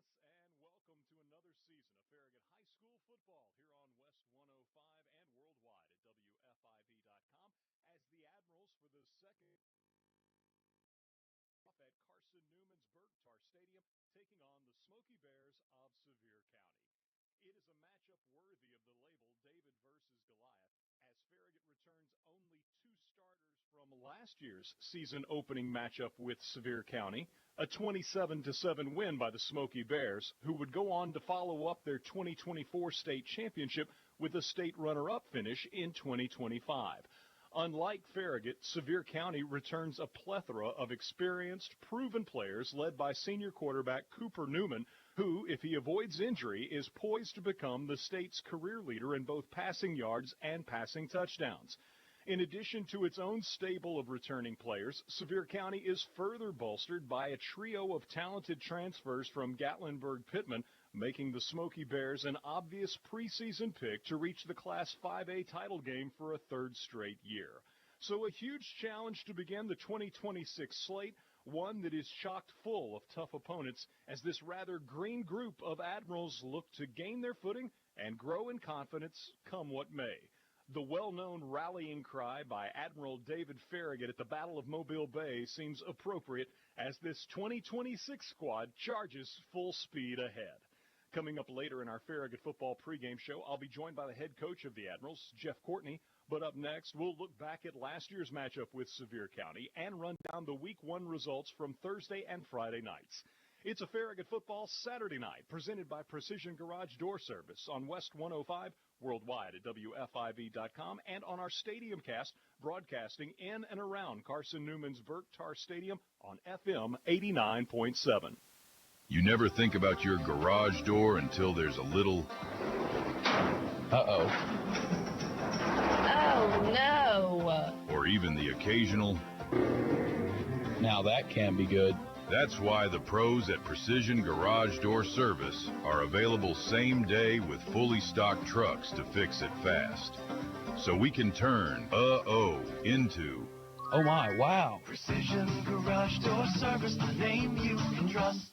and welcome to another season of Farragut High School football here on West 105 and worldwide at WFIV.com as the Admirals for the second off at Carson Newman's Bergtar Stadium taking on the Smoky Bears of Sevier County. It is a matchup worthy of the label David versus Goliath, as Farragut returns only two starters from last year's season opening matchup with Sevier County, a 27-7 win by the Smoky Bears, who would go on to follow up their 2024 state championship with a state runner-up finish in 2025. Unlike Farragut, Sevier County returns a plethora of experienced, proven players led by senior quarterback Cooper Newman, who, if he avoids injury, is poised to become the state's career leader in both passing yards and passing touchdowns. In addition to its own stable of returning players, Sevier County is further bolstered by a trio of talented transfers from Gatlinburg-Pittman, making the Smoky Bears an obvious preseason pick to reach the Class 5A title game for a third straight year. So a huge challenge to begin the 2026 slate, one that is chock full of tough opponents as this rather green group of Admirals look to gain their footing and grow in confidence come what may. The well-known rallying cry by Admiral David Farragut at the Battle of Mobile Bay seems appropriate as this 2026 squad charges full speed ahead. Coming up later in our Farragut football pregame show, I'll be joined by the head coach of the Admirals, Jeff Courtney. But up next, we'll look back at last year's matchup with Sevier County and run down the Week 1 results from Thursday and Friday nights. It's a Farragut football Saturday night presented by Precision Garage Door Service on West 105, worldwide at WFIV.com, and on our Stadium Cast, broadcasting in and around Carson Newman's Bergtar Stadium on FM 89.7. You never think about your garage door until there's a little... Uh-oh. Oh, no. Or even the occasional... Now that can be good. That's why the pros at Precision Garage Door Service are available same day with fully stocked trucks to fix it fast. So we can turn uh-oh into... Oh my, wow. Precision Garage Door Service, the name you can trust.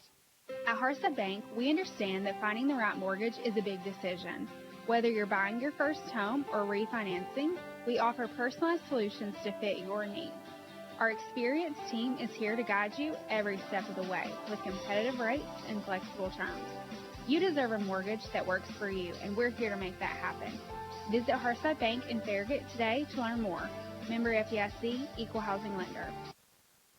At Harsa Bank, we understand that finding the right mortgage is a big decision. Whether you're buying your first home or refinancing, we offer personalized solutions to fit your needs. Our experienced team is here to guide you every step of the way with competitive rates and flexible terms. You deserve a mortgage that works for you, and we're here to make that happen. Visit Hearthside Bank in Farragut today to learn more. Member FDIC, Equal Housing Lender.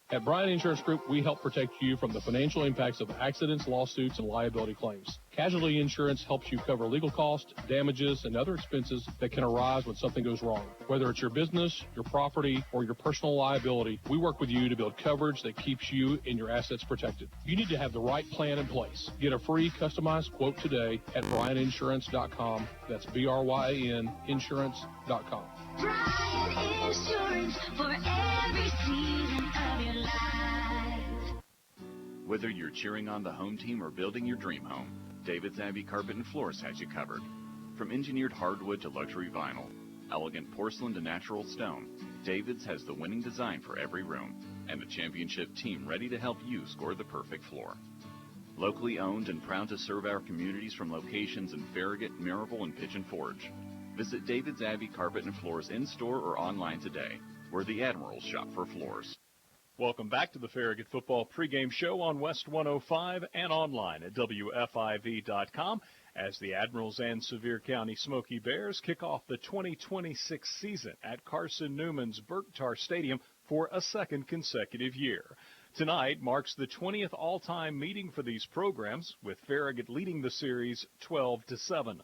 At Bryant Insurance Group, we help protect you from the financial impacts of accidents, lawsuits, and liability claims. Casualty insurance helps you cover legal costs, damages, and other expenses that can arise when something goes wrong. Whether it's your business, your property, or your personal liability, we work with you to build coverage that keeps you and your assets protected. You need to have the right plan in place. Get a free customized quote today at BryantInsurance.com. That's BRYAN Insurance.com. Bryant Insurance for every season of your life. Whether you're cheering on the home team or building your dream home, David's Abbey Carpet and Floors has you covered. From engineered hardwood to luxury vinyl, elegant porcelain to natural stone, David's has the winning design for every room and a championship team ready to help you score the perfect floor. Locally owned and proud to serve our communities from locations in Farragut, Maryville, and Pigeon Forge. Visit David's Abbey Carpet and Floors in-store or online today, where the Admirals shop for floors. Welcome back to the Farragut football pregame show on West 105 and online at WFIV.com as the Admirals and Sevier County Smoky Bears kick off the 2026 season at Carson Newman's Bergtar Stadium for a second consecutive year. Tonight marks the 20th all-time meeting for these programs, with Farragut leading the series 12-7.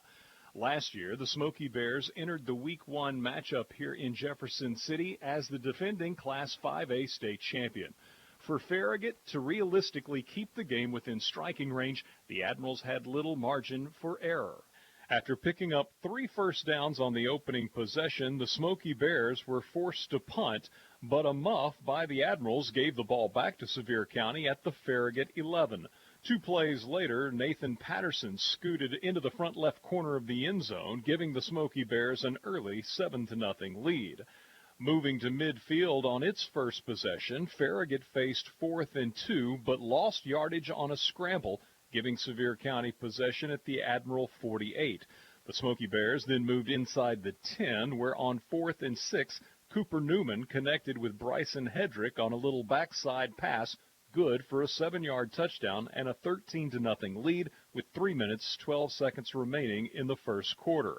Last year, the Smoky Bears entered the Week 1 matchup here in Jefferson City as the defending Class 5A state champion. For Farragut to realistically keep the game within striking range, the Admirals had little margin for error. After picking up 3 first downs on the opening possession, the Smoky Bears were forced to punt, but a muff by the Admirals gave the ball back to Sevier County at the Farragut 11. 2 plays later, Nathan Patterson scooted into the front left corner of the end zone, giving the Smoky Bears an early 7-0 lead. Moving to midfield on its first possession, Farragut faced 4th and 2, but lost yardage on a scramble, giving Sevier County possession at the Admiral 48. The Smoky Bears then moved inside the 10, where on 4th and 6, Cooper Newman connected with Bryson Hedrick on a little backside pass, good for a 7-yard touchdown and a 13-0 lead with 3 minutes, 12 seconds remaining in the first quarter.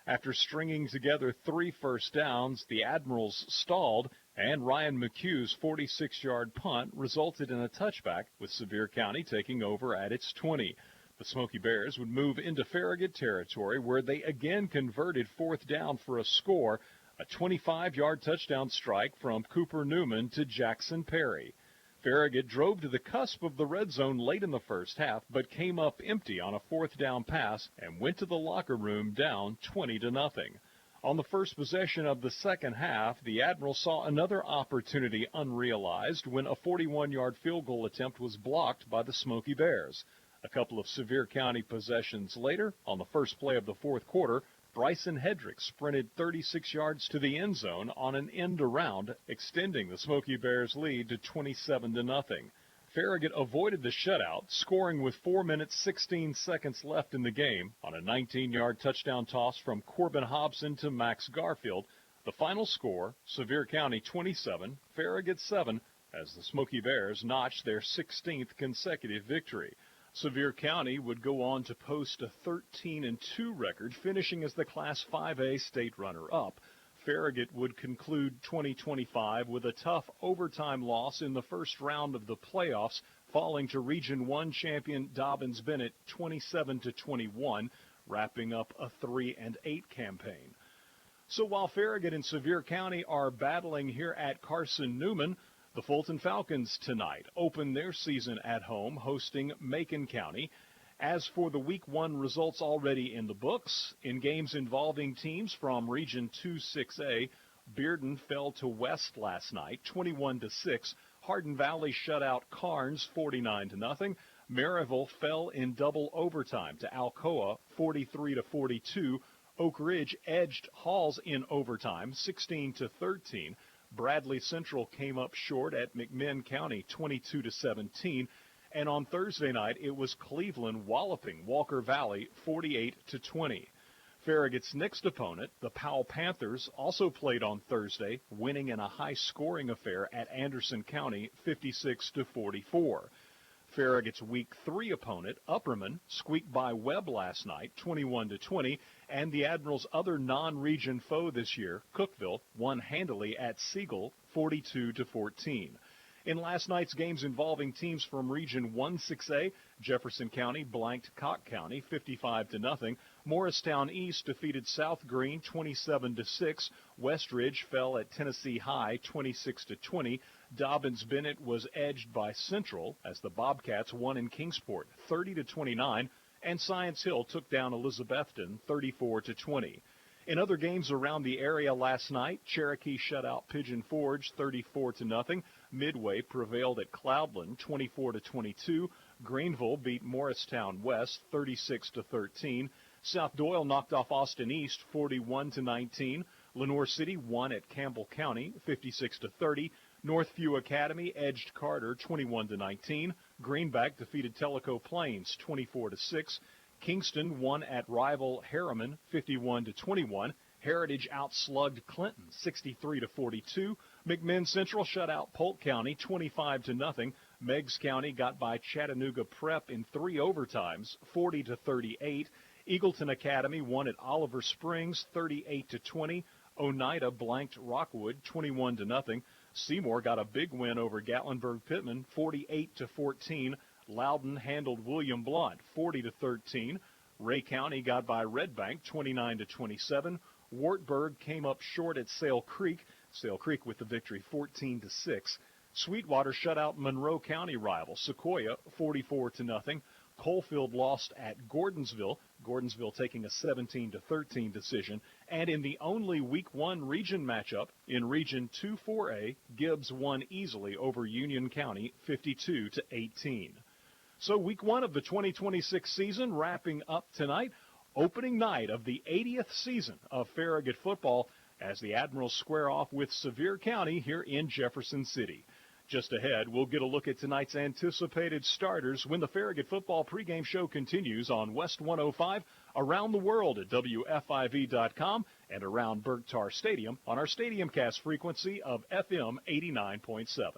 After stringing together 3 first downs, the Admirals stalled, and Ryan McHugh's 46-yard punt resulted in a touchback, with Sevier County taking over at its 20. The Smoky Bears would move into Farragut territory, where they again converted 4th down for a score, a 25-yard touchdown strike from Cooper Newman to Jackson Perry. Farragut drove to the cusp of the red zone late in the first half, but came up empty on a 4th down pass and went to the locker room down 20-0. On the first possession of the second half, the Admirals saw another opportunity unrealized when a 41-yard field goal attempt was blocked by the Smoky Bears. A couple of Sevier County possessions later, on the first play of the fourth quarter, Bryson Hedrick sprinted 36 yards to the end zone on an end around, extending the Smoky Bears' lead to 27-0. Farragut avoided the shutout, scoring with 4 minutes 16 seconds left in the game on a 19-yard touchdown toss from Corbin Hobson to Max Garfield. The final score, Sevier County 27, Farragut 7, as the Smoky Bears notched their 16th consecutive victory. Sevier County would go on to post a 13-2 record, finishing as the Class 5A state runner-up. Farragut would conclude 2025 with a tough overtime loss in the first round of the playoffs, falling to Region 1 champion Dobbins-Bennett 27-21, wrapping up a 3-8 campaign. So while Farragut and Sevier County are battling here at Carson-Newman, the Fulton Falcons tonight open their season at home, hosting Macon County. As for the Week 1 results already in the books, in games involving teams from Region 2-6A, Bearden fell to West last night, 21-6. Hardin Valley shut out Carnes, 49-0. Maryville fell in double overtime to Alcoa, 43-42. Oak Ridge edged Halls in overtime, 16-13. Bradley Central came up short at McMinn County, 22-17. And on Thursday night, it was Cleveland walloping Walker Valley, 48-20. Farragut's next opponent, the Powell Panthers, also played on Thursday, winning in a high-scoring affair at Anderson County, 56-44. Farragut's Week 3 opponent, Upperman, squeaked by Webb last night, 21-20, and the Admirals' other non-region foe this year, Cookeville, won handily at Siegel, 42-14. In last night's games involving teams from Region 1-6A, Jefferson County blanked Cocke County 55-0. Morristown East defeated South Green 27-6. Westridge fell at Tennessee High 26-20. Dobbins-Bennett was edged by Central as the Bobcats won in Kingsport 30-29, and Science Hill took down Elizabethton 34-20. In other games around the area last night, Cherokee shut out Pigeon Forge 34-0. Midway prevailed at Cloudland 24-22. Greenville beat Morristown West 36-13. South Doyle knocked off Austin East 41-19. Lenoir City won at Campbell County 56-30. Northview Academy edged Carter 21-19. Greenback defeated Tellico Plains 24-6. Kingston won at rival Harriman 51-21. Heritage outslugged Clinton 63-42. McMinn Central shut out Polk County 25-0. Meigs County got by Chattanooga Prep in 3 overtimes 40-38. Eagleton Academy won at Oliver Springs 38-20. Oneida blanked Rockwood 21-0. Seymour got a big win over Gatlinburg Pittman 48-14. Loudon handled William Blount 40-13. Ray County got by Red Bank 29-27. Wartburg came up short at Sale Creek with the victory 14-6. Sweetwater shut out Monroe County rival Sequoia 44-0. Coalfield lost at Gordonsville taking a 17-13 decision. And in the only Week 1 region matchup, in Region 2-4A, Gibbs won easily over Union County 52-18. So Week 1 of the 2026 season wrapping up tonight, opening night of the 80th season of Farragut football as the Admirals square off with Sevier County here in Jefferson City. Just ahead, we'll get a look at tonight's anticipated starters when the Farragut football pregame show continues on West 105, around the world at WFIV.com, and around Bergtar Stadium on our Stadium Cast frequency of FM 89.7.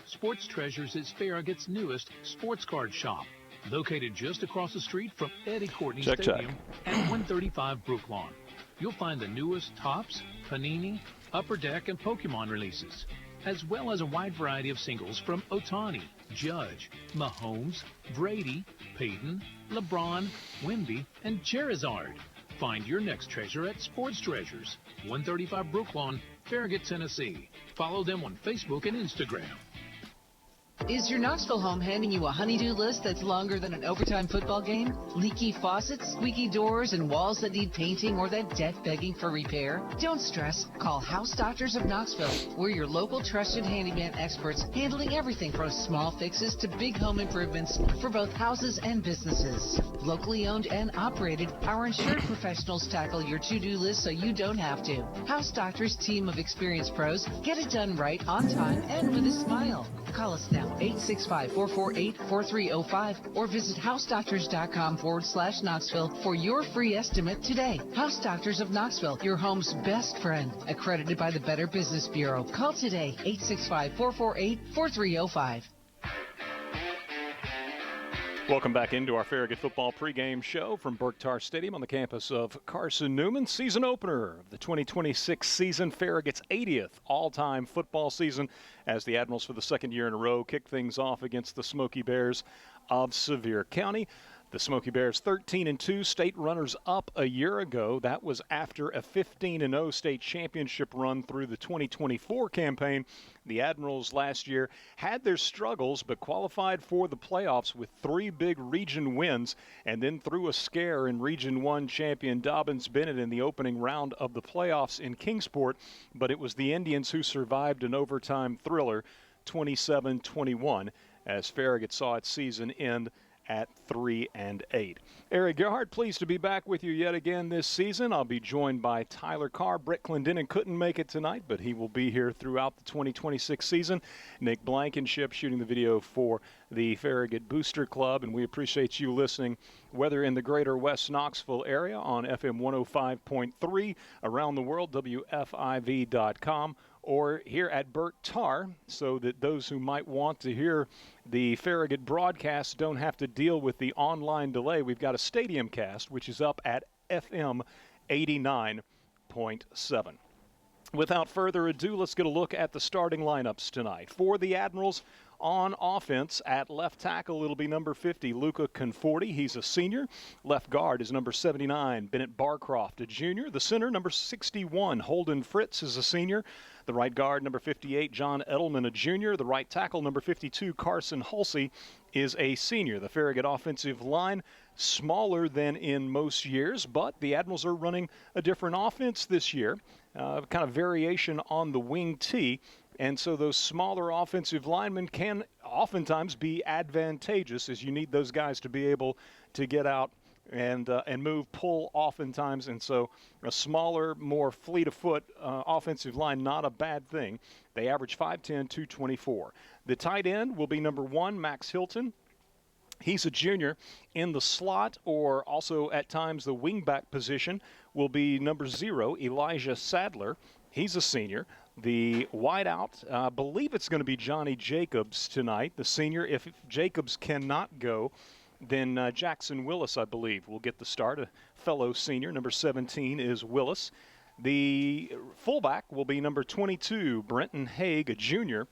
Sports Treasures is Farragut's newest sports card shop, located just across the street from Eddie Courtney Stadium at 135 Brooklawn. You'll find the newest Topps, Panini, Upper Deck, and Pokemon releases, as well as a wide variety of singles from Ohtani, Judge, Mahomes, Brady, Peyton, LeBron, Wemby, and Charizard. Find your next treasure at Sports Treasures, 135 Brooklawn, Farragut, Tennessee. Follow them on Facebook and Instagram. Is your Knoxville home handing you a honey-do list that's longer than an overtime football game? Leaky faucets, squeaky doors, and walls that need painting, or that debt begging for repair? Don't stress. Call House Doctors of Knoxville. We're your local trusted handyman experts, handling everything from small fixes to big home improvements for both houses and businesses. Locally owned and operated, our insured professionals tackle your to-do list so you don't have to. House Doctors' team of experienced pros get it done right, on time, and with a smile. Call us now, 865-448-4305, or visit housedoctors.com/Knoxville for your free estimate today. House Doctors of Knoxville, your home's best friend, accredited by the Better Business Bureau. Call today, 865-448-4305. Welcome back into our Farragut football pregame show from Bergtar Stadium on the campus of Carson Newman. Season opener of the 2026 season, Farragut's 80th all-time football season, as the Admirals for the second year in a row kick things off against the Smoky Bears of Sevier County. The Smoky Bears 13-2, state runners-up a year ago. That was after a 15-0 state championship run through the 2024 campaign. The Admirals last year had their struggles but qualified for the playoffs with 3 big region wins, and then threw a scare in Region 1 champion Dobbins-Bennett in the opening round of the playoffs in Kingsport. But it was the Indians who survived an overtime thriller, 27-21, as Farragut saw its season end at 3-8. Eric Gerhardt, pleased to be back with you yet again this season. I'll be joined by Tyler Carr. Brett Clendenin couldn't make it tonight, but he will be here throughout the 2026 season. Nick Blankenship shooting the video for the Farragut Booster Club, and we appreciate you listening, whether in the greater West Knoxville area on FM 105.3, around the world, WFIV.com, or here at Bergtar, so that those who might want to hear the Farragut broadcast don't have to deal with the online delay. We've got a Stadium Cast, which is up at FM 89.7. Without further ado, let's get a look at the starting lineups tonight. For the Admirals, on offense, at left tackle, it'll be number 50, Luca Conforti. He's a senior. Left guard is number 79, Bennett Barcroft, a junior. The center, number 61, Holden Fritz, is a senior. The right guard, number 58, John Edelman, a junior. The right tackle, number 52, Carson Hulsey, is a senior. The Farragut offensive line, smaller than in most years, but the Admirals are running a different offense this year, kind of variation on the wing T. And so those smaller offensive linemen can oftentimes be advantageous, as you need those guys to be able to get out and move, pull oftentimes. And so a smaller, more fleet of foot offensive line, not a bad thing. They average 5'10", 224. The tight end will be number 1, Max Hilton. He's a junior. In the slot, or also at times the wingback position, will be number 0, Elijah Sadler. He's a senior. The wideout, I believe it's going to be Johnny Jacobs tonight, the senior. If Jacobs cannot go, then Jackson Willis, I believe, will get the start, a fellow senior. Number 17 is Willis. The fullback will be number 22, Brenton Haig, a junior.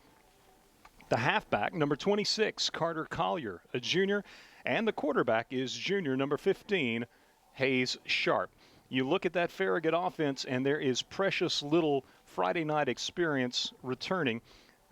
The halfback, number 26, Carter Collier, a junior. And the quarterback is junior, number 15, Hayes Sharp. You look at that Farragut offense, and there is precious little Friday night experience returning.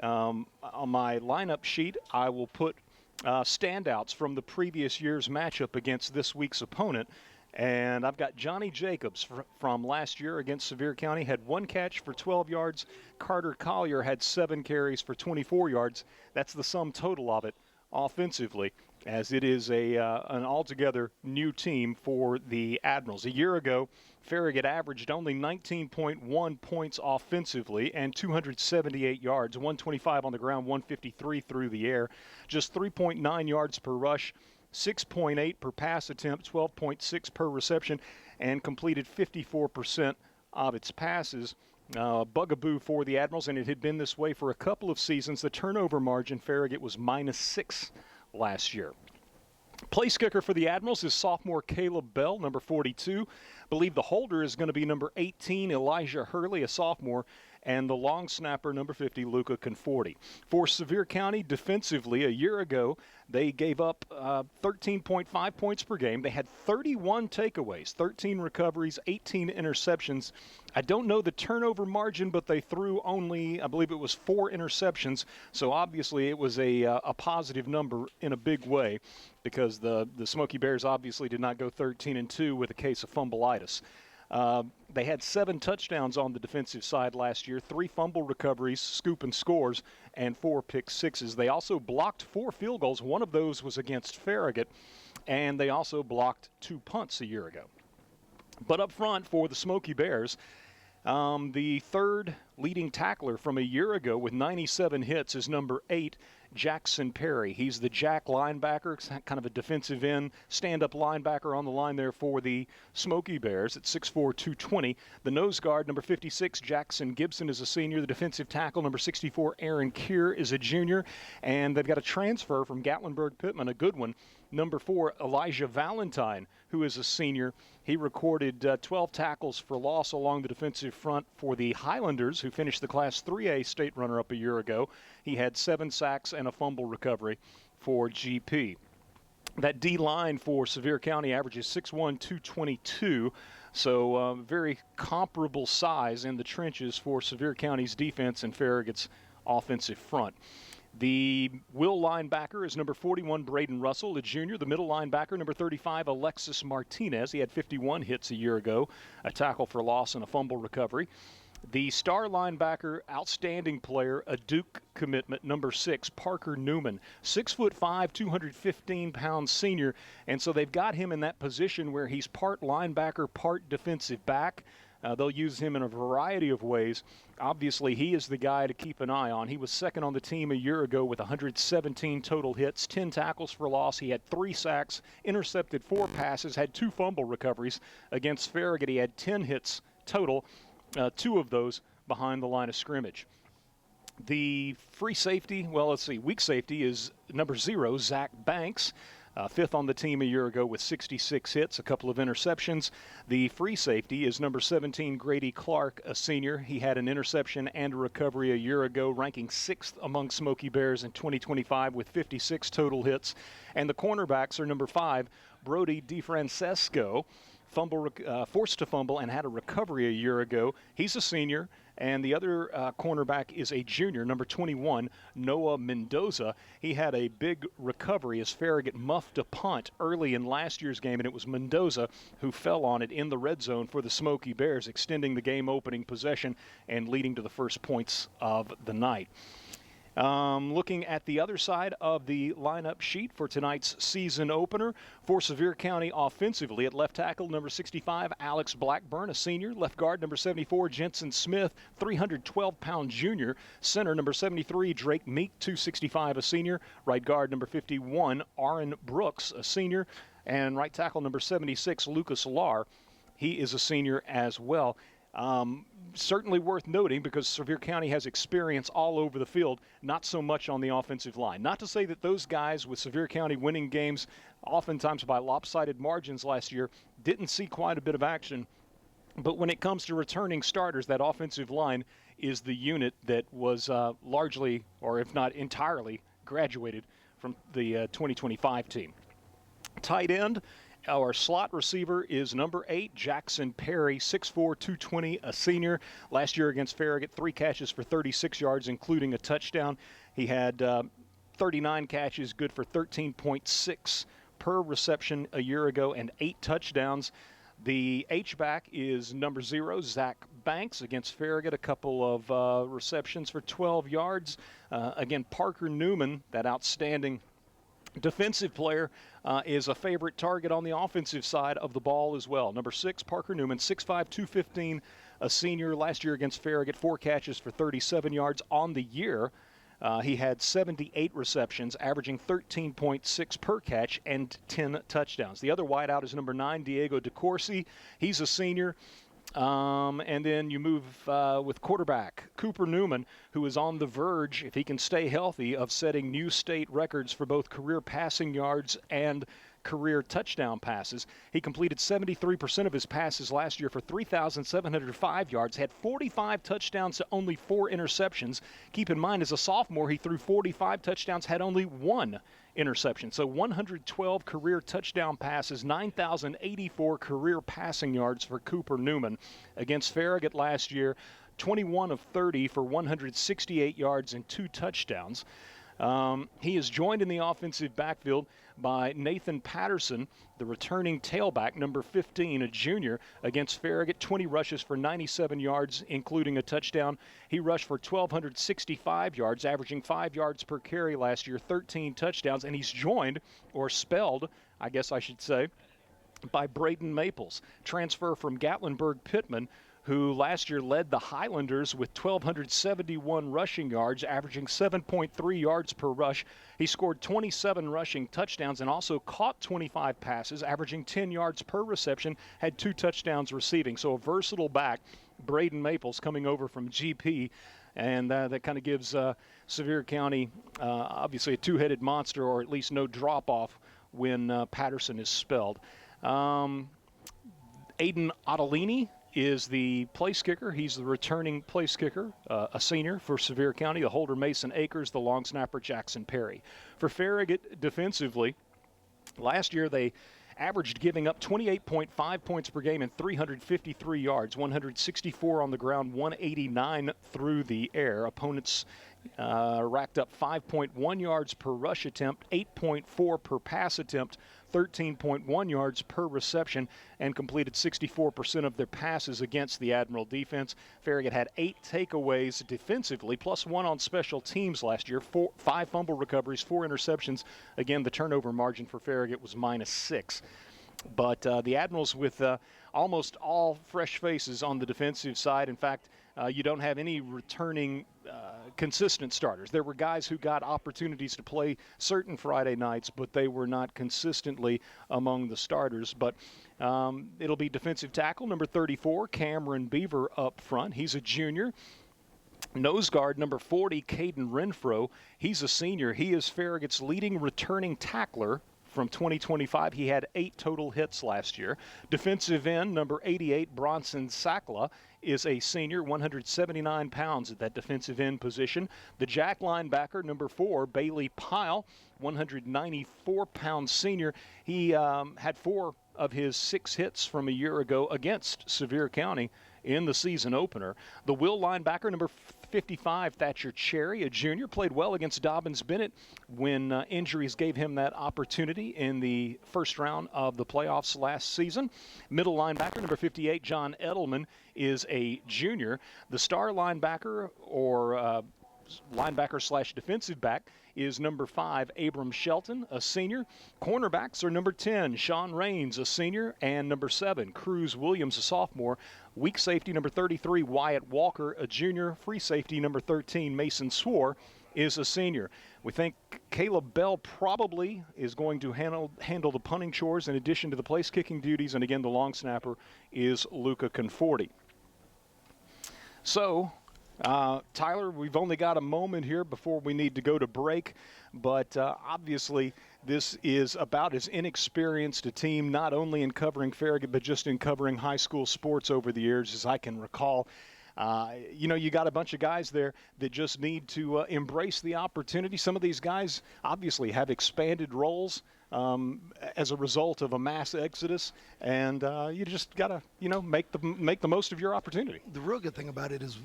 On my lineup sheet, I will put standouts from the previous year's matchup against this week's opponent. And I've got Johnny Jacobs from last year against Sevier County, had 1 catch for 12 yards. Carter Collier had 7 carries for 24 yards. That's the sum total of it offensively. as it is an altogether new team for the Admirals. A year ago, Farragut averaged only 19.1 points offensively and 278 yards, 125 on the ground, 153 through the air, just 3.9 yards per rush, 6.8 per pass attempt, 12.6 per reception, and completed 54% of its passes. Bugaboo for the Admirals, and it had been this way for a couple of seasons. The turnover margin, Farragut was -6 last year. Place kicker for the Admirals is sophomore Caleb Bell, number 42. Believe the holder is going to be number 18, Elijah Hurley, a sophomore, and the long snapper, number 50, Luca Conforti. For Sevier County, defensively, a year ago, they gave up 13.5 points per game. They had 31 takeaways, 13 recoveries, 18 interceptions. I don't know the turnover margin, but they threw only, I believe it was 4 interceptions. So obviously it was a positive number in a big way, because the Smoky Bears obviously did not go 13-2 with a case of fumbleitis. They had 7 touchdowns on the defensive side last year, 3 fumble recoveries, scoop and scores, and 4 pick sixes. They also blocked 4 field goals. One of those was against Farragut, and they also blocked 2 punts a year ago. But up front for the Smoky Bears, the third leading tackler from a year ago with 97 hits is number 8, Jackson Perry. He's the jack linebacker, kind of a defensive end, stand-up linebacker on the line there for the Smoky Bears at 6'4", 220. The nose guard, number 56, Jackson Gibson, is a senior. The defensive tackle, number 64, Aaron Keir, is a junior. And they've got a transfer from Gatlinburg-Pittman, a good one. Number 4, Elijah Valentine, who is a senior. He recorded 12 tackles for loss along the defensive front for the Highlanders, who finished the Class 3A state runner-up a year ago. He had 7 sacks and a fumble recovery for GP. That D-line for Sevier County averages 6'1", 222, so very comparable size in the trenches for Sevier County's defense and Farragut's offensive front. The will linebacker is number 41, Braden Russell, a junior. The middle linebacker, number 35, Alexis Martinez. He had 51 hits a year ago, a tackle for loss and a fumble recovery. The star linebacker, outstanding player, a Duke commitment, number 6, Parker Newman, 6'5", 215-pound senior. And so they've got him in that position where he's part linebacker, part defensive back. They'll use him in a variety of ways. Obviously, he is the guy to keep an eye on. He was second on the team a year ago with 117 total hits, 10 tackles for loss. He had 3 sacks, intercepted 4 passes, had 2 fumble recoveries. Against Farragut, he had 10 hits total, 2 of those behind the line of scrimmage. The free safety, weak safety is number 0, Zach Banks. 5th on the team a year ago with 66 hits, a couple of interceptions. The free safety is number 17, Grady Clark, a senior. He had an interception and a recovery a year ago, ranking 6th among Smoky Bears in 2025 with 56 total hits. And the cornerbacks are number 5, Brody DeFrancesco, forced to fumble and had a recovery a year ago. He's a senior. And the other cornerback is a junior, number 21, Noah Mendoza. He had a big recovery as Farragut muffed a punt early in last year's game, and it was Mendoza who fell on it in the red zone for the Smoky Bears, extending the game-opening possession and leading to the first points of the night. Looking at the other side of the lineup sheet for tonight's season opener, for Sevier County offensively, at left tackle, number 65, Alex Blackburn, a senior. Left guard, number 74, Jensen Smith, 312-pound junior. Center, number 73, Drake Meek, 265, a senior. Right guard, number 51, Aaron Brooks, a senior. And right tackle, number 76, Lucas Lahr. He is a senior as well. Certainly worth noting because Sevier County has experience all over the field, not so much on the offensive line. Not to say that those guys with Sevier County winning games, oftentimes by lopsided margins last year, didn't see quite a bit of action. But when it comes to returning starters, that offensive line is the unit that was largely, or if not entirely, graduated from the 2025 team. Tight end. Our slot receiver is number 8, Jackson Perry, 6'4", 220, a senior. Last year against Farragut, 3 catches for 36 yards, including a touchdown. He had 39 catches, good for 13.6 per reception a year ago, and 8 touchdowns. The H-back is number 0, Zach Banks, against Farragut, a couple of receptions for 12 yards. Again, Parker Newman, that outstanding Defensive player is a favorite target on the offensive side of the ball as well. Number 6, Parker Newman, 6'5", 215, a senior. Last year against Farragut, 4 catches for 37 yards on the year. He had 78 receptions, averaging 13.6 per catch and 10 touchdowns. The other wideout is number 9, Diego DeCourcy. He's a senior. And then you move with quarterback Cooper Newman, who is on the verge, if he can stay healthy, of setting new state records for both career passing yards and career touchdown passes. He completed 73% of his passes last year for 3,705 yards, had 45 touchdowns to only 4 interceptions. Keep in mind, as a sophomore, he threw 45 touchdowns, had only 1 interception. So 112 career touchdown passes, 9,084 career passing yards for Cooper Newman. Against Farragut last year, 21 of 30 for 168 yards and 2 touchdowns. He is joined in the offensive backfield by Nathan Patterson, the returning tailback, number 15, a junior. Against Farragut, 20 rushes for 97 yards, including a touchdown. He rushed for 1,265 yards, averaging 5 yards per carry last year, 13 touchdowns. And he's joined, or spelled, I guess I should say, by Braden Maples, transfer from Gatlinburg-Pittman, who last year led the Highlanders with 1,271 rushing yards, averaging 7.3 yards per rush. He scored 27 rushing touchdowns and also caught 25 passes, averaging 10 yards per reception, had 2 touchdowns receiving. So a versatile back, Braden Maples, coming over from GP, and that kind of gives Sevier County obviously a 2-headed monster, or at least no drop-off when Patterson is spelled. Aiden Ottolini is the place kicker. He's the returning place kicker, a senior for Sevier County, the holder Mason Akers, the long snapper Jackson Perry. For Farragut defensively, last year they averaged giving up 28.5 points per game and 353 yards, 164 on the ground, 189 through the air. Opponents racked up 5.1 yards per rush attempt, 8.4 per pass attempt, 13.1 yards per reception, and completed 64% of their passes against the Admiral defense. Farragut had 8 takeaways defensively, plus 1 on special teams last year, 5 fumble recoveries, 4 interceptions. Again, the turnover margin for Farragut was -6. But the Admirals with almost all fresh faces on the defensive side. In fact, you don't have any returning consistent starters. There were guys who got opportunities to play certain Friday nights, but they were not consistently among the starters. But it'll be defensive tackle number 34, Cameron Beaver, up front. He's a junior. Nose guard number 40, Caden Renfro. He's a senior. He is Farragut's leading returning tackler from 2025. He had 8 total hits last year. Defensive end number 88, Bronson Sakla, is a senior, 179 pounds at that defensive end position. The jack linebacker number 4, Bailey Pyle, 194-pound senior. He had 4 of his 6 hits from a year ago against Sevier County in the season opener. The will linebacker number 55, Thatcher Cherry, a junior, played well against Dobbins Bennett when injuries gave him that opportunity in the first round of the playoffs last season. Middle linebacker number 58, John Edelman, is a junior. The star linebacker, or linebacker/defensive back, is number 5, Abram Shelton, a senior. Cornerbacks are number 10, Sean Raines, a senior, and number 7, Cruz Williams, a sophomore. Weak safety number 33, Wyatt Walker, a junior. Free safety number 13, Mason Swore, is a senior. We think Caleb Bell probably is going to handle the punting chores in addition to the place kicking duties, and again the long snapper is Luca Conforti. So, Tyler, we've only got a moment here before we need to go to break, but obviously this is about as inexperienced a team, not only in covering Farragut, but just in covering high school sports over the years as I can recall. You got a bunch of guys there that just need to embrace the opportunity. Some of these guys obviously have expanded roles as a result of a mass exodus, and you just got to, make the most of your opportunity. The real good thing about it is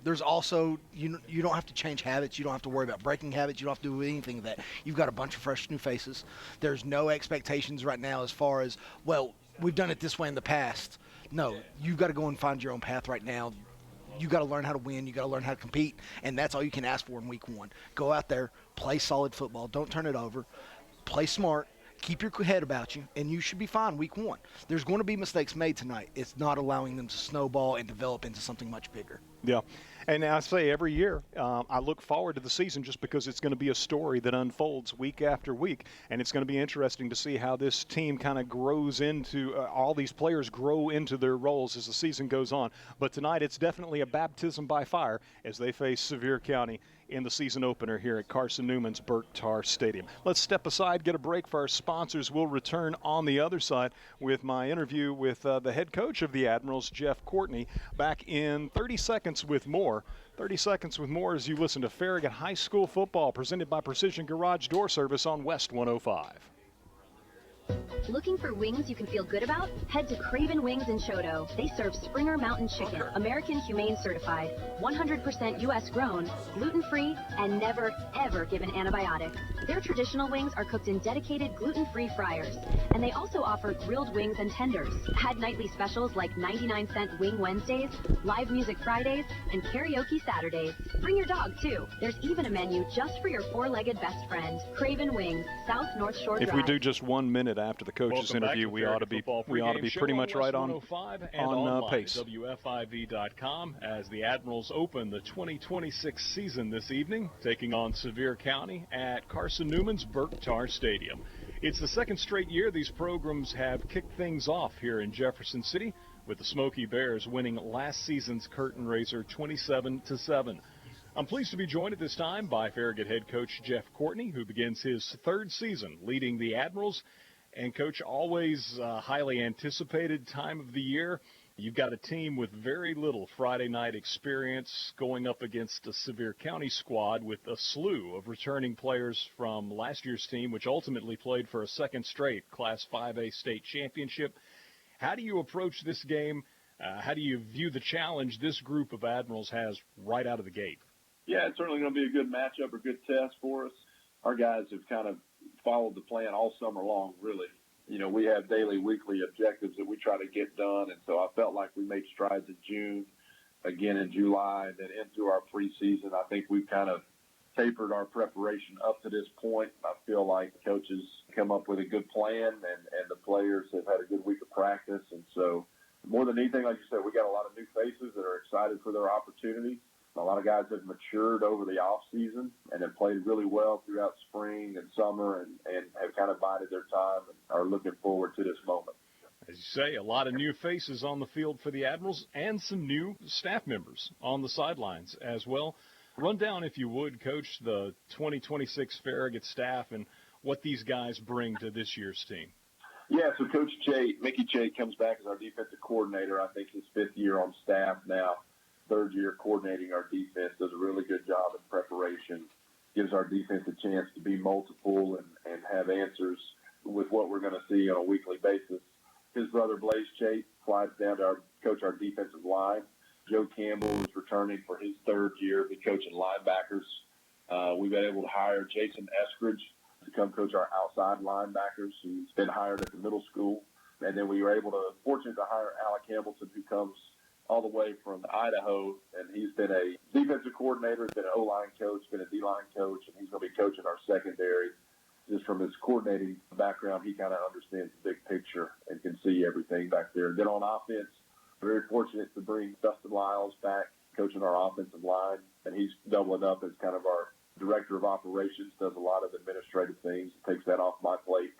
there's also, you don't have to change habits. You don't have to worry about breaking habits. You don't have to do anything of that. You've got a bunch of fresh new faces. There's no expectations right now as far as, well, we've done it this way in the past. No, you've got to go and find your own path right now. You got to learn how to win. You got to learn how to compete, and that's all you can ask for in week 1. Go out there, play solid football. Don't turn it over. play smart, keep your head about you, and you should be fine week one. There's going to be mistakes made tonight. It's not allowing them to snowball and develop into something much bigger. Yeah. And I say every year, I look forward to the season just because it's going to be a story that unfolds week after week. And it's going to be interesting to see how this team kind of grows into, all these players grow into their roles as the season goes on. But tonight it's definitely a baptism by fire as they face Sevier County in the season opener here at Carson Newman's Burt Tarr Stadium. Let's step aside, get a break for our sponsors. We'll return on the other side with my interview with the head coach of the Admirals, Jeff Courtney, back in 30 seconds with more. 30 seconds with more as you listen to Farragut High School football presented by Precision Garage Door Service on West 105. Looking for wings you can feel good about? Head to Craven Wings in Choteau. They serve Springer Mountain Chicken, American Humane Certified, 100% U.S. grown, gluten-free, and never, ever given antibiotics. Their traditional wings are cooked in dedicated gluten-free fryers, and they also offer grilled wings and tenders. Add nightly specials like 99-cent Wing Wednesdays, live music Fridays, and karaoke Saturdays. Bring your dog, too. There's even a menu just for your four-legged best friend. Craven Wings, South North Shore Drive. If we do just 1 minute after the coach's interview, we ought to be pretty much right on pace. WFIV.com as the Admirals open the 2026 season this evening, taking on Sevier County at Carson Newman's Burt Tarr Stadium. It's the second straight year these programs have kicked things off here in Jefferson City, with the Smoky Bears winning last season's curtain raiser 27-7. I'm pleased to be joined at this time by Farragut head coach Jeff Courtney, who begins his third season leading the Admirals. And, Coach, always highly anticipated time of the year. You've got a team with very little Friday night experience going up against a Sevier County squad with a slew of returning players from last year's team, which ultimately played for a second straight Class 5A state championship. How do you approach this game? How do you view the challenge this group of Admirals has right out of the gate? Yeah, it's certainly going to be a good matchup, a good test for us. Our guys have kind of followed the plan all summer long, really. You know, we have daily, weekly objectives that we try to get done, and so I felt like we made strides in June, again in July, and then into our preseason. I think we've kind of tapered our preparation up to this point. I feel like coaches come up with a good plan, and the players have had a good week of practice, and so more than anything, like you said, we got a lot of new faces that are excited for their opportunity. A lot of guys have matured over the off season and have played really well throughout spring and summer and have kind of bided their time and are looking forward to this moment. As you say, a lot of new faces on the field for the Admirals and some new staff members on the sidelines as well. Run down, if you would, Coach, the 2026 Farragut staff and what these guys bring to this year's team. Yeah, so Coach Mickey Chait comes back as our defensive coordinator. I think his fifth year on staff now. Third year coordinating our defense, does a really good job in preparation, gives our defense a chance to be multiple and have answers with what we're going to see on a weekly basis. His brother Blaze Chait flies down to coach our defensive line. Joe Campbell is returning for his third year to be coaching linebackers. We've been able to hire Jason Eskridge to come coach our outside linebackers. He's been hired at the middle school. And then we were fortunate to hire Alec Hamilton, who comes all the way from Idaho, and he's been a defensive coordinator, been an O-line coach, been a D-line coach, and he's going to be coaching our secondary. Just from his coordinating background, he kind of understands the big picture and can see everything back there. And then on offense, very fortunate to bring Dustin Lyles back, coaching our offensive line, and he's doubling up as kind of our director of operations, does a lot of administrative things, takes that off my plate.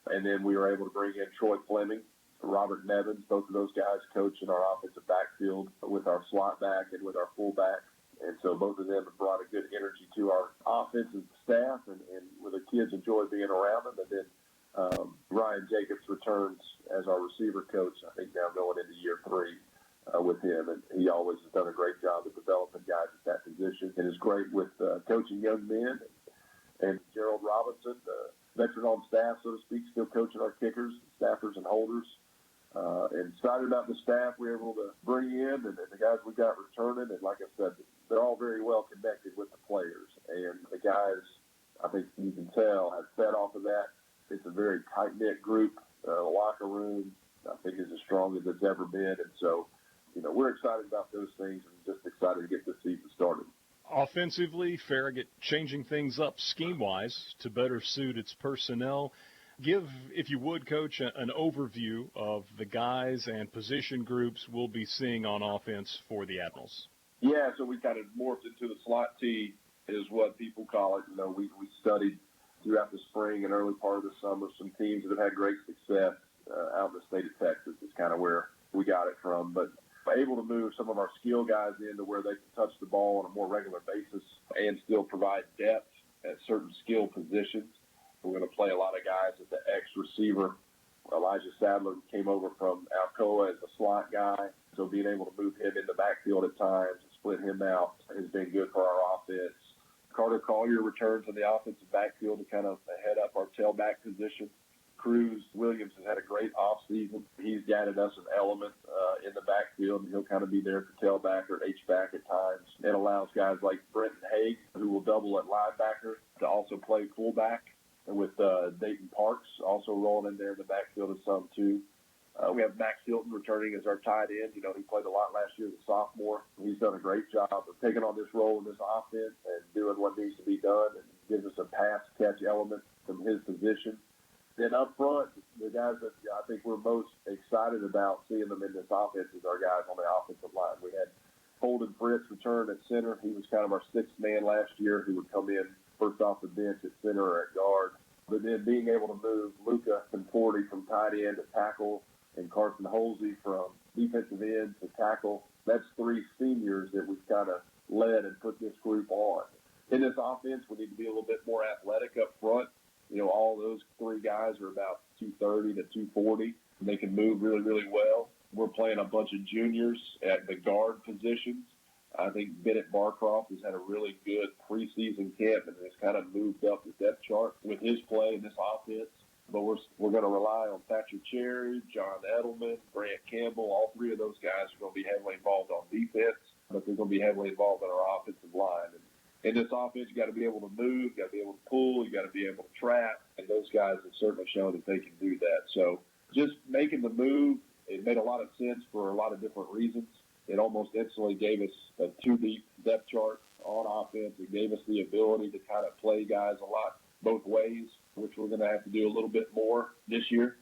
And then we were able to bring in Troy Fleming, Robert Nevins, both of those guys coach in our offensive backfield with our slot back and with our fullback. And so both of them have brought a good energy to our offensive staff, and where the kids enjoy being around them. And then Ryan Jacobs returns as our receiver coach, I think now going into year 3 with him. And he always has done a great job of developing guys at that position and is great with coaching young men. And Gerald Robinson, the veteran on staff, so to speak, still coaching our kickers, staffers, and holders. And excited about the staff we were able to bring in and the guys we got returning. And like I said, they're all very well connected with the players. And the guys, I think you can tell, have fed off of that. It's a very tight-knit group. The locker room, I think, is as strong as it's ever been. And so, you know, we're excited about those things and just excited to get this season started. Offensively, Farragut changing things up scheme-wise to better suit its personnel. Give, if you would, Coach, an overview of the guys and position groups we'll be seeing on offense for the Admirals. Yeah, so we kind of morphed into the slot T, is what people call it. We studied throughout the spring and early part of the summer some teams that have had great success out in the state of Texas. Is kind of where we got it from. But able to move some of our skill guys into where they can touch the ball on a more regular basis and still provide depth at certain skill positions. We're going to play a lot of guys at the X receiver. Elijah Sadler came over from Alcoa as a slot guy, so being able to move him in the backfield at times and split him out has been good for our offense. Carter Collier returns in the offensive backfield to kind of head up our tailback position. Cruz Williams has had a great offseason. He's added us an element in the backfield, and he'll kind of be there for tailback or H-back at times. It allows guys like Brenton Haig, who will double at linebacker, to also play fullback, and with Dayton Parks also rolling in there in the backfield of some too. We have Max Hilton returning as our tight end. He played a lot last year as a sophomore. He's done a great job of taking on this role in this offense and doing what needs to be done, and gives us a pass-catch element from his position. Then up front, the guys that I think we're most excited about seeing them in this offense is our guys on the offensive line. We had Holden Fritz return at center. He was kind of our sixth man last year who would come in first off the bench at center or at guard. But then being able to move Luca Conforti from tight end to tackle and Carson Holsey from defensive end to tackle, that's three seniors that we've kind of led and put this group on. In this offense, we need to be a little bit more athletic up front. All those three guys are about 230 to 240. They can move really, really well. We're playing a bunch of juniors at the guard positions. I think Bennett Barcroft has had a really good preseason camp and has kind of moved up the depth chart with his play in this offense. But we're going to rely on Thatcher Cherry, John Edelman, Grant Campbell. All three of those guys are going to be heavily involved on defense, but they're going to be heavily involved in our offensive line. And in this offense, you got to be able to move, you got to be able to pull, you got to be able to trap, and those guys have certainly shown that they can do that. So just making the move, it made a lot of sense for a lot of different reasons. It almost instantly gave us a two-deep depth chart on offense. It gave us the ability to kind of play guys a lot both ways, which we're going to have to do a little bit more this year.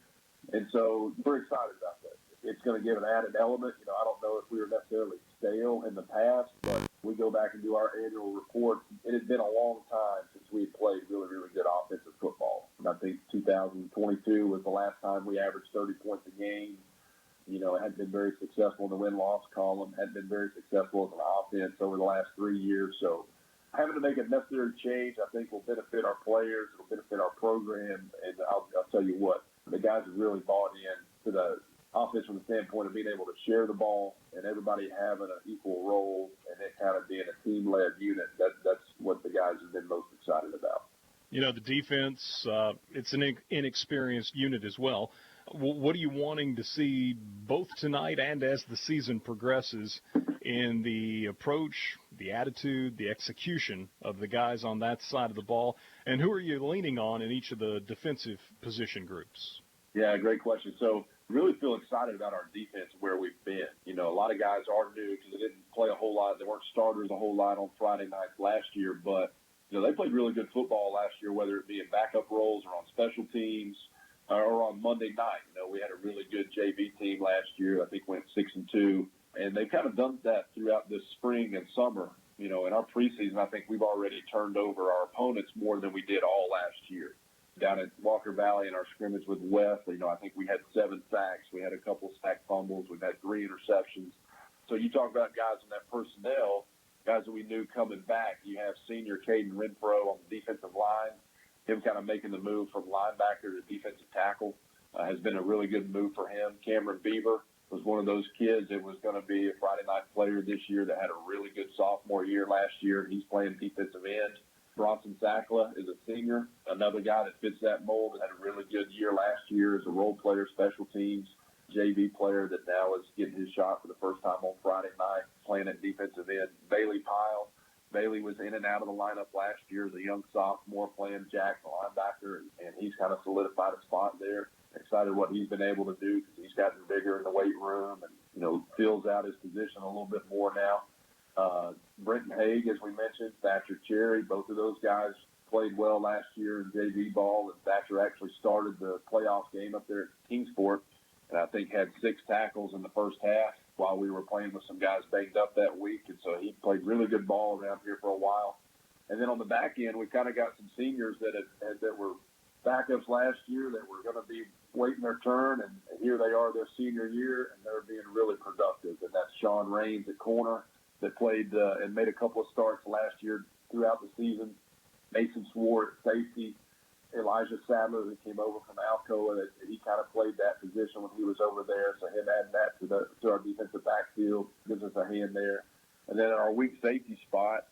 And so we're excited about that. It's going to give an added element. I don't know if we were necessarily stale in the past, but we go back and do our annual report. It has been a long time since we played really, really good offensive football. I think 2022 was the last time we averaged 30 points a game. It hadn't been very successful in the win-loss column, hadn't been very successful as an offense over the last 3 years. So having to make a necessary change, I think, will benefit our players, it'll benefit our program, and I'll tell you what, the guys have really bought in to the offense from the standpoint of being able to share the ball and everybody having an equal role and it kind of being a team-led unit. That's what the guys have been most excited about. The defense, it's an inexperienced unit as well. What are you wanting to see both tonight and as the season progresses in the approach, the attitude, the execution of the guys on that side of the ball? And who are you leaning on in each of the defensive position groups? Yeah, great question. So really feel excited about our defense, where we've been. A lot of guys are new because they didn't play a whole lot. They weren't starters a whole lot on Friday nights last year, but they played really good football last year, whether it be in backup roles or on special teams or on Monday night. We had a really good JV team last year. I think went 6-2, and they've kind of done that throughout this spring and summer. In our preseason, I think we've already turned over our opponents more than we did all last year. Down at Walker Valley in our scrimmage with West, I think we had 7 sacks. We had a couple sack fumbles. We've had 3 interceptions. So you talk about guys in that personnel, guys that we knew coming back. You have senior Caden Renfro on the defensive line. Him kind of making the move from linebacker to defensive tackle has been a really good move for him. Cameron Beaver was one of those kids that was going to be a Friday night player this year that had a really good sophomore year last year. He's playing defensive end. Bronson Sackla is a senior, another guy that fits that mold and had a really good year last year as a role player, special teams, JV player that now is getting his shot for the first time on Friday night, playing at defensive end. Bailey Pyle. Bailey was in and out of the lineup last year as a young sophomore playing Jack, the linebacker, and he's kind of solidified a spot there. Excited what he's been able to do because he's gotten bigger in the weight room and, fills out his position a little bit more now. Brenton Haig, as we mentioned, Thatcher Cherry, both of those guys played well last year in JV ball, and Thatcher actually started the playoff game up there at Kingsport, and I think had 6 tackles in the first half while we were playing with some guys banged up that week, and so he played really good ball around here for a while. And then on the back end, we kind of got some seniors that were backups last year that were going to be waiting their turn, and here they are their senior year, and they're being really productive. And that's Sean Raines at corner that played and made a couple of starts last year throughout the season. Mason Swart at safety. Elijah Sadler that came over from Alcoa, he kind of played that position when he was over there. So him adding that to our defensive backfield gives us a hand there. And then in our weak safety spot,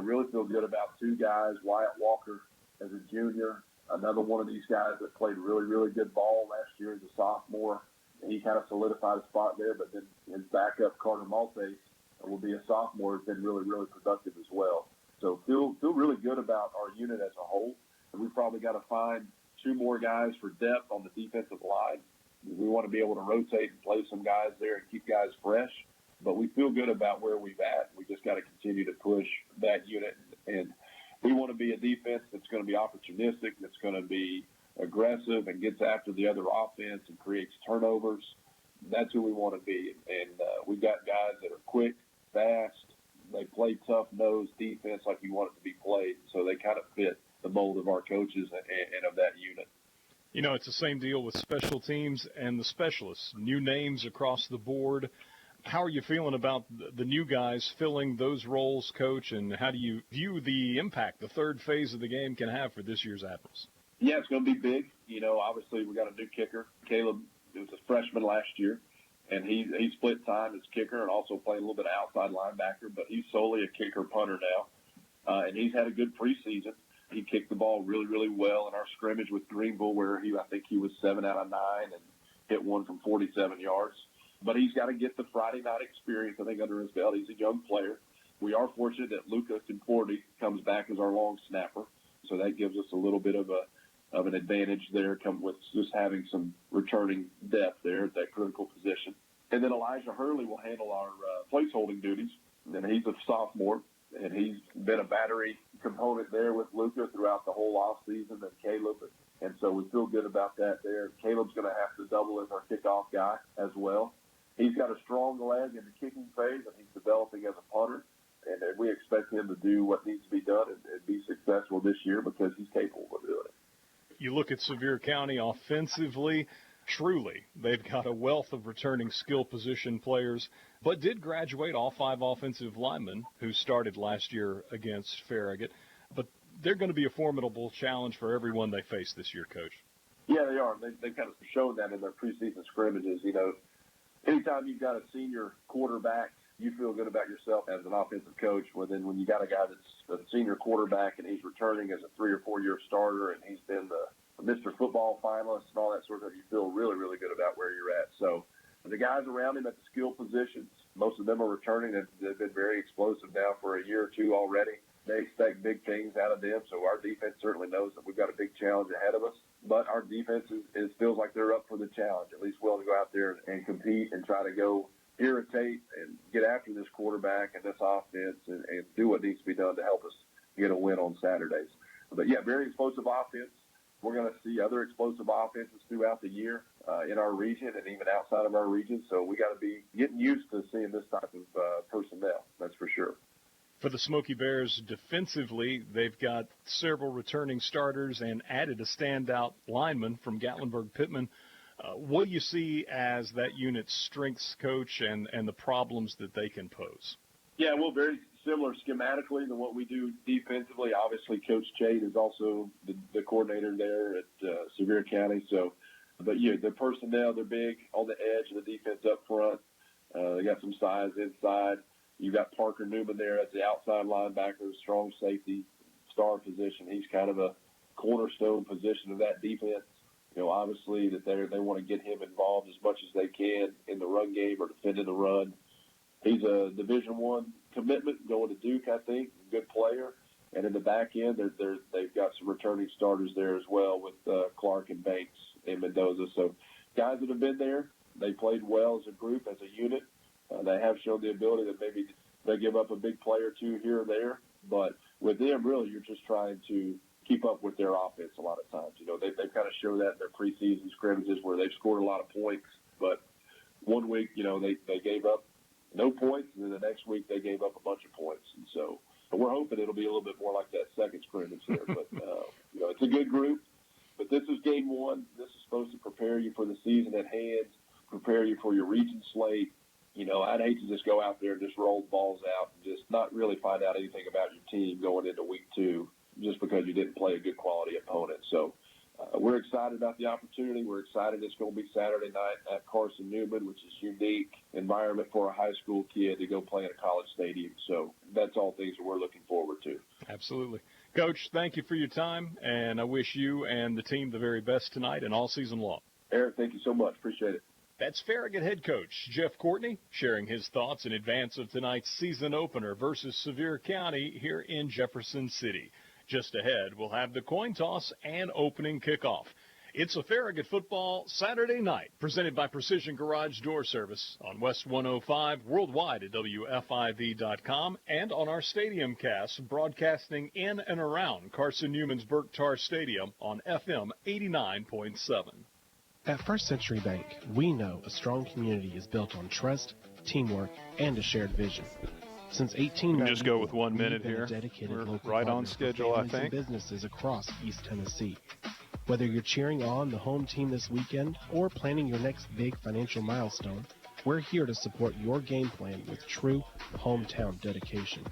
really feel good about 2 guys. Wyatt Walker as a junior, another one of these guys that played really, really good ball last year as a sophomore. And he kind of solidified a spot there, but then his backup, Carter Maltese, will be a sophomore, has been really, really productive as well. So feel really good about our unit as a whole. And we probably got to find 2 more guys for depth on the defensive line. We want to be able to rotate and play some guys there and keep guys fresh. But we feel good about where we've at. We just got to continue to push that unit. And we want to be a defense that's going to be opportunistic, that's going to be aggressive and gets after the other offense and creates turnovers. That's who we want to be. And we've got guys that are quick, fast. They play tough-nosed defense like you want it to be played. So they kind of fit the mold of our coaches and of that unit. You know, it's the same deal with special teams and the specialists. New names across the board. How are you feeling about the new guys filling those roles, Coach, and how do you view the impact the third phase of the game can have for this year's Admirals? Yeah, it's going to be big. You know, obviously we got a new kicker. Caleb was a freshman last year, and he split time as kicker and also played a little bit of outside linebacker, but he's solely a kicker-punter now, and he's had a good preseason. He kicked the ball really, really well in our scrimmage with Greenville, where I think he was 7 out of 9 and hit one from 47 yards. But he's got to get the Friday night experience, I think, under his belt. He's a young player. We are fortunate that Lucas Conforti comes back as our long snapper, so that gives us a little bit of an advantage there, come with just having some returning depth there at that critical position. And then Elijah Hurley will handle our place-holding duties, and he's a sophomore, and he's been a battery component there with Luca throughout the whole offseason, and Caleb. And so we feel good about that there. Caleb's going to have to double as our kickoff guy as well. He's got a strong leg in the kicking phase, and he's developing as a punter. And we expect him to do what needs to be done and be successful this year because he's capable of doing it. You look at Sevier County offensively, truly, they've got a wealth of returning skill position players, but did graduate all 5 offensive linemen who started last year against Farragut. But they're going to be a formidable challenge for everyone they face this year, Coach. Yeah, they are. They've kind of shown that in their preseason scrimmages. You know, anytime you've got a senior quarterback, you feel good about yourself as an offensive coach. Well, then when you got a guy that's a senior quarterback and he's returning as a 3 or 4 year starter and he's been the Mr. Football finalist and all that sort of stuff, you feel really, really good about where you're at. So the guys around him at the skill positions, most of them are returning. They've been very explosive now for a year or 2 already. They expect big things out of them, so our defense certainly knows that we've got a big challenge ahead of us. But our defense feels like they're up for the challenge, at least willing to go out there and compete and try to go irritate and get after this quarterback and this offense and do what needs to be done to help us get a win on Saturdays. But, yeah, very explosive offense. We're going to see other explosive offenses throughout the year in our region and even outside of our region. So we got to be getting used to seeing this type of personnel, that's for sure. For the Smoky Bears defensively, they've got several returning starters and added a standout lineman from Gatlinburg-Pittman. What do you see as that unit's strengths, Coach, and the problems that they can pose? Yeah, well, very similar schematically to what we do defensively. Obviously, Coach Chade is also the coordinator there at Sevier County. So, but, yeah, the personnel, they're big on the edge of the defense up front. They got some size inside. You got Parker Newman there as the outside linebacker, strong safety, star position. He's kind of a cornerstone position of that defense. You know, obviously that they want to get him involved as much as they can in the run game or defending the run. He's a Division I commitment going to Duke, I think, good player. And in the back end, they've got some returning starters there as well with Clark and Banks and Mendoza. So guys that have been there, they played well as a group, as a unit. They have shown the ability to maybe They give up a big play or two here or there, but with them, really, you're just trying to keep up with their offense a lot of times. They kind of show that in their preseason scrimmages where they've scored a lot of points, but one week, they gave up no points, and then the next week they gave up a bunch of points. And so we're hoping it'll be a little bit more like that second scrimmage there. But, it's a good group. But this is game one. This is supposed to prepare you for the season at hand, prepare you for your region slate. I'd hate to just go out there and just roll the balls out and just not really find out anything about your team going into week two just because you didn't play a good quality opponent. So we're excited about the opportunity. We're excited it's going to be Saturday night at Carson Newman, which is a unique environment for a high school kid to go play in a college stadium. So that's all things that we're looking forward to. Absolutely. Coach, thank you for your time, and I wish you and the team the very best tonight and all season long. Eric, thank you so much. Appreciate it. That's Farragut head coach Jeff Courtney sharing his thoughts in advance of tonight's season opener versus Sevier County here in Jefferson City. Just ahead, we'll have the coin toss and opening kickoff. It's a Farragut football Saturday night, presented by Precision Garage Door Service on West 105, worldwide at WFIV.com, and on our stadium cast, broadcasting in and around Carson Newman's Berktar Stadium on FM 89.7. At First Century Bank, we know a strong community is built on trust, teamwork, and a shared vision. Since 1890, just go with 1 minute here. We're right on schedule, I think. Businesses across East Tennessee. Whether you're cheering on the home team this weekend or planning your next big financial milestone, we're here to support your game plan with true hometown dedication.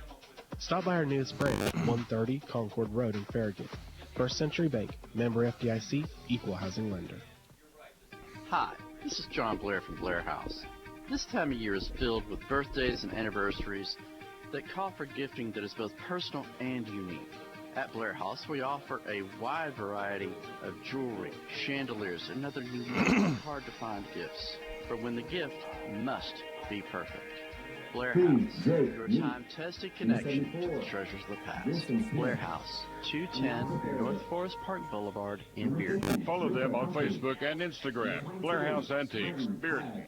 Stop by our newest branch, 130 Concord Road in Farragut. First Century Bank, member FDIC, equal housing lender. Hi, this is John Blair from Blair House. This time of year is filled with birthdays and anniversaries that call for gifting that is both personal and unique. At Blair House, we offer a wide variety of jewelry, chandeliers, and other unique, hard-to-find gifts for when the gift must be perfect. Blair House, your time-tested connection to the treasures of the past. Blair House, 210 North Forest Park Boulevard in Bearden. Follow them on Facebook and Instagram. Blair House Antiques, Bearden.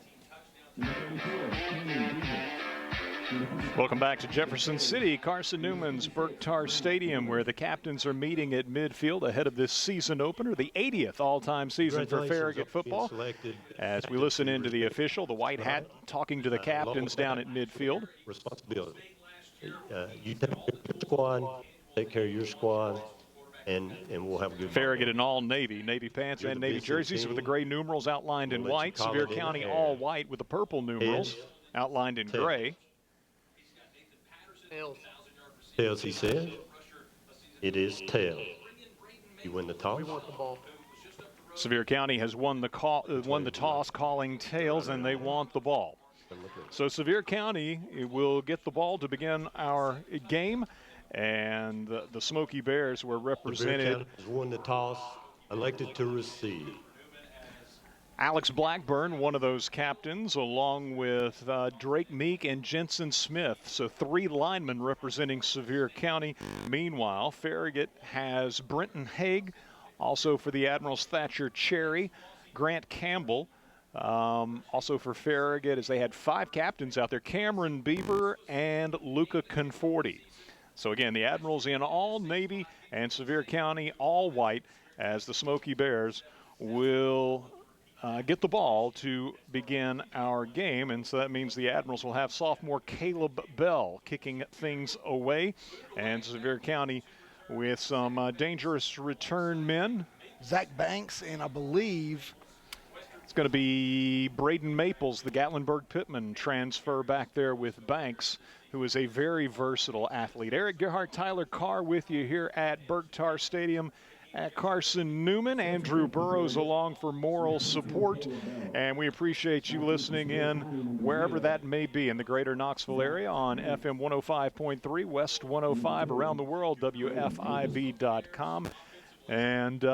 Welcome back to Jefferson City, Carson Newman's Berktar Stadium, where the captains are meeting at midfield ahead of this season opener, the 80th all-time season for Farragut football. As we listen into the official, the white hat talking to the captains down at midfield. Responsibility. You take care of your squad, take care of your squad, and we'll have a good Farragut in all Navy pants and Navy jerseys with the gray numerals outlined in white. Sevier County all white with the purple numerals outlined in gray. Tails, he said. It is tails. You win the toss. We want the ball. Sevier County has won the toss, calling tails, and they want the ball. So Sevier County will get the ball to begin our game, and the Smoky Bears were represented. Sevier County has won the toss, elected to receive. Alex Blackburn, one of those captains, along with Drake Meek and Jensen Smith. So 3 linemen representing Sevier County. Meanwhile, Farragut has Brenton Haig, also for the Admirals Thatcher Cherry, Grant Campbell. Also for Farragut, as they had 5 captains out there, Cameron Bieber and Luca Conforti. So again, the Admirals in all Navy and Sevier County all white, as the Smoky Bears will get the ball to begin our game. And so that means the Admirals will have sophomore Caleb Bell kicking things away, and Sevier County with some dangerous return men. Zach Banks, and I believe it's going to be Braden Maples, the Gatlinburg Pittman transfer back there with Banks, who is a very versatile athlete. Eric Gerhardt, Tyler Carr with you here at Berktar Stadium at Carson Newman. Andrew Burrows along for moral support, and we appreciate you listening in wherever that may be in the greater Knoxville area on FM 105.3, West 105, around the world, WFIV.com. And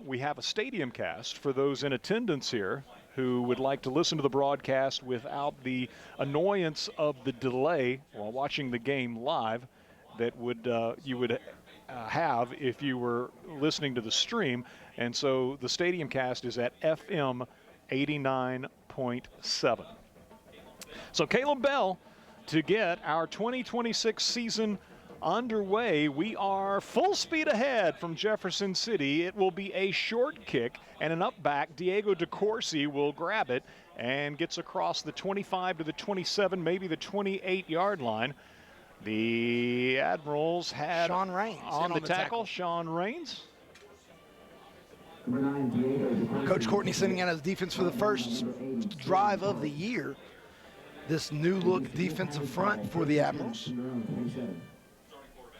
we have a stadium cast for those in attendance here who would like to listen to the broadcast without the annoyance of the delay while watching the game live that you would have if you were listening to the stream. And so the stadium cast is at FM 89.7. So Caleb Bell to get our 2026 season underway. We are full speed ahead from Jefferson City. It will be a short kick and an up back. Diego DeCourcy will grab it and gets across the 25 to the 27, maybe the 28-yard line. The Admirals had Sean Raines on the tackle. Sean Raines. Coach Courtney sending out his defense for the first drive of the year. This new look defensive front for the Admirals.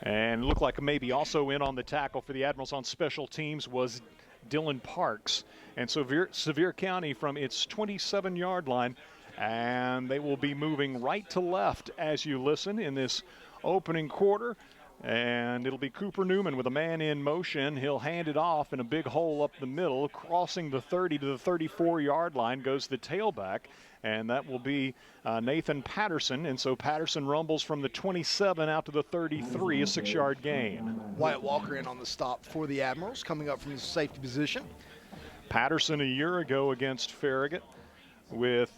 And looked like maybe also in on the tackle for the Admirals on special teams was Dylan Parks. And so Sevier County from its 27-yard line, and they will be moving right to left as you listen in this opening quarter. And it'll be Cooper Newman with a man in motion. He'll hand it off in a big hole up the middle. Crossing the 30 to the 34-yard line goes the tailback, and that will be Nathan Patterson. And so Patterson rumbles from the 27 out to the 33, a 6-yard gain. Wyatt Walker in on the stop for the Admirals, coming up from his safety position. Patterson a year ago against Farragut with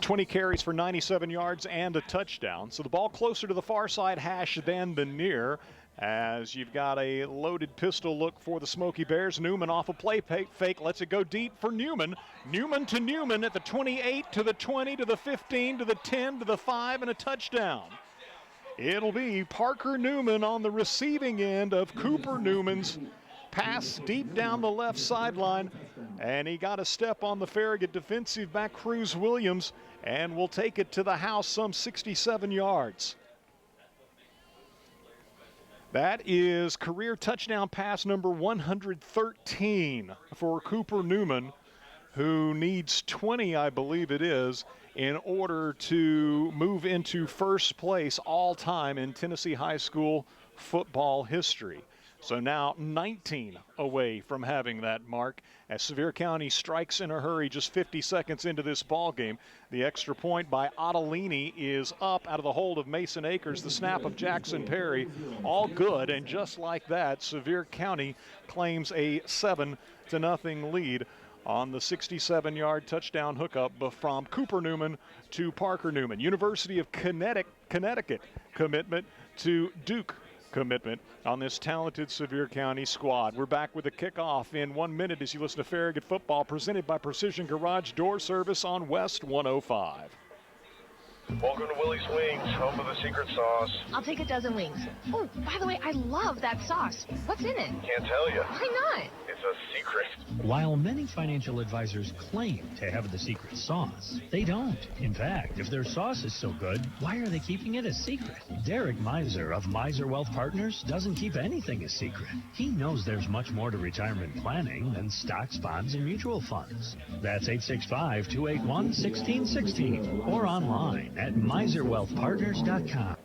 20 carries for 97 yards and a touchdown. So the ball closer to the far side hash than the near, as you've got a loaded pistol look for the Smoky Bears. Newman off a play fake, lets it go deep for Newman. Newman to Newman at the 28 to the 20 to the 15 to the 10 to the 5 and a touchdown. It'll be Parker Newman on the receiving end of Cooper Newman's pass deep down the left sideline, and he got a step on the Farragut defensive back Cruz Williams, and will take it to the house some 67 yards. That is career touchdown pass number 113 for Cooper Newman, who needs 20, I believe it is, in order to move into first place all time in Tennessee high school football history. So now 19 away from having that mark as Sevier County strikes in a hurry just 50 seconds into this ball game. The extra point by Ottolini is up out of the hold of Mason Akers. The snap of Jackson Perry, all good. And just like that, Sevier County claims a 7-0 lead on the 67-yard touchdown hookup from Cooper Newman to Parker Newman. University of Connecticut commitment to Duke commitment on this talented Sevier County squad. We're back with a kickoff in 1 minute as you listen to Farragut football, presented by Precision Garage Door Service on West 105. Welcome to Willie's Wings, home of the secret sauce. I'll take a dozen wings. Oh, by the way, I love that sauce. What's in it? Can't tell you. Why not? It's a secret. While many financial advisors claim to have the secret sauce, they don't. In fact, if their sauce is so good, why are they keeping it a secret? Derek Miser of Miser Wealth Partners doesn't keep anything a secret. He knows there's much more to retirement planning than stocks, bonds, and mutual funds. That's 865-281-1616 or online at miserwealthpartners.com.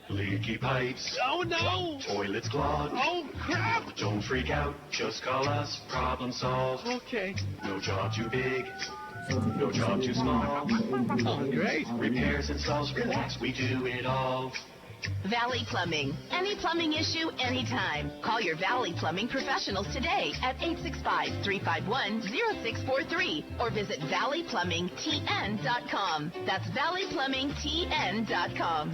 Leaky pipes. Oh, no! Toilets clogged. Oh, crap! Don't freak out. Just call us. Problem solved. Okay. No job too big. No job too small. Oh, great. Repairs, installs, relax. We do it all. Valley Plumbing. Any plumbing issue, anytime. Call your Valley Plumbing professionals today at 865-351-0643 or visit valleyplumbingtn.com. That's valleyplumbingtn.com.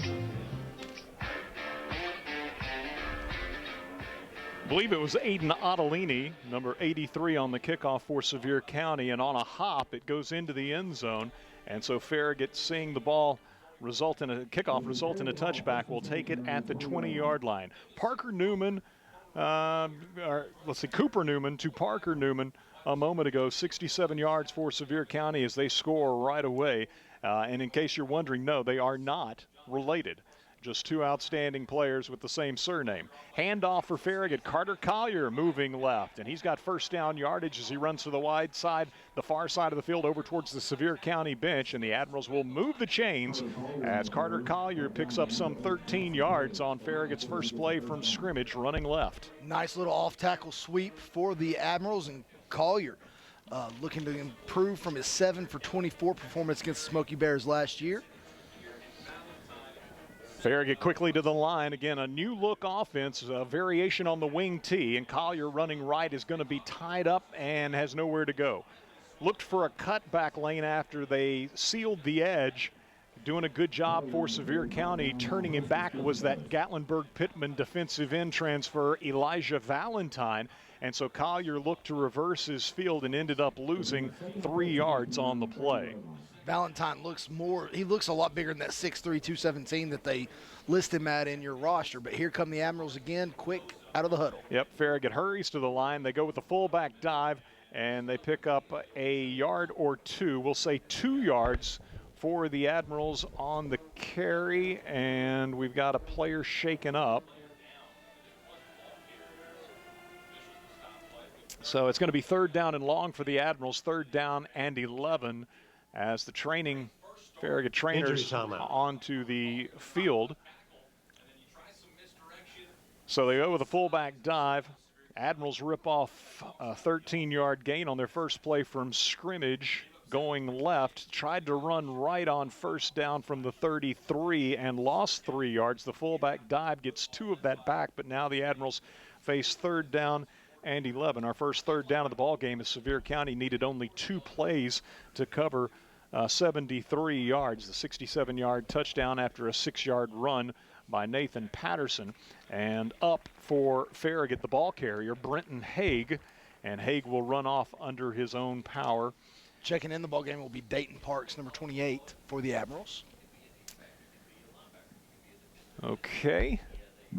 I believe it was Aiden Ottolini, number 83 on the kickoff for Sevier County, and on a hop it goes into the end zone. And so Farragut, seeing the ball result in a touchback, will take it at the 20-yard line. Cooper Newman to Parker Newman a moment ago, 67 yards for Sevier County as they score right away. And in case you're wondering, no, they are not related. Just two outstanding players with the same surname. Handoff for Farragut. Carter Collier moving left, and he's got first down yardage as he runs to the wide side, the far side of the field over towards the Sevier County bench, and the Admirals will move the chains as Carter Collier picks up some 13 yards on Farragut's first play from scrimmage running left. Nice little off-tackle sweep for the Admirals, and Collier looking to improve from his 7 for 24 performance against the Smoky Bears last year. Farragut quickly to the line. Again, a new look offense, a variation on the wing T, and Collier running right is going to be tied up and has nowhere to go. Looked for a cutback lane after they sealed the edge. doing a good job for Sevier County. Turning him back was that Gatlinburg-Pittman defensive end transfer, Elijah Valentine. And so Collier looked to reverse his field and ended up losing 3 yards on the play. Valentine looks a lot bigger than that 6'3", 217 that they list him at in your roster. But here come the Admirals again, quick out of the huddle. Yep, Farragut hurries to the line. They go with the fullback dive, and they pick up a yard or 2. We'll say 2 yards for the Admirals on the carry, and we've got a player shaken up. So it's going to be 3rd down and long for the Admirals, 3rd down and 11 as the Farragut trainers onto the field. So they go with a fullback dive. Admirals rip off a 13-yard gain on their first play from scrimmage, going left, tried to run right on 1st down from the 33 and lost 3 yards. The fullback dive gets 2 of that back, but now the Admirals face 3rd down and 11. Our first 3rd down of the ball game is Sevier County needed only 2 plays to cover 73 yards. The 67-yard touchdown after a 6-yard run by Nathan Patterson. And up for Farragut, the ball carrier, Brenton Haig. And Haig will run off under his own power. Checking in the ball game will be Dayton Parks, number 28 for the Admirals. Okay.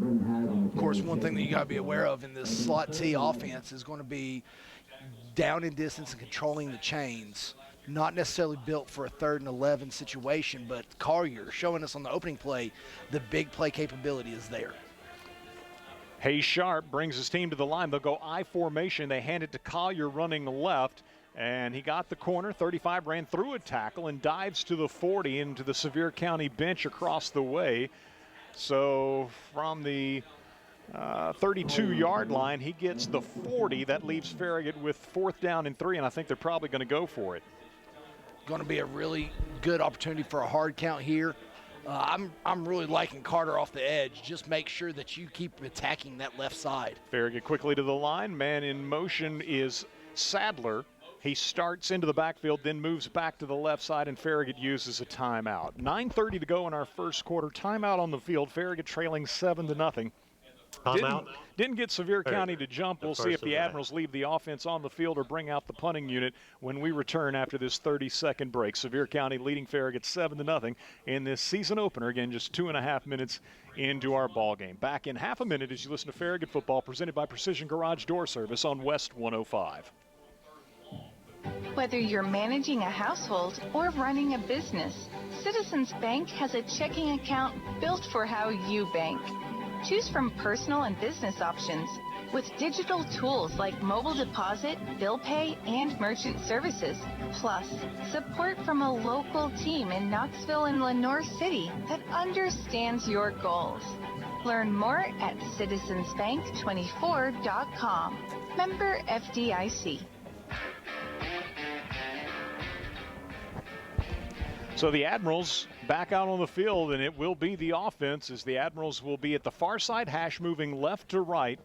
Of course, one thing that you got to be aware of in this slot T offense is going to be down in distance and controlling the chains. Not necessarily built for a 3rd and 11 situation, but Collier showing us on the opening play the big play capability is there. Hayes Sharp brings his team to the line. They'll go I formation. They hand it to Collier running left, and he got the corner. 35 ran through a tackle and dives to the 40 into the Sevier County bench across the way. So from the 32-yard line, he gets the 40. That leaves Farragut with 4th down and 3, and I think they're probably going to go for it. Going to be a really good opportunity for a hard count here. I'm really liking Carter off the edge. Just make sure that you keep attacking that left side. Farragut quickly to the line. Man in motion is Sadler. He starts into the backfield, then moves back to the left side, and Farragut uses a timeout. 9:30 to go in our first quarter. Timeout on the field. Farragut trailing 7-0. Didn't get Sevier County to jump. We'll see if the Admirals leave the offense on the field or bring out the punting unit when we return after this 30-second break. Sevier County leading Farragut 7-0 in this season opener. Again, just 2.5 minutes into our ball game. Back in half a minute as you listen to Farragut football presented by Precision Garage Door Service on West 105. Whether you're managing a household or running a business, Citizens Bank has a checking account built for how you bank. Choose from personal and business options with digital tools like mobile deposit, bill pay, and merchant services. Plus, support from a local team in Knoxville and Lenoir City that understands your goals. Learn more at citizensbank24.com. Member FDIC. So the Admirals back out on the field, and it will be the offense as the Admirals will be at the far side hash moving left to right.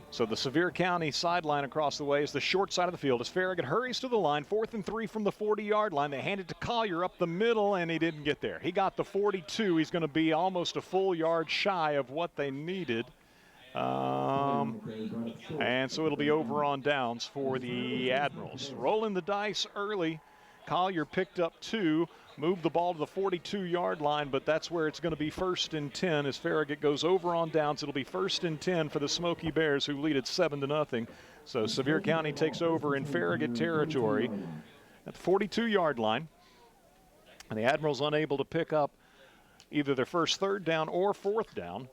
So the Sevier County sideline across the way is the short side of the field as Farragut hurries to the line. 4th and 3 from the 40-yard line. They hand it to Collier up the middle, and he didn't get there. He got the 42. He's going to be almost a full yard shy of what they needed. And so it'll be over on downs for the Admirals. Rolling the dice early. Collier picked up 2, moved the ball to the 42-yard line, but that's where it's going to be 1st and 10 as Farragut goes over on downs. It'll be 1st and 10 for the Smoky Bears, who lead it 7-0. So Sevier County takes over in Farragut territory at the 42-yard line. And the Admirals unable to pick up either their first 3rd down or 4th down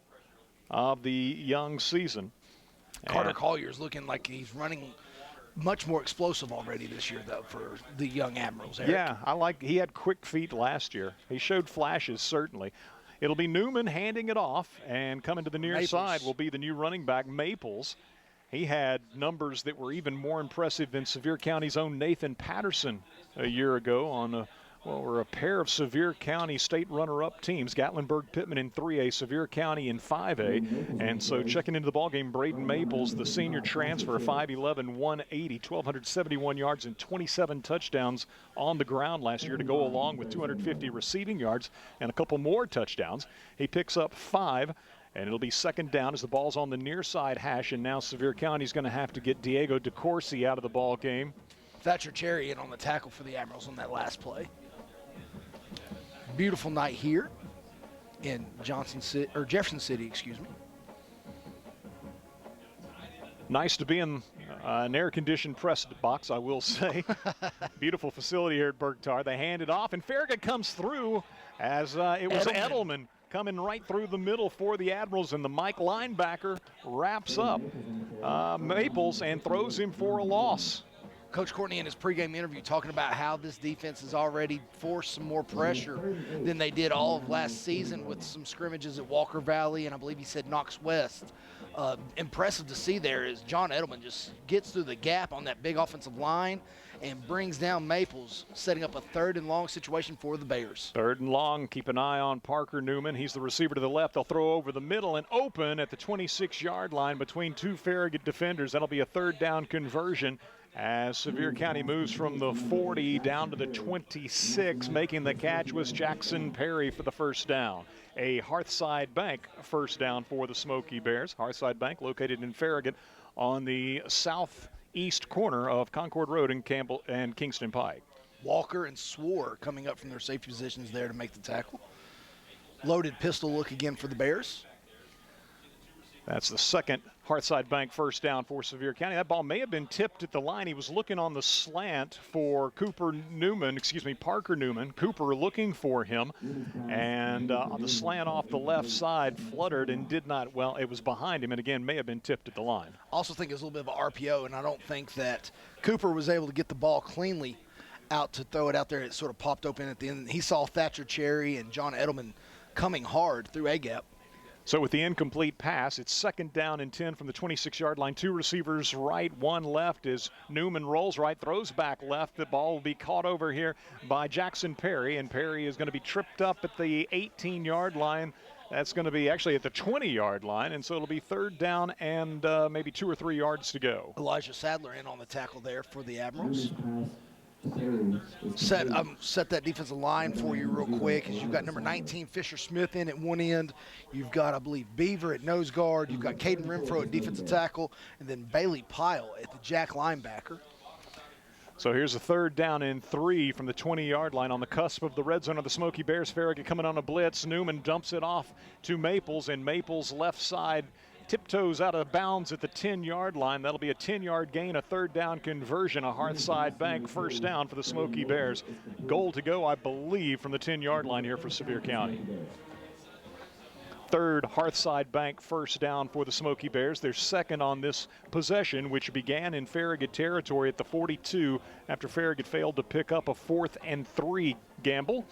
of the young season. Carter Collier's looking like he's running much more explosive already this year, though, for the young Admirals. Eric. Yeah, he had quick feet last year. He showed flashes, certainly. It'll be Newman handing it off, and coming to the near side will be the new running back, Maples. He had numbers that were even more impressive than Sevier County's own Nathan Patterson a year ago on Well, we're a pair of Sevier County state runner-up teams, Gatlinburg-Pittman in 3A, Sevier County in 5A. And so checking into the ballgame, Braden Maples, the senior transfer, 5'11", 180, 1,271 yards and 27 touchdowns on the ground last year to go along with 250 receiving yards and a couple more touchdowns. He picks up 5. And it'll be second down as the ball's on the near side hash, and now Sevier County's going to have to get Diego DeCourcy out of the ball game. Thatcher Cherry in on the tackle for the Admirals on that last play. Beautiful night here in Jefferson City, excuse me. Nice to be in an air-conditioned press box, I will say. Beautiful facility here at Bergtar. They hand it off, and Farragut comes through as it was Edelman coming right through the middle for the Admirals, and the Mike linebacker wraps up Maples and throws him for a loss. Coach Courtney in his pregame interview talking about how this defense has already forced some more pressure than they did all of last season with some scrimmages at Walker Valley and I believe he said Knox West. Impressive to see there is John Edelman just gets through the gap on that big offensive line and brings down Maples, setting up a 3rd and long situation for the Bears. 3rd and long. Keep an eye on Parker Newman. He's the receiver to the left. They'll throw over the middle and open at the 26-yard line between 2 Farragut defenders. That'll be a 3rd down conversion as Sevier County moves from the 40 down to the 26. Making the catch was Jackson Perry for the first down. A Hearthside Bank first down for the Smoky Bears. Hearthside Bank located in Farragut on the southeast corner of Concord Road in Campbell and Kingston Pike. Walker and Swore coming up from their safety positions there to make the tackle. Loaded pistol look again for the Bears. That's the second Hearthside Bank first down for Sevier County. That ball may have been tipped at the line. He was looking on the slant for Parker Newman. Cooper looking for him. And on the slant off the left side, fluttered and did not, well, it was behind him and again may have been tipped at the line. Also think it was a little bit of an RPO, and I don't think that Cooper was able to get the ball cleanly out to throw it out there. It sort of popped open at the end. He saw Thatcher Cherry and John Edelman coming hard through A-gap. So with the incomplete pass, it's second down and 10 from the 26-yard line. 2 receivers right, 1 left as Newman rolls right, throws back left. The ball will be caught over here by Jackson Perry, and Perry is going to be tripped up at the 18-yard line. That's going to be actually at the 20-yard line, and so it'll be 3rd down and maybe 2 or 3 yards to go. Elijah Sadler in on the tackle there for the Admirals. Set that defensive line for you real quick, as you've got number 19 Fisher Smith in at one end. You've got, I believe, Beaver at nose guard. You've got Caden Renfro at defensive tackle, and then Bailey Pyle at the jack linebacker. So here's a 3rd down and 3 from the 20-yard line on the cusp of the red zone of the Smoky Bears. Farragut coming on a blitz. Newman dumps it off to Maples, and Maples left side tiptoes out of bounds at the 10-yard line. That'll be a 10-yard gain, a 3rd down conversion, a Hearthside Bank first down for the Smoky Bears. Goal to go, I believe, from the 10-yard line here for Sevier County. 3rd Hearthside Bank first down for the Smoky Bears. They're second on this possession, which began in Farragut territory at the 42 after Farragut failed to pick up a 4th and 3 gamble.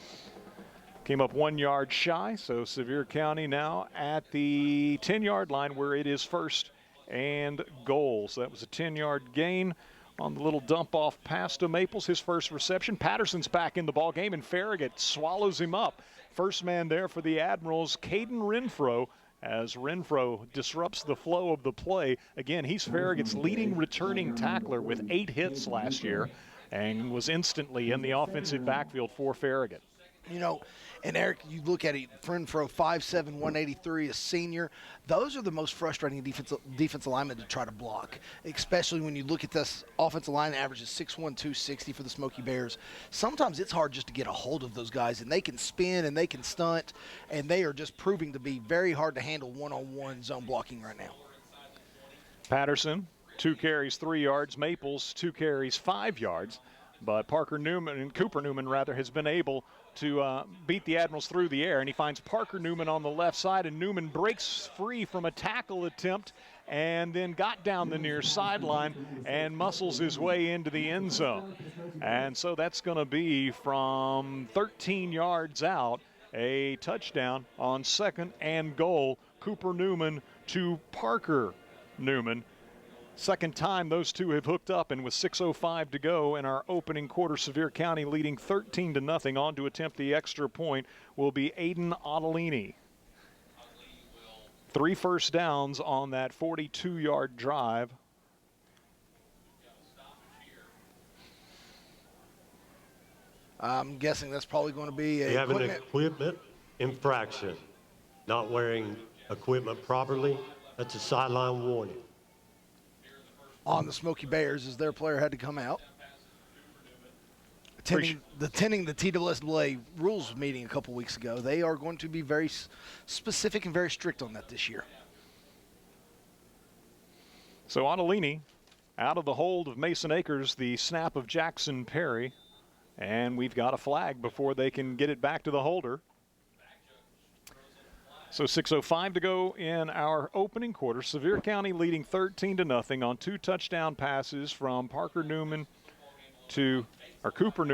Came up 1 yard shy, so Sevier County now at the 10-yard line where it is 1st and goal. So that was a 10-yard gain on the little dump-off pass to Maples, his first reception. Patterson's back in the ball game, and Farragut swallows him up. First man there for the Admirals, Caden Renfro, as Renfro disrupts the flow of the play. Again, he's Farragut's leading returning tackler with 8 hits last year and was instantly in the offensive backfield for Farragut. You know, and Eric, you look at it, Renfro, 5'7", 183, a senior. Those are the most frustrating defensive linemen to try to block, especially when you look at this offensive line that averages 6'1", 260 for the Smoky Bears. Sometimes it's hard just to get a hold of those guys, and they can spin and they can stunt, and they are just proving to be very hard to handle one-on-one zone blocking right now. Patterson, 2 carries, 3 yards. Maples, 2 carries, 5 yards. But Cooper Newman, has been able to beat the Admirals through the air, and he finds Parker Newman on the left side, and Newman breaks free from a tackle attempt and then got down the near sideline and muscles his way into the end zone. And so that's going to be from 13 yards out, a touchdown on 2nd and goal. Cooper Newman to Parker Newman. Second time those two have hooked up, and with 6:05 to go in our opening quarter, Sevier County leading 13-0. On to attempt the extra point will be Aiden Ottolini. 3 first downs on that 42-yard drive. I'm guessing that's probably going to be You have an equipment infraction. Not wearing equipment properly, that's a sideline warning. On the Smoky Bears, as their player had to come out. Attending the TSSAA rules meeting a couple weeks ago, they are going to be very specific and very strict on that this year. So Ottolini out of the hold of Mason Akers, the snap of Jackson Perry, and we've got a flag before they can get it back to the holder. So 6:05 to go in our opening quarter. Sevier County leading 13-0 on 2 touchdown passes from Cooper Newman to Parker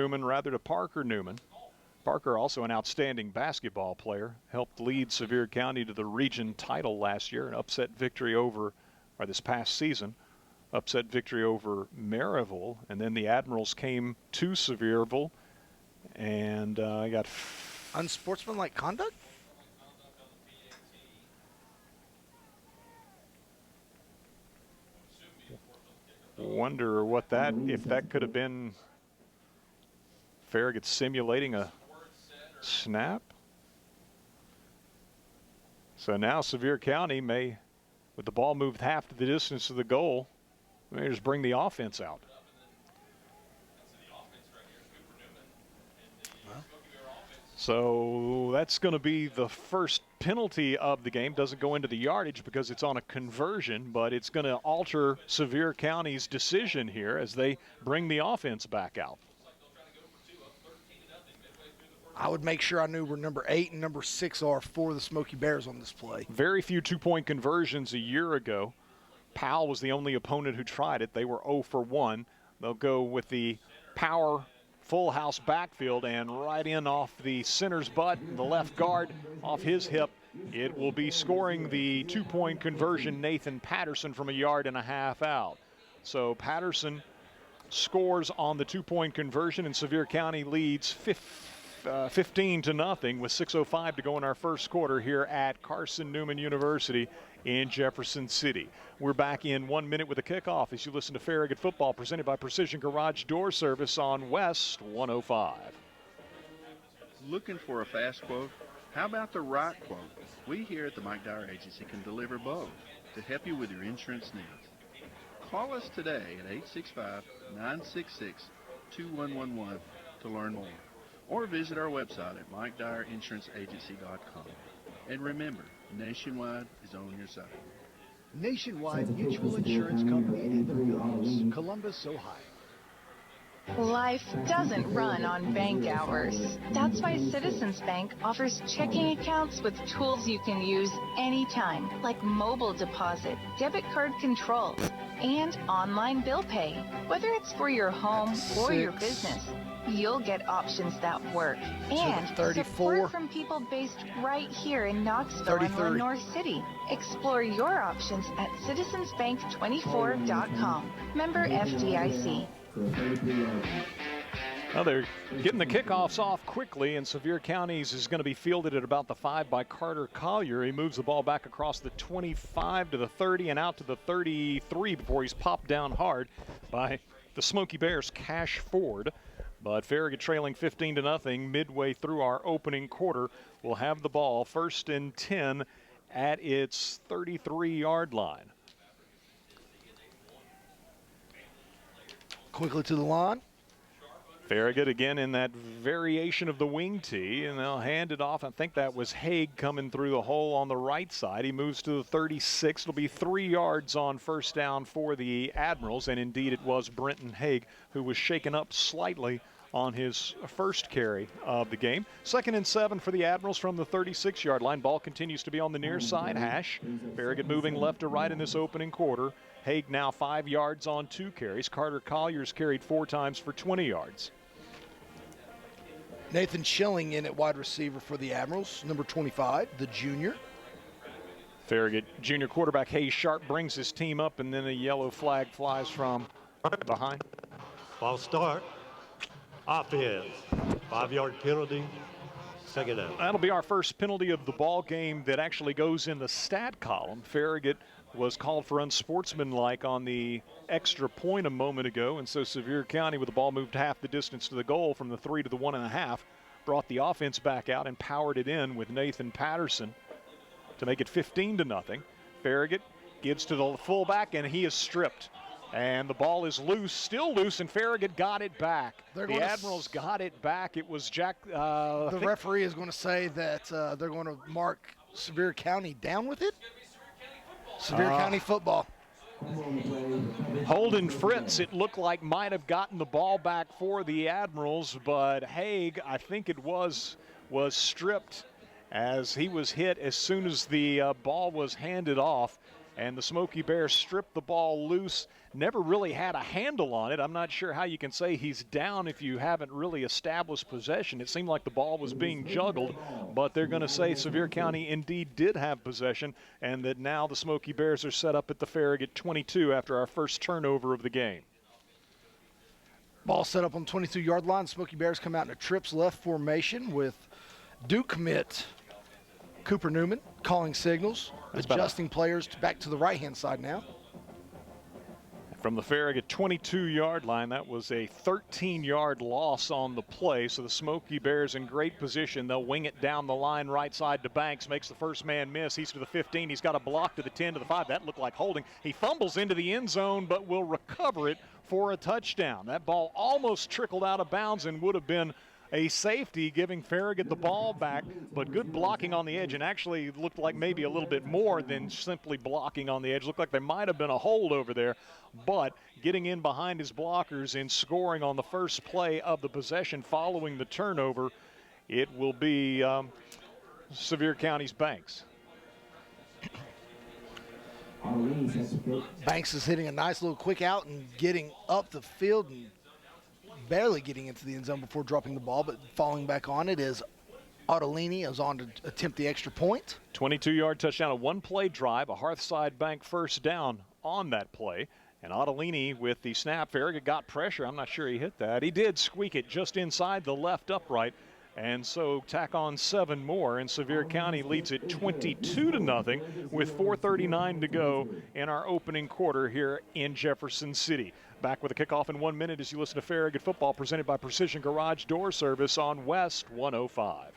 Newman. Parker, also an outstanding basketball player, helped lead Sevier County to the region title last year, an upset victory this past season, upset victory over Maryville, and then the Admirals came to Sevierville and got unsportsmanlike conduct. Wonder if that could have been Farragut simulating a snap. So now Sevier County may, with the ball moved half to the distance of the goal, may just bring the offense out. So that's going to be the first penalty of the game. Doesn't go into the yardage because it's on a conversion, but it's going to alter Sevier County's decision here as they bring the offense back out. I would make sure I knew where number 8 and number 6 are for the Smoky Bears on this play. Very few two-point conversions a year ago. Powell was the only opponent who tried it. They were 0 for 1. They'll go with the power full house backfield and right in off the center's butt, the left guard off his hip. It will be scoring the two-point conversion, Nathan Patterson, from 1.5 yards out. So Patterson scores on the two-point conversion, and Sevier County leads 15-0 with 6:05 to go in our first quarter here at Carson Newman University in Jefferson City. We're back in 1 minute with a kickoff as you listen to Farragut Football, presented by Precision Garage Door Service on West 105. Looking for a fast quote? How about the right quote? We here at the Mike Dyer Agency can deliver both to help you with your insurance needs. Call us today at 865-966-2111 to learn more, or visit our website at MikeDyerInsuranceAgency.com. And remember, Nationwide is on your side. Nationwide Mutual Insurance Company in the Mills, Columbus, Ohio. Life doesn't run on bank hours. That's why Citizens Bank offers checking accounts with tools you can use anytime, like mobile deposit, debit card control, and online bill pay. Whether it's for your home or your business, you'll get options that work. And support from people based right here in Knoxville and Lenore City. Explore your options at citizensbank24.com. Member FDIC. Well, they're getting the kickoffs off quickly, and Sevier County's is going to be fielded at about the 5 by Carter Collier. He moves the ball back across the 25 to the 30 and out to the 33 before he's popped down hard by the Smoky Bears' Cash Ford. But Farragut trailing 15-0 midway through our opening quarter. Will have the ball 1st and 10 at its 33-yard line. Quickly to the line. Farragut again in that variation of the wing tee, and they'll hand it off. I think that was Haig coming through the hole on the right side. He moves to the 36. It'll be 3 yards on first down for the Admirals, and indeed it was Brenton Haig who was shaken up slightly on his first carry of the game. 2nd and 7 for the Admirals from the 36-yard line. Ball continues to be on the near side hash. Farragut moving left to right in this opening quarter. Haig now 5 yards on 2 carries. Carter Collier's carried 4 times for 20 yards. Nathan Schilling in at wide receiver for the Admirals, number 25, the junior. Farragut junior quarterback Hayes Sharp brings his team up, and then a yellow flag flies from behind. Ball start. Offense. 5-yard penalty. Second down. That'll be our first penalty of the ball game that actually goes in the stat column. Farragut was called for unsportsmanlike on the extra point a moment ago, and so Sevier County, with the ball moved half the distance to the goal from the 3 to the 1.5, brought the offense back out and powered it in with Nathan Patterson to make it 15-0. Farragut gives to the fullback, and he is stripped. And the ball is loose, still loose, and Farragut got it back. The Admirals got it back. It was Jack. The referee is going to say that they're going to mark Sevier County down with it. Sevier County football. Holden Fritz, it looked like, might have gotten the ball back for the Admirals, but Haig, I think it was stripped as he was hit as soon as the ball was handed off. And the Smoky Bears stripped the ball loose, never really had a handle on it. I'm not sure how you can say he's down if you haven't really established possession. It seemed like the ball was being juggled, but they're going to say Sevier County indeed did have possession, and that now the Smoky Bears are set up at the Farragut 22 after our first turnover of the game. Ball set up on the 22-yard line. Smoky Bears come out in a trips left formation with Duke commit Cooper Newman calling signals, adjusting players back to the right-hand side now. From the Farragut 22-yard line, that was a 13-yard loss on the play, so the Smoky Bears in great position. They'll wing it down the line right side to Banks, makes the first man miss. He's to the 15. He's got a block to the 10, to the 5. That looked like holding. He fumbles into the end zone, but will recover it for a touchdown. That ball almost trickled out of bounds and would have been a safety, giving Farragut the ball back, but good blocking on the edge, and actually looked like maybe a little bit more than simply blocking on the edge. Looked like there might have been a hold over there, but getting in behind his blockers and scoring on the first play of the possession following the turnover, it will be Sevier County's Banks. Banks is hitting a nice little quick out and getting up the field and barely getting into the end zone before dropping the ball, but falling back on it is Ottolini is on to attempt the extra point. 22-yard touchdown, a one-play drive, a Hearthside Bank first down on that play. And Ottolini with the snap. Farragut got pressure. I'm not sure he hit that. He did squeak it just inside the left upright. And so tack on 7 more, and Sevier County leads it 22-0 with 4:39 to go in our opening quarter here in Jefferson City. Back with a kickoff in 1 minute as you listen to Farragut Football, presented by Precision Garage Door Service on West 105.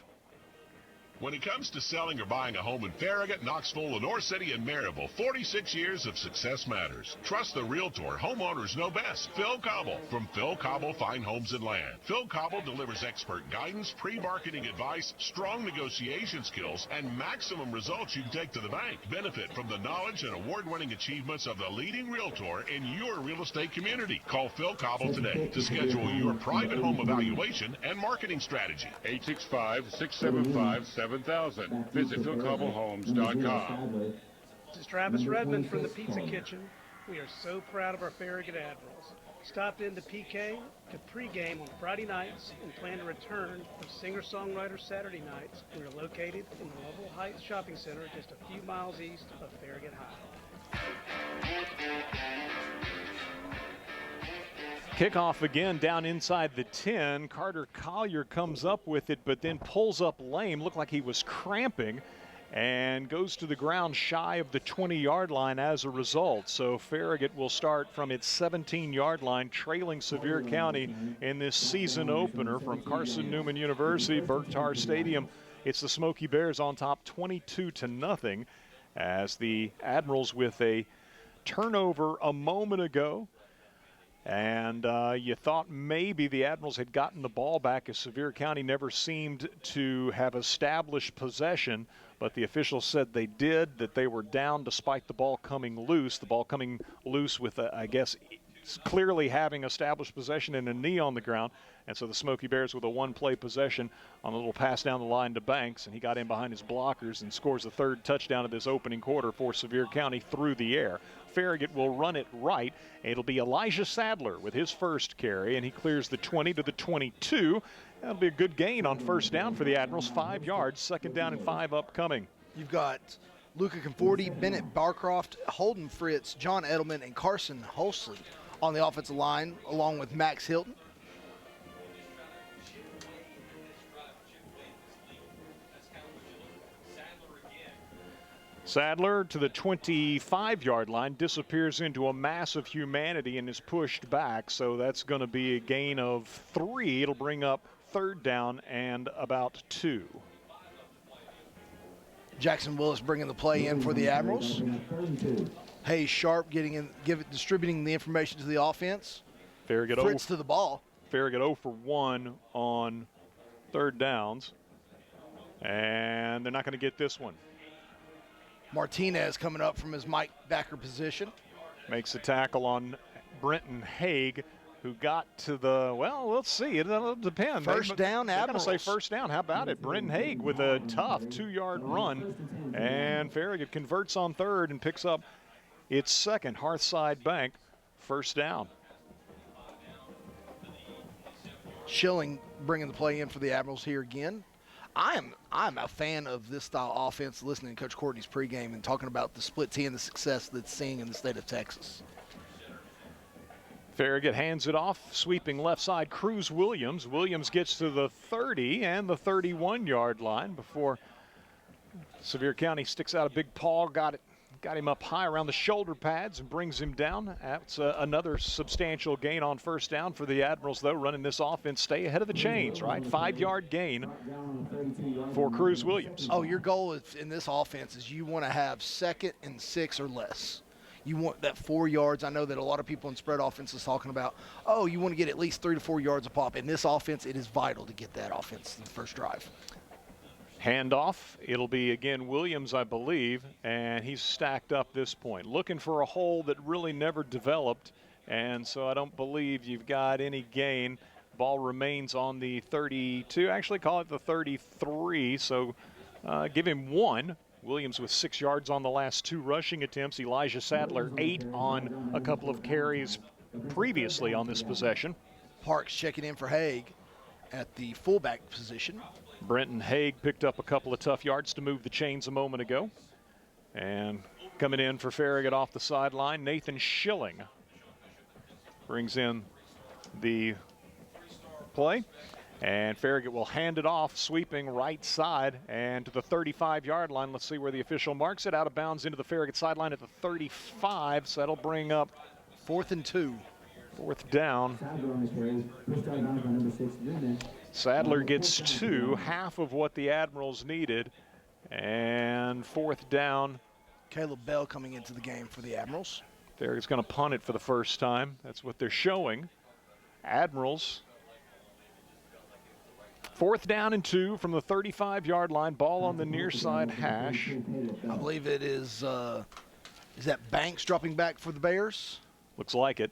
When it comes to selling or buying a home in Farragut, Knoxville, Lenore City, and Maryville, 46 years of success matters. Trust the realtor homeowners know best. Phil Cobble from Phil Cobble Fine Homes and Land. Phil Cobble delivers expert guidance, pre-marketing advice, strong negotiation skills, and maximum results you can take to the bank. Benefit from the knowledge and award-winning achievements of the leading realtor in your real estate community. Call Phil Cobble today to schedule your private home evaluation and marketing strategy. 865-675-7000. Visit PhilCobbleHomes.com. This is Travis Redmond from the Pizza Kitchen. We are so proud of our Farragut Admirals. Stopped into PK to pregame on Friday nights and plan to return for singer-songwriter Saturday nights. We are located in the Lovell Heights Shopping Center just a few miles east of Farragut High. Kickoff again down inside the 10. Carter Collier comes up with it, but then pulls up lame. Looked like he was cramping and goes to the ground shy of the 20-yard line as a result. So Farragut will start from its 17-yard line, trailing Sevier County in this season opener from Carson Newman University, Bergtar Stadium. It's the Smoky Bears on top 22-0 as the Admirals with a turnover a moment ago. And you thought maybe the Admirals had gotten the ball back as Sevier County never seemed to have established possession, but the officials said they did, that they were down despite the ball coming loose. The ball coming loose with, I guess, clearly having established possession and a knee on the ground. And so the Smoky Bears with a one-play possession on a little pass down the line to Banks, and he got in behind his blockers and scores the third touchdown of this opening quarter for Sevier County through the air. Farragut will run it right. It'll be Elijah Sadler with his first carry, and he clears the 20 to the 22. That'll be a good gain on first down for the Admirals, 5 yards, second down and 5 upcoming. You've got Luca Conforti, Bennett Barcroft, Holden Fritz, John Edelman, and Carson Holsley on the offensive line, along with Max Hilton. Sadler to the 25-yard line, disappears into a mass of humanity and is pushed back, so that's going to be a gain of 3. It'll bring up 3rd down and about 2. Jackson Willis bringing the play in for the Admirals. Hayes Sharp distributing the information to the offense. Farragut Fritz to the ball. Farragut 0 for 1 on 3rd downs, and they're not going to get this one. Martinez coming up from his Mike backer position. Makes a tackle on Brenton Haig, who got to the, well, let's see. It'll depend. First down, Admirals. Admirals. Say first down. How about it? Brenton Haig with a tough 2-yard run. And Farragut converts on 3rd and picks up its 2nd. Hearthside Bank, first down. Schilling bringing the play in for the Admirals here again. I'm a fan of this style offense, listening to Coach Courtney's pregame and talking about the split T and the success that's seeing in the state of Texas. Farragut hands it off, sweeping left side, Cruz Williams. Williams gets to the 30 and the 31-yard line before Sevier County sticks out a big paw, got him up high around the shoulder pads and brings him down. That's another substantial gain on first down for the Admirals, though, running this offense. Stay ahead of the chains, right? 5-yard gain for Cruz Williams. Oh, your goal in this offense is you want to have 2nd and 6 or less. You want that 4 yards. I know that a lot of people in spread offense is talking about, oh, you want to get at least 3 to 4 yards a pop. In this offense, it is vital to get that offense in the first drive. Handoff. It'll be, again, Williams, I believe, and he's stacked up this point. Looking for a hole that really never developed, and so I don't believe you've got any gain. Ball remains on the 32. Actually, call it the 33, so give him 1. Williams with 6 yards on the last 2 rushing attempts. Elijah Sadler 8 on a couple of carries previously on this possession. Parks checking in for Haig at the fullback position. Brenton Haig picked up a couple of tough yards to move the chains a moment ago. And coming in for Farragut off the sideline, Nathan Schilling brings in the play. And Farragut will hand it off, sweeping right side and to the 35-yard line. Let's see where the official marks it. Out of bounds into the Farragut sideline at the 35, so that'll bring up 4th and 2. 4th down. Sadler gets 2, half of what the Admirals needed. And 4th down. Caleb Bell coming into the game for the Admirals. Farragut's going to punt it for the first time. That's what they're showing. Admirals. 4th down and 2 from the 35-yard line. Ball on the near side hash. I believe it is that Banks dropping back for the Bears? Looks like it.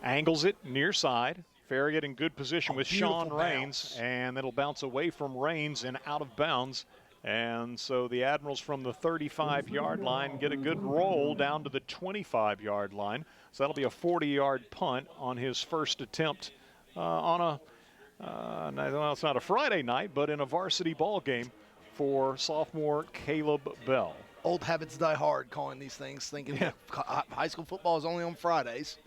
Angles it near side. Farragut in good position with Sean Raines, and it'll bounce away from Raines and out of bounds. And so the Admirals from the 35-yard line get a good roll down to the 25-yard line. So that'll be a 40-yard punt on his first attempt on a, well, it's not a Friday night, but in a varsity ball game for sophomore Caleb Bell. Old habits die hard calling these things, thinking that high school football is only on Fridays.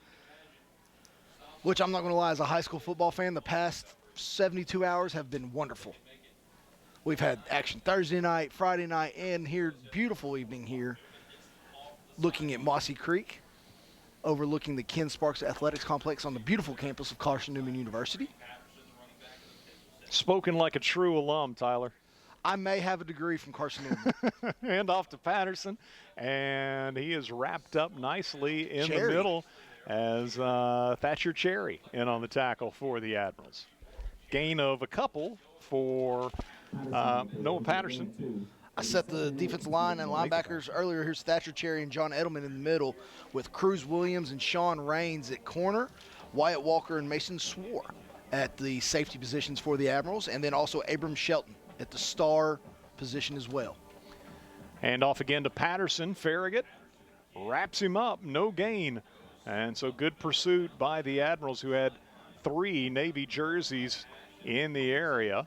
Which I'm not going to lie, as a high school football fan, the past 72 hours have been wonderful. We've had action Thursday night, Friday night, and here, beautiful evening here, looking at Mossy Creek, overlooking the Ken Sparks Athletics Complex on the beautiful campus of Carson-Newman University. Spoken like a true alum, Tyler. I may have a degree from Carson-Newman. And off to Patterson, and he is wrapped up nicely in Cherry. the middle as Thatcher Cherry in on the tackle for the Admirals. Gain of a couple for Noah Patterson. I set the defensive line and linebackers earlier. Here's Thatcher Cherry and John Edelman in the middle with Cruz Williams and Sean Raines at corner, Wyatt Walker and Mason Swore at the safety positions for the Admirals, and then also Abram Shelton at the star position as well. Hand off again to Patterson. Farragut wraps him up, no gain. And so good pursuit by the Admirals, who had 3 Navy jerseys in the area.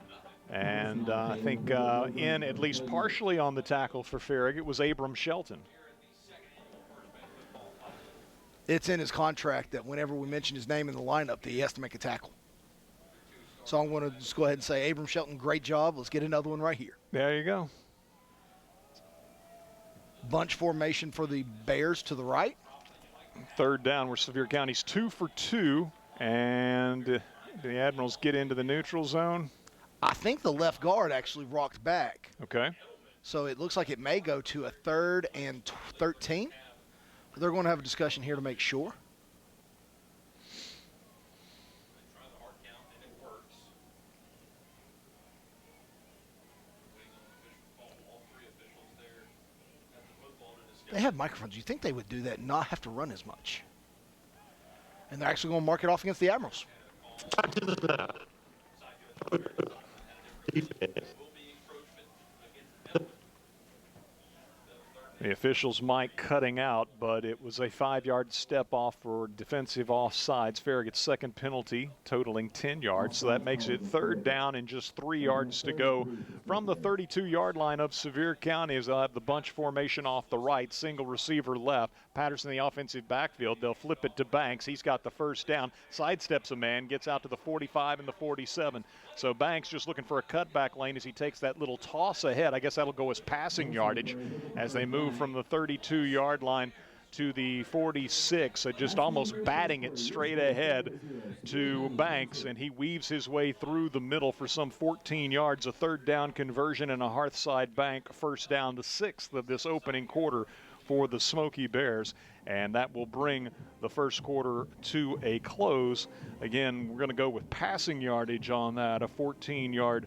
And I think in at least partially on the tackle for Farragut was Abram Shelton. It's in his contract that whenever we mention his name in the lineup, that he has to make a tackle. So I'm going to just go ahead and say, Abram Shelton, great job. Let's get another one right here. There you go. Bunch formation for the Bears to the right. Third down, where Sevier County's 2 for 2, and the Admirals get into the neutral zone. I think the left guard actually rocked back. Okay. So it looks like it may go to a 3rd and 13. They're going to have a discussion here to make sure. They have microphones. You think they would do that and not have to run as much? And they're actually going to mark it off against the Admirals. The officials might cutting out, but it was a 5-yard step off for defensive offsides. Farragut's second penalty, totaling 10 yards. So that makes it 3rd down and just 3 yards to go from the 32-yard line of Sevier County, as they'll have the bunch formation off the right, single receiver left. Patterson in the offensive backfield. They'll flip it to Banks. He's got the first down, sidesteps a man, gets out to the 45 and the 47. So Banks just looking for a cutback lane as he takes that little toss ahead. I guess that'll go as passing yardage as they move from the 32-yard line to the 46, so just almost batting it straight ahead to Banks, and he weaves his way through the middle for some 14 yards, a 3rd down conversion and a Hearthside Bank first down, the 6th of this opening quarter for the Smoky Bears, and that will bring the first quarter to a close. Again, we're going to go with passing yardage on that, a 14-yard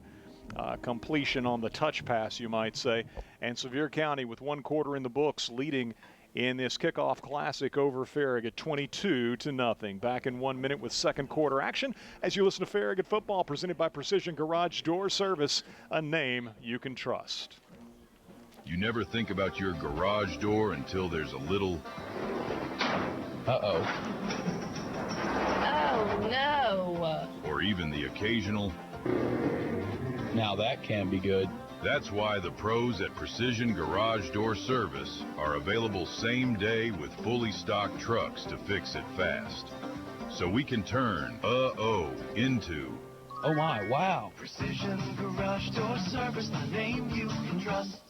completion on the touch pass, you might say. And Sevier County, with 1 quarter in the books, leading in this kickoff classic over Farragut 22-0. Back in 1 minute with second quarter action as you listen to Farragut football, presented by Precision Garage Door Service, a name you can trust. You never think about your garage door until there's a little uh-oh. Oh, no. Or even the occasional now that can be good. That's why the pros at Precision Garage Door Service are available same day with fully stocked trucks to fix it fast. So we can turn uh-oh into oh my, wow. Precision Garage Door Service, the name you can trust.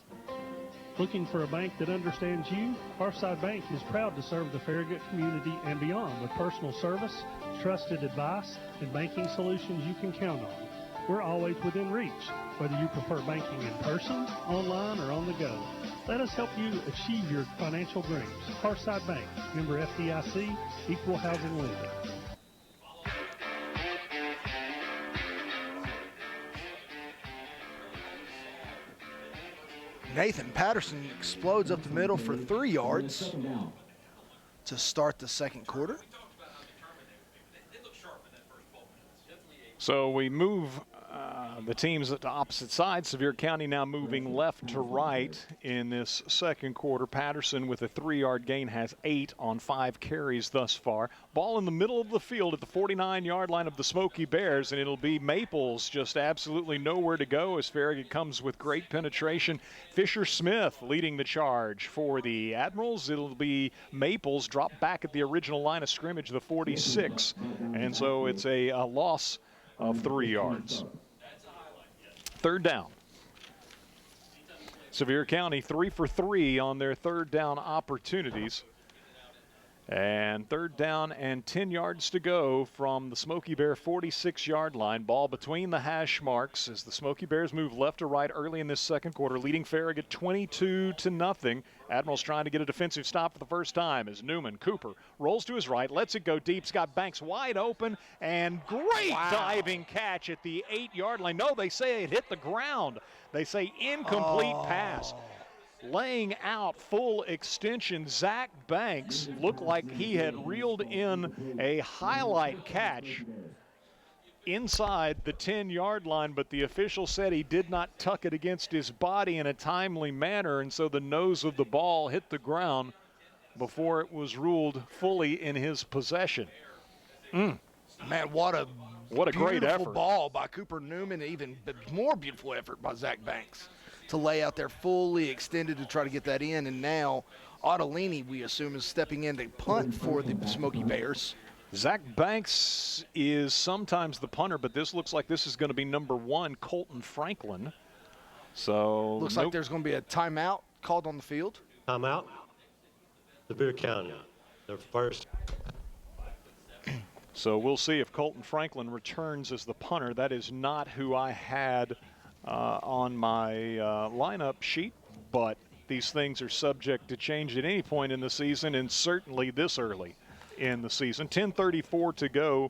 Looking for a bank that understands you? Hearthside Bank is proud to serve the Farragut community and beyond with personal service, trusted advice, and banking solutions you can count on. We're always within reach, whether you prefer banking in person, online, or on the go. Let us help you achieve your financial dreams. Hearthside Bank, member FDIC, equal housing lender. Nathan Patterson explodes up the middle for 3 yards to start the second quarter. So we move the teams at the opposite sides. Sevier County now moving left to right in this second quarter. Patterson with a 3-yard gain has 8 on 5 carries thus far. Ball in the middle of the field at the 49-yard line of the Smoky Bears, and it'll be Maples just absolutely nowhere to go as Farragut comes with great penetration. Fisher Smith leading the charge for the Admirals. It'll be Maples drop back at the original line of scrimmage, the 46, and so it's a loss of 3 yards. Third down. Sevier County 3 for 3 on their third down opportunities. And third down and 10 yards to go from the Smoky Bear 46-yard line. Ball between the hash marks as the Smoky Bears move left to right early in this second quarter, leading Farragut 22-0. Admirals trying to get a defensive stop for the first time as Newman Cooper rolls to his right, lets it go deep. He's got Banks wide open, and great diving catch at the 8-yard line. No, they say it hit the ground. They say incomplete pass. Laying out full extension, Zach Banks looked like he had reeled in a highlight catch inside the 10-yard line, but the official said he did not tuck it against his body in a timely manner, and so the nose of the ball hit the ground before it was ruled fully in his possession. Man, what a What a great Beautiful effort. ball by Cooper Newman, even more beautiful effort by Zach Banks to lay out there fully extended to try to get that in. And now Ottolini, we assume, is stepping in to punt for the Smoky Bears. Zach Banks is sometimes the punter, but this looks like this is going to be number 1, Colton Franklin. So looks like there's going to be a timeout called on the field. Timeout. Sevier County, their first. So we'll see if Colton Franklin returns as the punter. That is not who I had on my lineup sheet, but these things are subject to change at any point in the season, and certainly this early in the season. 10:34 to go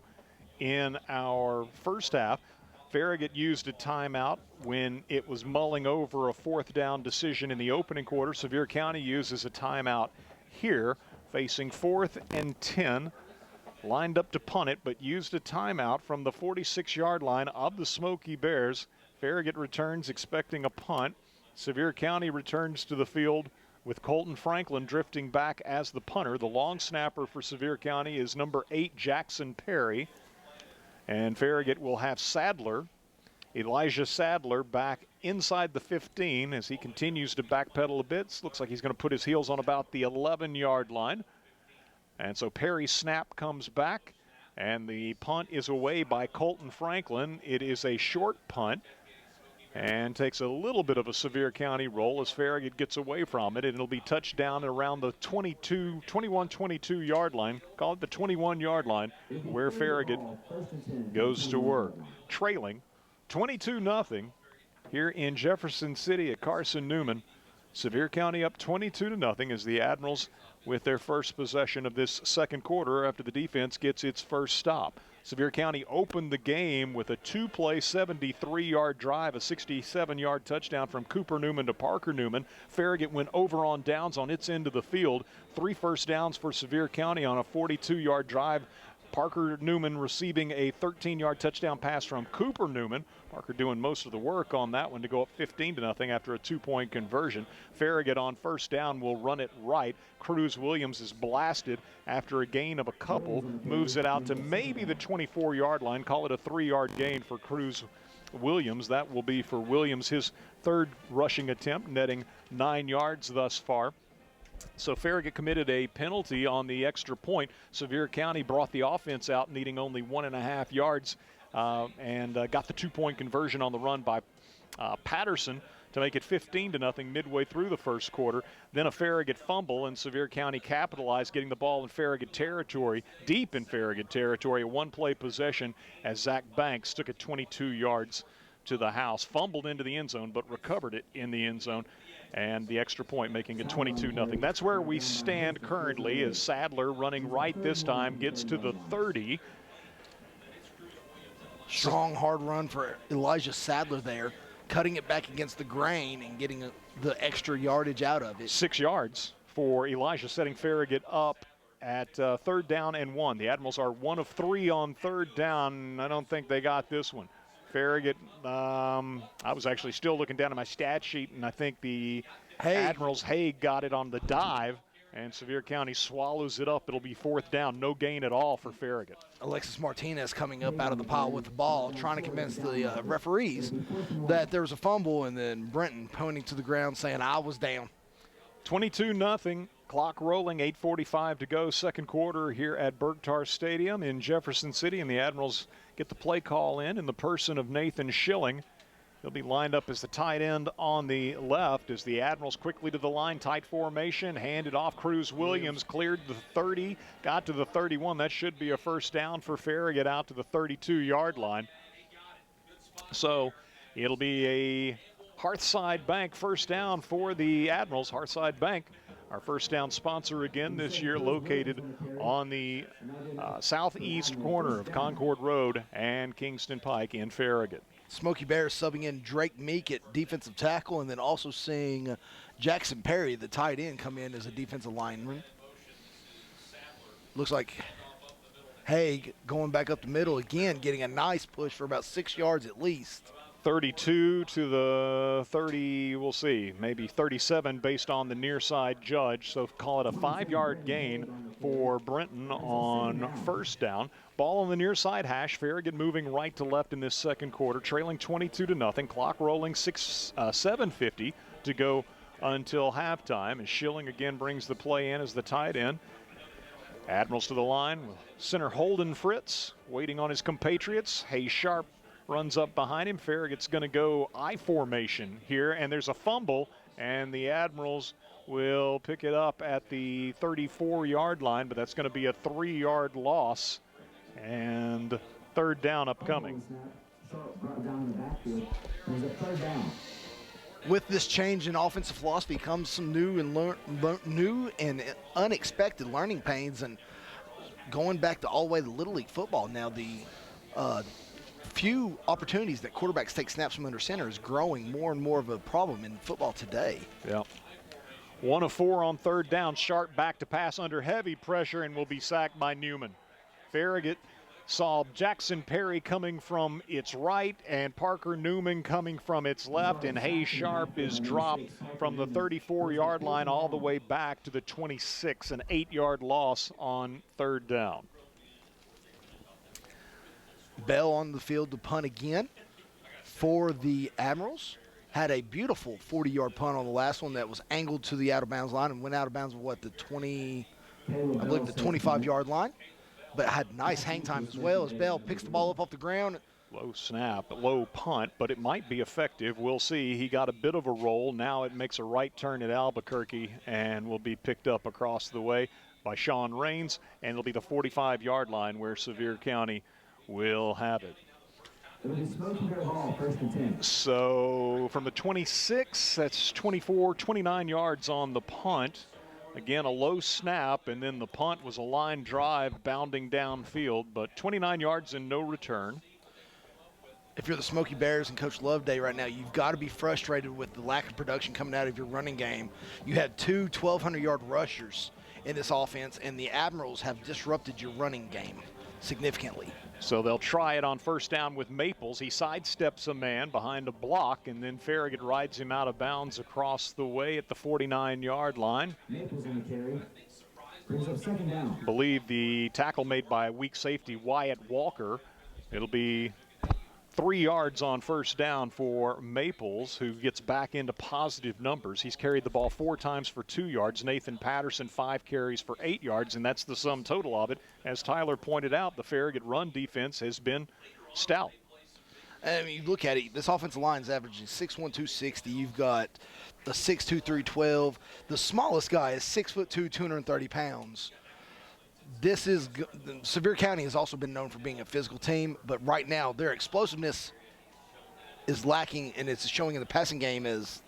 in our first half. Farragut used a timeout when it was mulling over a 4th down decision in the opening quarter. Sevier County uses a timeout here, facing 4th and 10. Lined up to punt it, but used a timeout from the 46-yard line of the Smoky Bears. Farragut returns expecting a punt. Sevier County returns to the field with Colton Franklin drifting back as the punter. The long snapper for Sevier County is number 8, Jackson Perry. And Farragut will have Sadler, Elijah Sadler, back inside the 15 as he continues to backpedal a bit. Looks like he's going to put his heels on about the 11-yard line. And so Perry's snap comes back, and the punt is away by Colton Franklin. It is a short punt and takes a little bit of a Sevier County roll as Farragut gets away from it, and it'll be touched down around the 21-22-yard line. Call it the 21-yard line, where Farragut goes to work. Trailing 22-0 here in Jefferson City at Carson Newman. Sevier County up 22-0 as the Admirals with their first possession of this second quarter after the defense gets its first stop. Sevier County opened the game with a 2-play, 73-yard drive, a 67-yard touchdown from Cooper Newman to Parker Newman. Farragut went over on downs on its end of the field. 3 first downs for Sevier County on a 42-yard drive. Parker Newman receiving a 13-yard touchdown pass from Cooper Newman. Parker doing most of the work on that one to go up 15-0 after a 2-point conversion. Farragut on first down will run it right. Cruz Williams is blasted after a gain of a couple. Moves it out to maybe the 24-yard line. Call it a 3-yard gain for Cruz Williams. That will be for Williams his 3rd rushing attempt, netting 9 yards thus far. So Farragut committed a penalty on the extra point. Sevier County brought the offense out, needing only 1.5 yards, and got the 2-point conversion on the run by Patterson to make it 15-0 midway through the first quarter. Then a Farragut fumble, and Sevier County capitalized, getting the ball in Farragut territory, deep in Farragut territory, a 1-play possession as Zach Banks took it 22 yards to the house, fumbled into the end zone, but recovered it in the end zone. And the extra point making it 22-0. That's where we stand currently as Sadler, running right this time, gets to the 30. Strong, hard run for Elijah Sadler there, cutting it back against the grain and getting the extra yardage out of it. 6 yards for Elijah, setting Farragut up at 3rd down and 1. The Admirals are 1 of 3 on 3rd down. I don't think they got this one. Farragut, I was actually still looking down at my stat sheet, and I think the Admirals Haig got it on the dive, and Sevier County swallows it up. It'll be 4th down, no gain at all for Farragut. Alexis Martinez coming up out of the pile with the ball, trying to convince the referees that there was a fumble, and then Brenton pointing to the ground saying, I was down. 22-0. Clock rolling, 8:45 to go, second quarter here at Bergtar Stadium in Jefferson City, and the Admirals get the play call in the person of Nathan Schilling. He'll be lined up as the tight end on the left as the Admirals quickly to the line, tight formation, handed off. Cruz Williams cleared the 30, got to the 31. That should be a first down for Farragut out to the 32-yard line. So it'll be a Hearthside Bank first down for the Admirals. Hearthside Bank, our first down sponsor again this year, located on the southeast corner of Concord Road and Kingston Pike in Farragut. Smoky Bears subbing in Drake Meek at defensive tackle, and then also seeing Jackson Perry, the tight end, come in as a defensive lineman. Looks like Haig going back up the middle again, getting a nice push for about 6 yards at least. 32 to the 30, we'll see, maybe 37 based on the near side judge. So call it a 5-yard gain for Brenton on first down. Ball on the near side hash. Farragut moving right to left in this second quarter, trailing 22-0. Clock rolling 7:50 to go until halftime. And Schilling again brings the play in as the tight end. Admirals to the line with center Holden Fritz waiting on his compatriots. Hayes Sharp runs up behind him. Farragut's going to go I formation here, and there's a fumble, and the Admirals will pick it up at the 34-yard line, but that's going to be a 3-yard loss, and third down upcoming. With this change in offensive philosophy comes some new and unexpected learning pains, and going back to all the way to Little League football now, the few opportunities that quarterbacks take snaps from under center is growing more and more of a problem in football today. Yeah. 1 of 4 on third down. Sharp back to pass under heavy pressure and will be sacked by Newman. Farragut saw Jackson Perry coming from its right and Parker Newman coming from its left, and Hayes Sharp is dropped from the 34-yard line all the way back to the 26, an 8-yard loss on third down. Bell on the field to punt again for the Admirals. Had a beautiful 40-yard punt on the last one that was angled to the out-of-bounds line and went out of bounds at the 25-yard line. But had nice hang time as well as Bell picks the ball up off the ground. Low snap, low punt, but it might be effective. We'll see. He got a bit of a roll. Now it makes a right turn at Albuquerque and will be picked up across the way by Sean Raines, and it'll be the 45-yard line where Sevier County will have it. So from the 26, that's 24, 29 yards on the punt. Again, a low snap, and then the punt was a line drive bounding downfield, but 29 yards and no return. If you're the Smoky Bears and Coach Loveday right now, you've got to be frustrated with the lack of production coming out of your running game. You had 2 1,200-yard rushers in this offense, and the Admirals have disrupted your running game significantly. So they'll try it on first down with Maples. He sidesteps a man behind a block, and then Farragut rides him out of bounds across the way at the 49-yard line. Maples on the carry. Brings up second down. Believe the tackle made by weak safety Wyatt Walker. It'll be 3 yards on first down for Maples, who gets back into positive numbers. He's carried the ball 4 times for 2 yards. Nathan Patterson 5 carries for 8 yards, and that's the sum total of it. As Tyler pointed out, the Farragut run defense has been stout. I mean, you look at it, this offensive line is averaging 6'1", 260. You've got the 6'2", 312. The smallest guy is 6'2", 230 pounds. Sevier County has also been known for being a physical team, but right now their explosiveness is lacking, and it's showing in the passing game as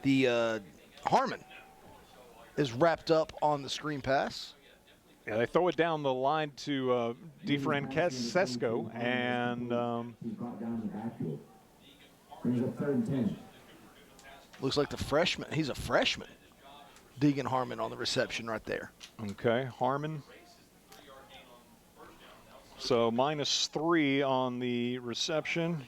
the Harmon is wrapped up on the screen pass. Yeah, they throw it down the line to DeFrancesco, and he's brought down in the backfield. Brings up 3rd and 10. Looks like the freshman. He's a freshman. Deegan Harmon on the reception right there. Okay, Harmon. So -3 on the reception.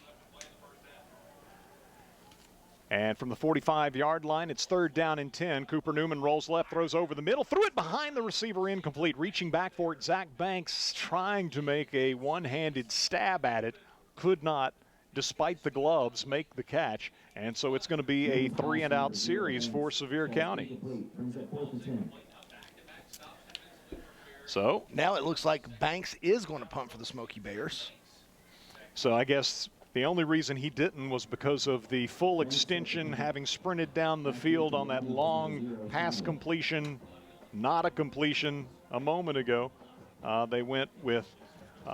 And from the 45-yard line, it's 3rd down and 10. Cooper Newman rolls left, throws over the middle, threw it behind the receiver, incomplete. Reaching back for it, Zach Banks trying to make a one-handed stab at it. Could not, despite the gloves, make the catch. And so it's going to be a 3-and-out series for Sevier County. So now it looks like Banks is going to punt for the Smoky Bears. So I guess the only reason he didn't was because of the full extension, having sprinted down the field on that long pass completion, not a completion a moment ago. They went with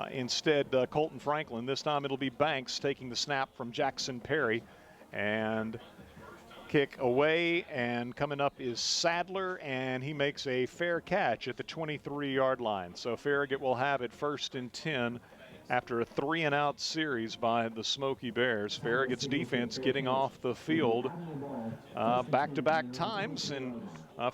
instead Colton Franklin. This time it'll be Banks taking the snap from Jackson Perry, and kick away, and coming up is Sadler, and he makes a fair catch at the 23-yard line. So Farragut will have it 1st and 10 after a 3-and-out series by the Smoky Bears. Farragut's defense getting off the field back-to-back times, and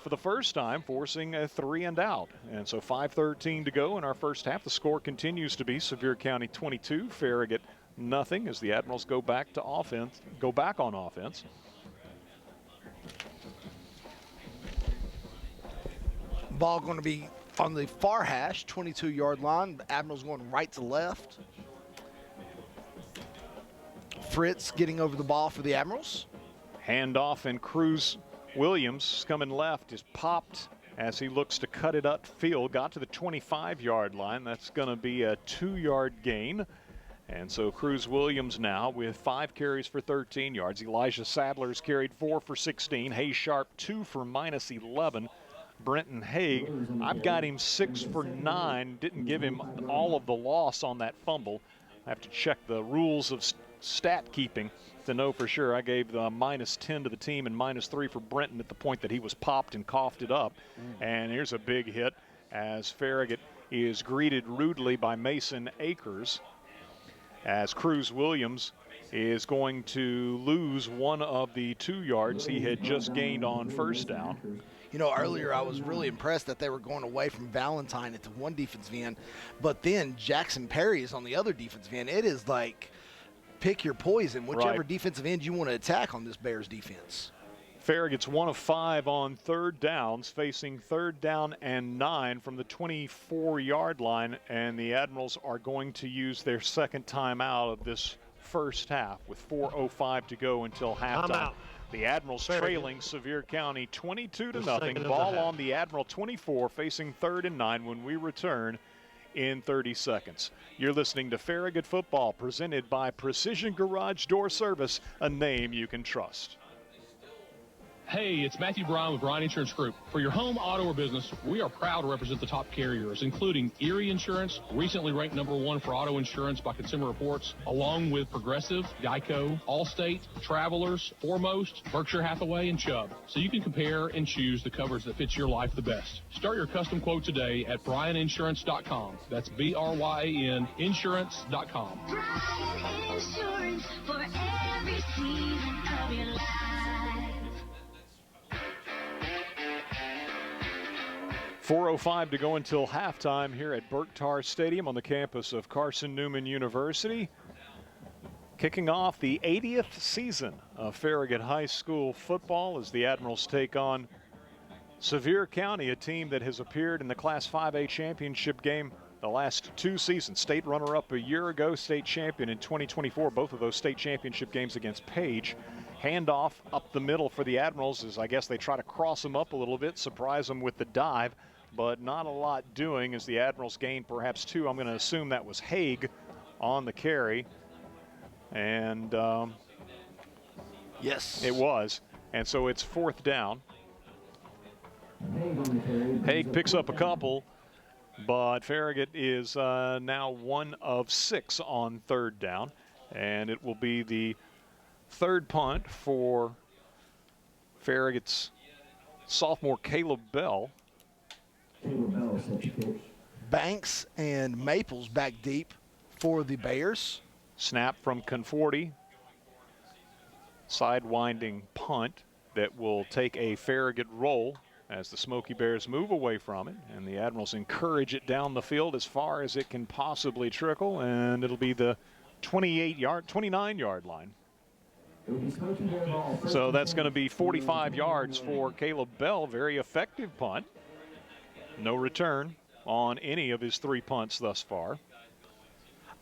for the first time forcing a 3-and-out. And so 5:13 to go in our first half. The score continues to be Sevier County 22, Farragut nothing, as the Admirals go back on offense. Ball going to be On the far hash, 22-yard line, the Admirals going right to left. Fritz getting over the ball for the Admirals. Handoff, and Cruz Williams coming left is popped as he looks to cut it upfield. Got to the 25-yard line. That's going to be a 2-yard gain. And so Cruz Williams now with 5 carries for 13 yards. Elijah Sadler's carried 4 for 16. Hayes Sharp 2 for -11. Brenton Haig, I've got him 6 for 9. Didn't give him all of the loss on that fumble. I have to check the rules of stat keeping to know for sure. I gave the -10 to the team and -3 for Brenton at the point that he was popped and coughed it up. And here's a big hit as Farragut is greeted rudely by Mason Akers, as Cruz Williams is going to lose one of the 2 yards he had just gained on first down. You know, earlier I was really impressed that they were going away from Valentine at the one defensive end, but then Jackson Perry is on the other defensive end. It is like pick your poison, whichever defensive end you want to attack on this Bears defense. Farragut's 1 of 5 on third downs, facing 3rd down and 9 from the 24-yard line, and the Admirals are going to use their second timeout of this first half with 4:05 to go until halftime. The Admirals trailing Sevier County 22-0. Ball on the Admiral 24, facing 3rd and 9 when we return in 30 seconds. You're listening to Farragut Football, presented by Precision Garage Door Service, a name you can trust. Hey, it's Matthew Bryan with Bryan Insurance Group. For your home, auto, or business, we are proud to represent the top carriers, including Erie Insurance, recently ranked #1 for auto insurance by Consumer Reports, along with Progressive, Geico, Allstate, Travelers, Foremost, Berkshire Hathaway, and Chubb. So you can compare and choose the coverage that fits your life the best. Start your custom quote today at bryaninsurance.com. That's BRYAN insurance.com. Bryan Insurance for every season of your life. 4:05 to go until halftime here at Berktar Stadium on the campus of Carson Newman University. Kicking off the 80th season of Farragut High School football as the Admirals take on Sevier County, a team that has appeared in the Class 5A championship game the last 2 seasons. State runner-up a year ago, state champion in 2024, both of those state championship games against Page. Handoff up the middle for the Admirals as I guess they try to cross them up a little bit, surprise them with the dive, but not a lot doing as the Admirals gain perhaps 2. I'm going to assume that was Haig on the carry. And yes, it was. And so it's 4th down. Haig picks up a couple, but Farragut is now 1 of 6 on 3rd down. And it will be the 3rd punt for Farragut's sophomore Caleb Bell. Banks and Maples back deep for the Bears. Snap from Conforti. Sidewinding punt that will take a Farragut roll as the Smoky Bears move away from it, and the Admirals encourage it down the field as far as it can possibly trickle, and it'll be the 29-yard line. So that's going to be 45 yards for Caleb Bell. Very effective punt. No return on any of his 3 punts thus far.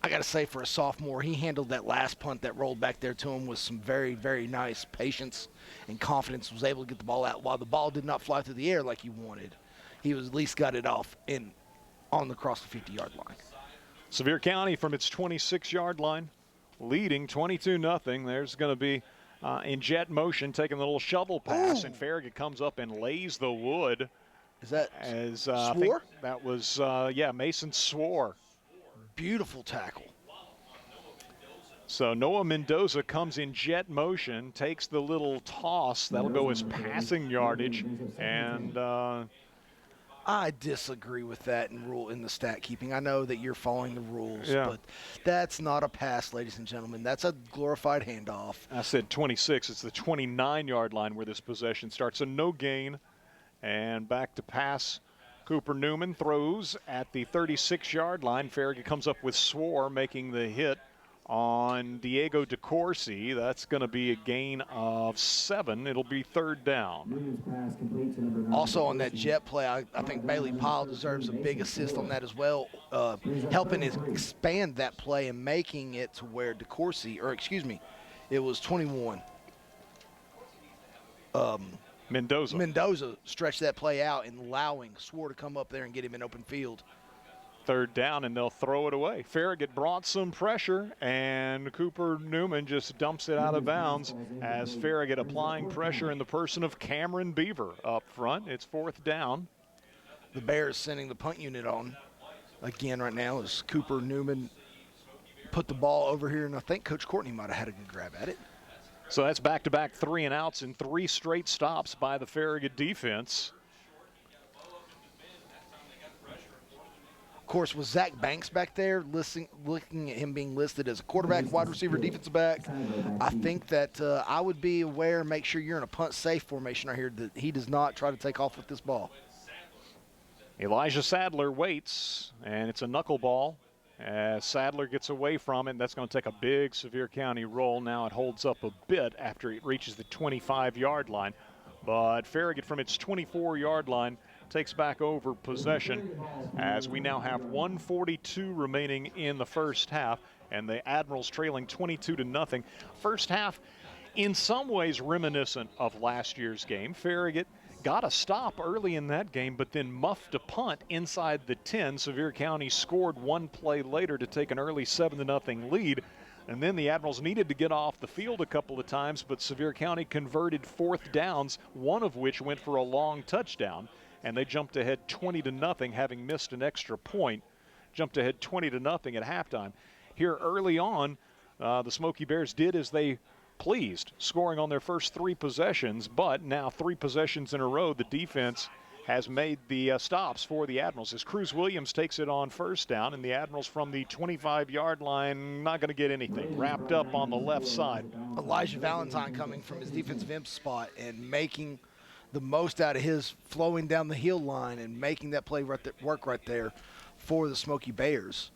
I got to say, for a sophomore, he handled that last punt that rolled back there to him with some very, very nice patience and confidence. Was able to get the ball out. While the ball did not fly through the air like he wanted, he was at least got it off across the 50-yard line. Sevier County from its 26-yard line, leading 22-0. There's going to be in jet motion taking a little shovel pass, and Farragut comes up and lays the wood. Is that I think that was, Mason Swore. Beautiful tackle. So Noah Mendoza comes in jet motion, takes the little toss. That'll go as passing yardage. And I disagree with that in the stat keeping. I know that you're following the rules, Yeah. but that's not a pass, ladies and gentlemen. That's a glorified handoff. I said 26. It's the 29-yard line where this possession starts. So no gain. And back to pass. Cooper Newman throws at the 36-yard line. Farragut comes up with Swore making the hit on Diego DeCourcy. That's going to be a gain of 7. It'll be 3rd down. Also on that jet play, I think Bailey Pyle deserves a big assist on that as well, helping expand that play and making it to where it was 21. Mendoza stretched that play out and allowing Swore to come up there and get him in open field. 3rd down, and they'll throw it away. Farragut brought some pressure, and Cooper Newman just dumps it out of bounds as Farragut applying pressure in the person of Cameron Beaver up front. It's 4th down. The Bears sending the punt unit on again right now as Cooper Newman put the ball over here, and I think Coach Courtney might have had a good grab at it. So that's back-to-back 3 and outs and 3 straight stops by the Farragut defense. Of course, with Zach Banks back there, looking at him being listed as a quarterback, wide receiver, defensive back, I think that I would be aware, make sure you're in a punt-safe formation right here, that he does not try to take off with this ball. Elijah Sadler waits, and it's a knuckleball. As Sadler gets away from it, that's going to take a big Sevier County roll. Now it holds up a bit after it reaches the 25-yard line. But Farragut from its 24-yard line takes back over possession as we now have 1:42 remaining in the first half, and the Admirals trailing 22-0. First half, in some ways reminiscent of last year's game. Farragut got a stop early in that game, but then muffed a punt inside the 10. Sevier County scored one play later to take an early 7-0 lead. And then the Admirals needed to get off the field a couple of times, but Sevier County converted 4th downs, one of which went for a long touchdown. And they jumped ahead 20-0, having missed an extra point. Jumped ahead 20-0 at halftime. Here early on, the Smoky Bears did as they pleased, scoring on their first 3 possessions, but now 3 possessions in a row, the defense has made the stops for the Admirals as Cruz Williams takes it on 1st down, and the Admirals from the 25-yard line not going to get anything. Wrapped up on the left side. Elijah Valentine coming from his defensive end spot and making the most out of his flowing down the heel line and making that play work right there for the Smoky Bears.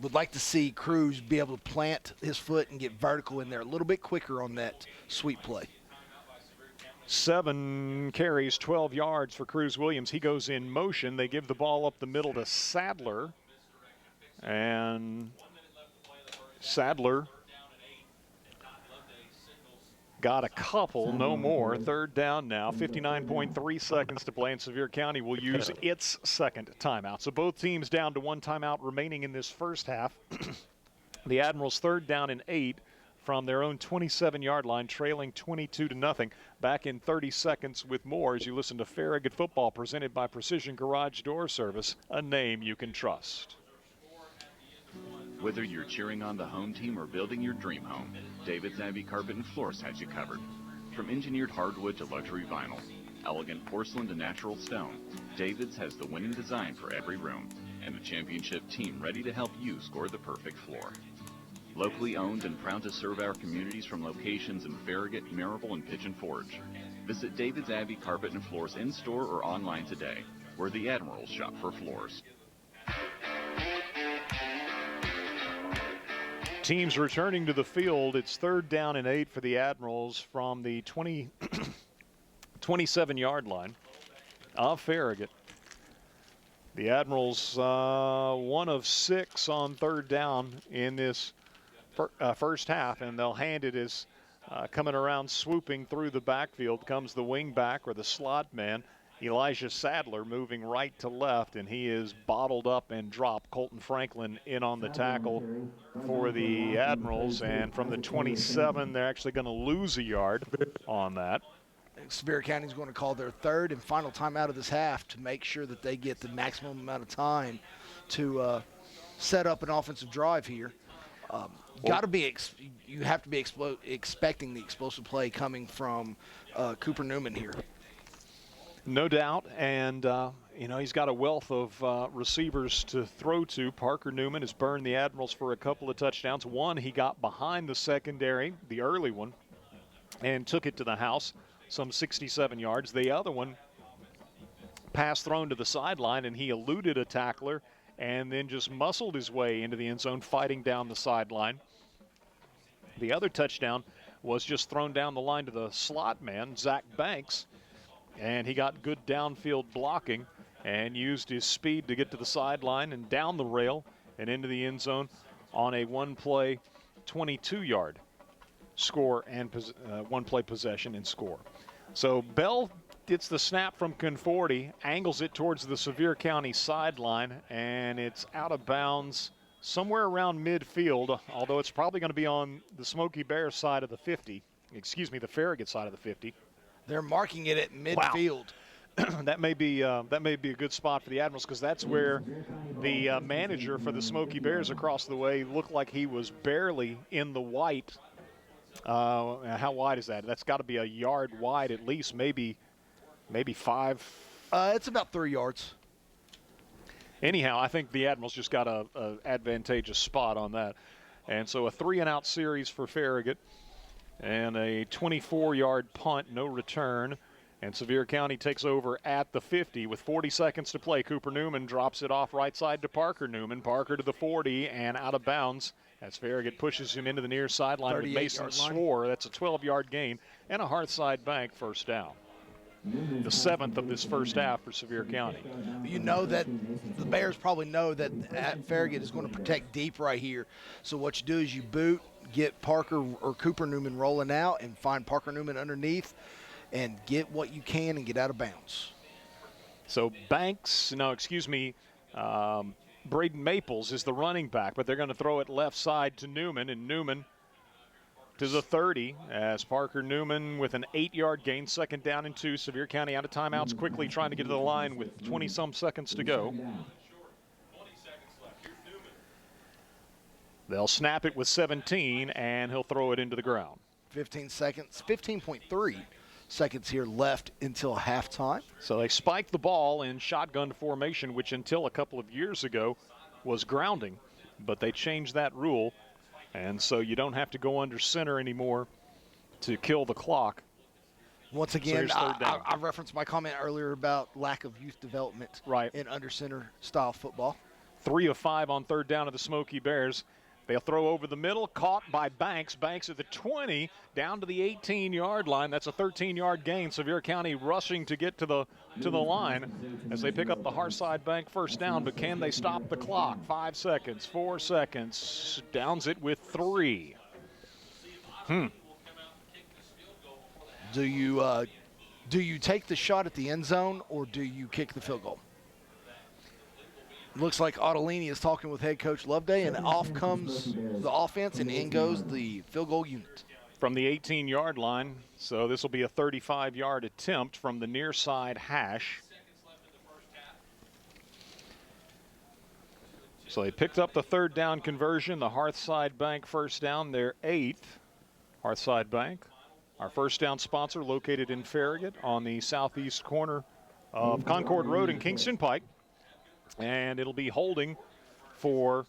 Would like to see Cruz be able to plant his foot and get vertical in there a little bit quicker on that sweep play. 7 carries, 12 yards for Cruz Williams. He goes in motion. They give the ball up the middle to Sadler. And Sadler got a couple, no more. 3rd down now, 59.3 seconds to play, and Sevier County will use its 2nd timeout. So both teams down to 1 timeout remaining in this first half. The Admirals 3rd down and 8 from their own 27-yard line, trailing 22-0. Back in 30 seconds with more as you listen to Farragut Football, presented by Precision Garage Door Service, a name you can trust. Whether you're cheering on the home team or building your dream home, David's Abbey Carpet and Floors has you covered. From engineered hardwood to luxury vinyl, elegant porcelain to natural stone, David's has the winning design for every room and a championship team ready to help you score the perfect floor. Locally owned and proud to serve our communities from locations in Farragut, Marable, and Pigeon Forge. Visit David's Abbey Carpet and Floors in-store or online today, where the Admirals shop for floors. Teams returning to the field. It's 3rd down and 8 for the Admirals from the 27-yard line of Farragut. The Admirals 1 of 6 on 3rd down in this first half, and they'll hand it as coming around, swooping through the backfield comes the wing back or the slot man, Elijah Sadler, moving right to left, and he is bottled up and dropped. Colton Franklin in on the tackle for the Admirals, and from the 27, they're actually going to lose a yard on that. Sevier County is going to call their 3rd and final timeout of this half to make sure that they get the maximum amount of time to set up an offensive drive here. You have to be expecting the explosive play coming from Cooper Newman here. No doubt, and he's got a wealth of receivers to throw to. Parker Newman has burned the Admirals for a couple of touchdowns. One, he got behind the secondary, the early one, and took it to the house, some 67 yards. The other one, pass thrown to the sideline, and he eluded a tackler and then just muscled his way into the end zone, fighting down the sideline. The other touchdown was just thrown down the line to the slot man, Zach Banks, and he got good downfield blocking and used his speed to get to the sideline and down the rail and into the end zone on a one-play 22-yard score and one-play possession and score. So Bell gets the snap from Conforti, angles it towards the Sevier County sideline, and it's out of bounds somewhere around midfield, although it's probably going to be on the Smoky Bears side of the 50. Excuse me, the Farragut side of the 50. They're marking it at midfield. Wow. That may be a good spot for the Admirals, because that's where the manager for the Smoky Bears across the way looked like he was barely in the white. How wide is that? That's got to be a yard wide at least, maybe 5. It's about 3 yards. Anyhow, I think the Admirals just got a advantageous spot on that. And so a 3-and-out series for Farragut and a 24-yard punt, no return. And Sevier County takes over at the 50 with 40 seconds to play. Cooper Newman drops it off right side to Parker Newman. Parker to the 40 and out of bounds as Farragut pushes him into the near sideline with Mason Swore. That's a 12-yard gain and a Hearthside Bank first down. The 7th of this first half for Sevier County. You know that the Bears probably know that Farragut is going to protect deep right here. So what you do is you boot, get Parker or Cooper Newman rolling out, and find Parker Newman underneath, and get what you can and get out of bounds. So Braden Maples is the running back, but they're going to throw it left side to Newman, and Newman to the 30 as Parker Newman with an 8-yard gain, 2nd down and 2. Sevier County out of timeouts, quickly trying to get to the line with 20-some seconds to go. They'll snap it with 17, and he'll throw it into the ground. 15 seconds, 15.3 seconds here left until halftime. So they spike the ball in shotgun formation, which until a couple of years ago was grounding, but they changed that rule, and so you don't have to go under center anymore to kill the clock. Once again, I referenced my comment earlier about lack of youth development in under center style football. 3 of 5 on 3rd down of the Smoky Bears. They'll throw over the middle, caught by Banks. Banks at the 20, down to the 18-yard line. That's a 13-yard gain. Sevier County rushing to get to the line as they pick up the Hearthside Bank first down. But can they stop the clock? 5 seconds, 4 seconds. Downs it with 3. Do you take the shot at the end zone, or do you kick the field goal? Looks like Ottolini is talking with head coach Loveday, and off comes the offense, and in goes the field goal unit. From the 18-yard line, so this will be a 35-yard attempt from the near side hash. So they picked up the 3rd down conversion, the Hearthside Bank first down, their 8th. Hearthside Bank, our first down sponsor, located in Farragut on the southeast corner of Concord Road and Kingston Pike. And it'll be holding for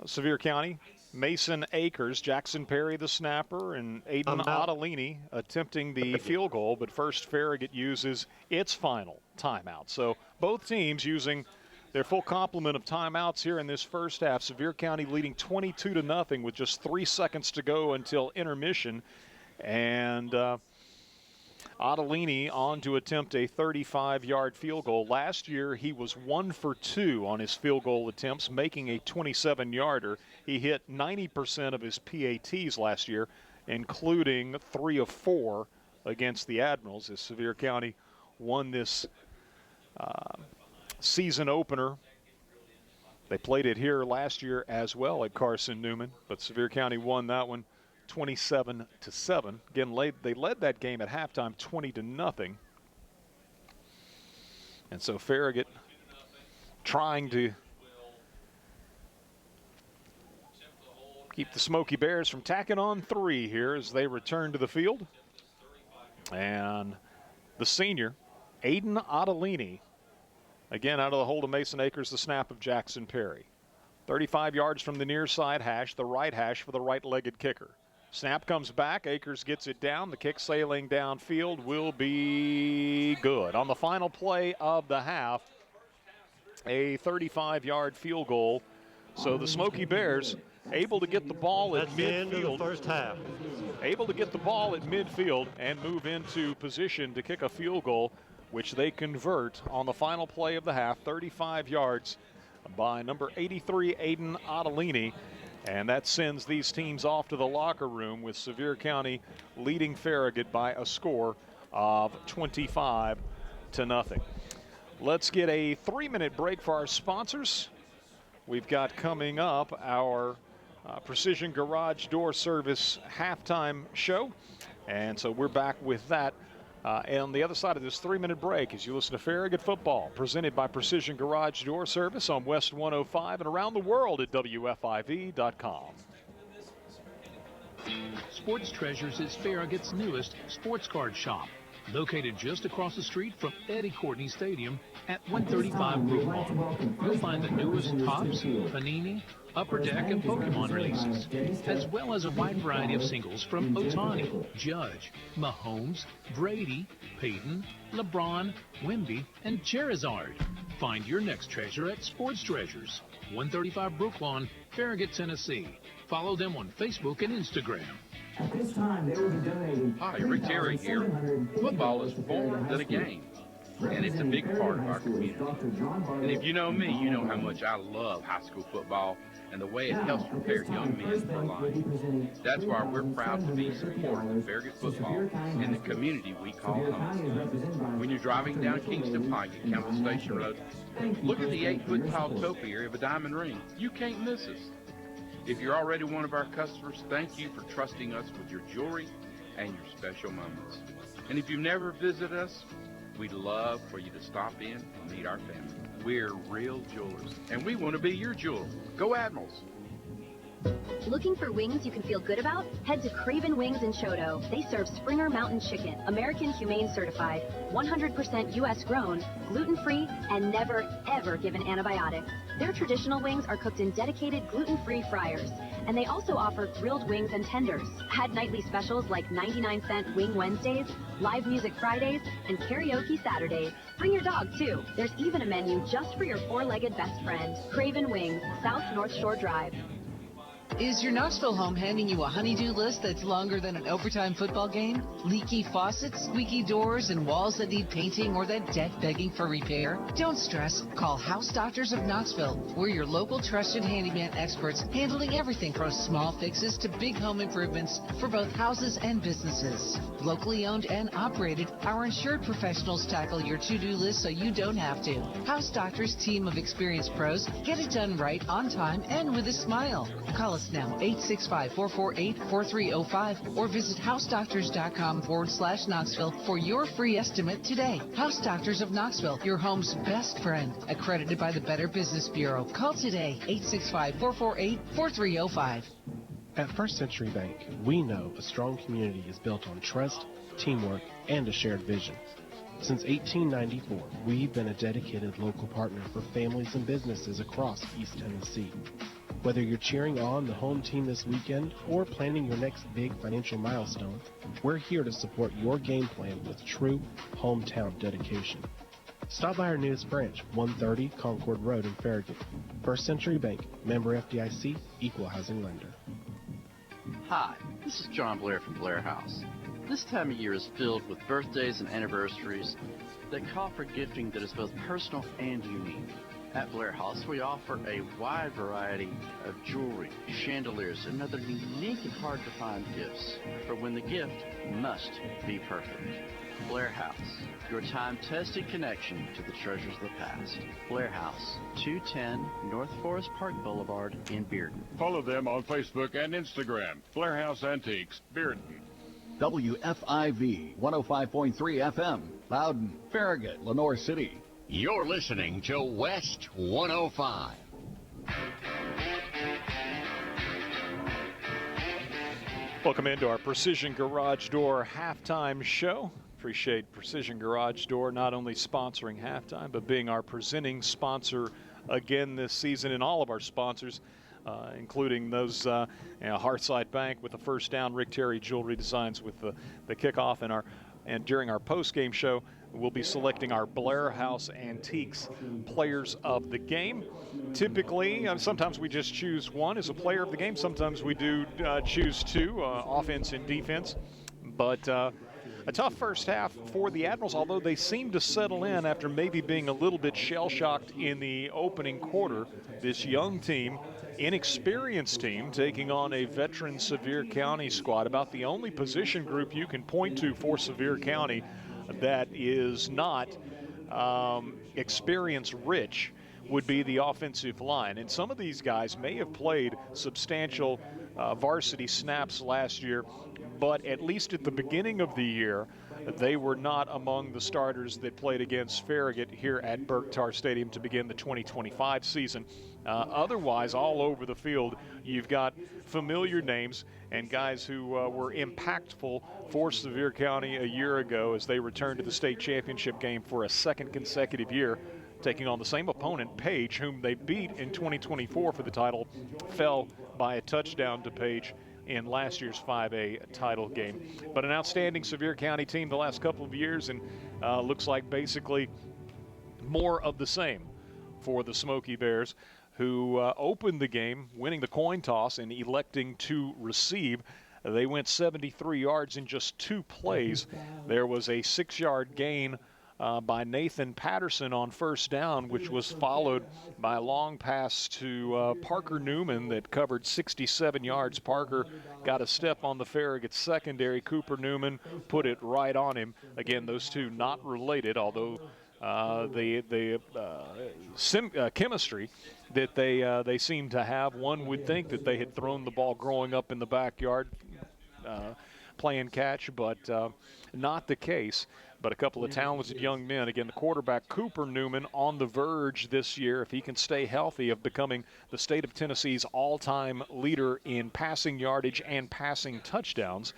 Sevier County. Mason Akers, Jackson Perry the snapper, and Aiden Ottolini attempting the field goal. But first, Farragut uses its final timeout. So both teams using their full complement of timeouts here in this first half. Sevier County leading 22-0 with just 3 seconds to go until intermission. And Ottolini on to attempt a 35-yard field goal. Last year, he was 1 for 2 on his field goal attempts, making a 27-yarder. He hit 90% of his PATs last year, including 3 of 4 against the Admirals, as Sevier County won this season opener. They played it here last year as well at Carson Newman, but Sevier County won that one 27-7. Again, they led that game at halftime 20-0. And so Farragut trying to keep the Smoky Bears from tacking on 3 here as they return to the field. And the senior, Aiden Ottolini, again out of the hold of Mason Akers, the snap of Jackson Perry. 35 yards from the near side hash, the right hash for the right-legged kicker. Snap comes back. Akers gets it down. The kick sailing downfield will be good. On the final play of the half, a 35-yard field goal. So the Smoky Bears able to get the ball at midfield. The end of the first half. Able to get the ball at midfield and move into position to kick a field goal, which they convert on the final play of the half, 35 yards by number 83, Aiden Ottolini. And that sends these teams off to the locker room with Sevier County leading Farragut by a score of 25-0. Let's get a 3-minute break for our sponsors. We've got coming up our Precision Garage Door Service halftime show. And so we're back with that. And on the other side of this 3-minute break, as you listen to Farragut Football, presented by Precision Garage Door Service on West 105 and around the world at WFIV.com. Sports Treasures is Farragut's newest sports card shop, located just across the street from Eddie Courtney Stadium at 135 Brooklawn. You'll find the newest Topps, Panini, Upper Deck, and Pokemon releases, as well as a wide variety of singles from Ohtani, Judge, Mahomes, Brady, Peyton, LeBron, Wemby, and Charizard. Find your next treasure at Sports Treasures, 135 Brooklawn, Farragut, Tennessee. Follow them on Facebook and Instagram. At this time, they will be donating. Hi, Rick Terry here. Football is more than a game, and it's a big part of our community. And if you know me, you know how much I love high school football and the way it helps prepare young men for life. That's why we're proud to be supporters of Farragut football and the community we call home. When you're driving down Kingston Pike at Campbell Station Road, look at the 8-foot tall topiary of a diamond ring. You can't miss us. If you're already one of our customers, thank you for trusting us with your jewelry and your special moments. And if you've never visited us, we'd love for you to stop in and meet our family. We're real jewelers, and we want to be your jeweler. Go Admirals! Looking for wings you can feel good about? Head to Craven Wings in Choteau. They serve Springer Mountain Chicken, American Humane Certified, 100% U.S. grown, gluten-free, and never, ever given antibiotics. Their traditional wings are cooked in dedicated gluten-free fryers, and they also offer grilled wings and tenders. Add nightly specials like 99-cent Wing Wednesdays, live music Fridays, and karaoke Saturdays. Bring your dog, too. There's even a menu just for your four-legged best friend. Craven Wings, South North Shore Drive. Is your Knoxville home handing you a honey-do list that's longer than an overtime football game? Leaky faucets, squeaky doors, and walls that need painting, or that deck begging for repair? Don't stress. Call House Doctors of Knoxville. We're your local trusted handyman experts, handling everything from small fixes to big home improvements for both houses and businesses. Locally owned and operated, our insured professionals tackle your to-do list so you don't have to. House Doctors' team of experienced pros get it done right, on time, and with a smile. Call us now, 865-448-4305, or visit housedoctors.com/Knoxville for your free estimate today. House Doctors of Knoxville, your home's best friend, accredited by the Better Business Bureau. Call today, 865-448-4305. At First Century Bank, we know a strong community is built on trust, teamwork, and a shared vision. Since 1894, we've been a dedicated local partner for families and businesses across East Tennessee. Whether you're cheering on the home team this weekend or planning your next big financial milestone, we're here to support your game plan with true hometown dedication. Stop by our newest branch, 130 Concord Road in Farragut. First Century Bank, member FDIC, equal housing lender. Hi, this is John Blair from Blair House. This time of year is filled with birthdays and anniversaries that call for gifting that is both personal and unique. At Blair House, we offer a wide variety of jewelry, chandeliers, and other unique and hard-to-find gifts for when the gift must be perfect. Blair House, your time-tested connection to the treasures of the past. Blair House, 210 North Forest Park Boulevard in Bearden. Follow them on Facebook and Instagram. Blair House Antiques, Bearden. WFIV 105.3 FM, Loudon, Farragut, Lenore City. You're listening to West 105. Welcome into our Precision Garage Door halftime show. Appreciate Precision Garage Door not only sponsoring halftime, but being our presenting sponsor again this season, and all of our sponsors, including those Hearthside Bank with the first down, Rick Terry Jewelry Designs with the kickoff, and during our post-game show, we'll be selecting our Blair House Antiques Players of the Game. Typically, sometimes we just choose one as a player of the game. Sometimes we do choose two, offense and defense. But a tough first half for the Admirals, although they seem to settle in after maybe being a little bit shell-shocked in the opening quarter. This young team, inexperienced team, taking on a veteran Sevier County squad. About the only position group you can point to for Sevier County that is not experience-rich would be the offensive line. And some of these guys may have played substantial varsity snaps last year, but at least at the beginning of the year, they were not among the starters that played against Farragut here at Bergtar Stadium to begin the 2025 season. Otherwise, all over the field, you've got familiar names and guys who were impactful for Sevier County a year ago as they returned to the state championship game for a second consecutive year, taking on the same opponent, Page, whom they beat in 2024 for the title, fell by a touchdown to Page in last year's 5A title game. But an outstanding Sevier County team the last couple of years, and looks like basically more of the same for the Smoky Bears, who opened the game winning the coin toss and electing to receive. They went 73 yards in just 2 plays. There was a 6-yard gain by Nathan Patterson on first down, which was followed by a long pass to Parker Newman that covered 67 yards. Parker got a step on the Farragut secondary. Cooper Newman put it right on him. Again, those two not related, although the chemistry that they seem to have. One would think that they had thrown the ball growing up in the backyard playing catch, but not the case. But a couple of talented young men. Again, the quarterback, Cooper Newman, on the verge this year, if he can stay healthy, of becoming the state of Tennessee's all-time leader in passing yardage and passing touchdowns.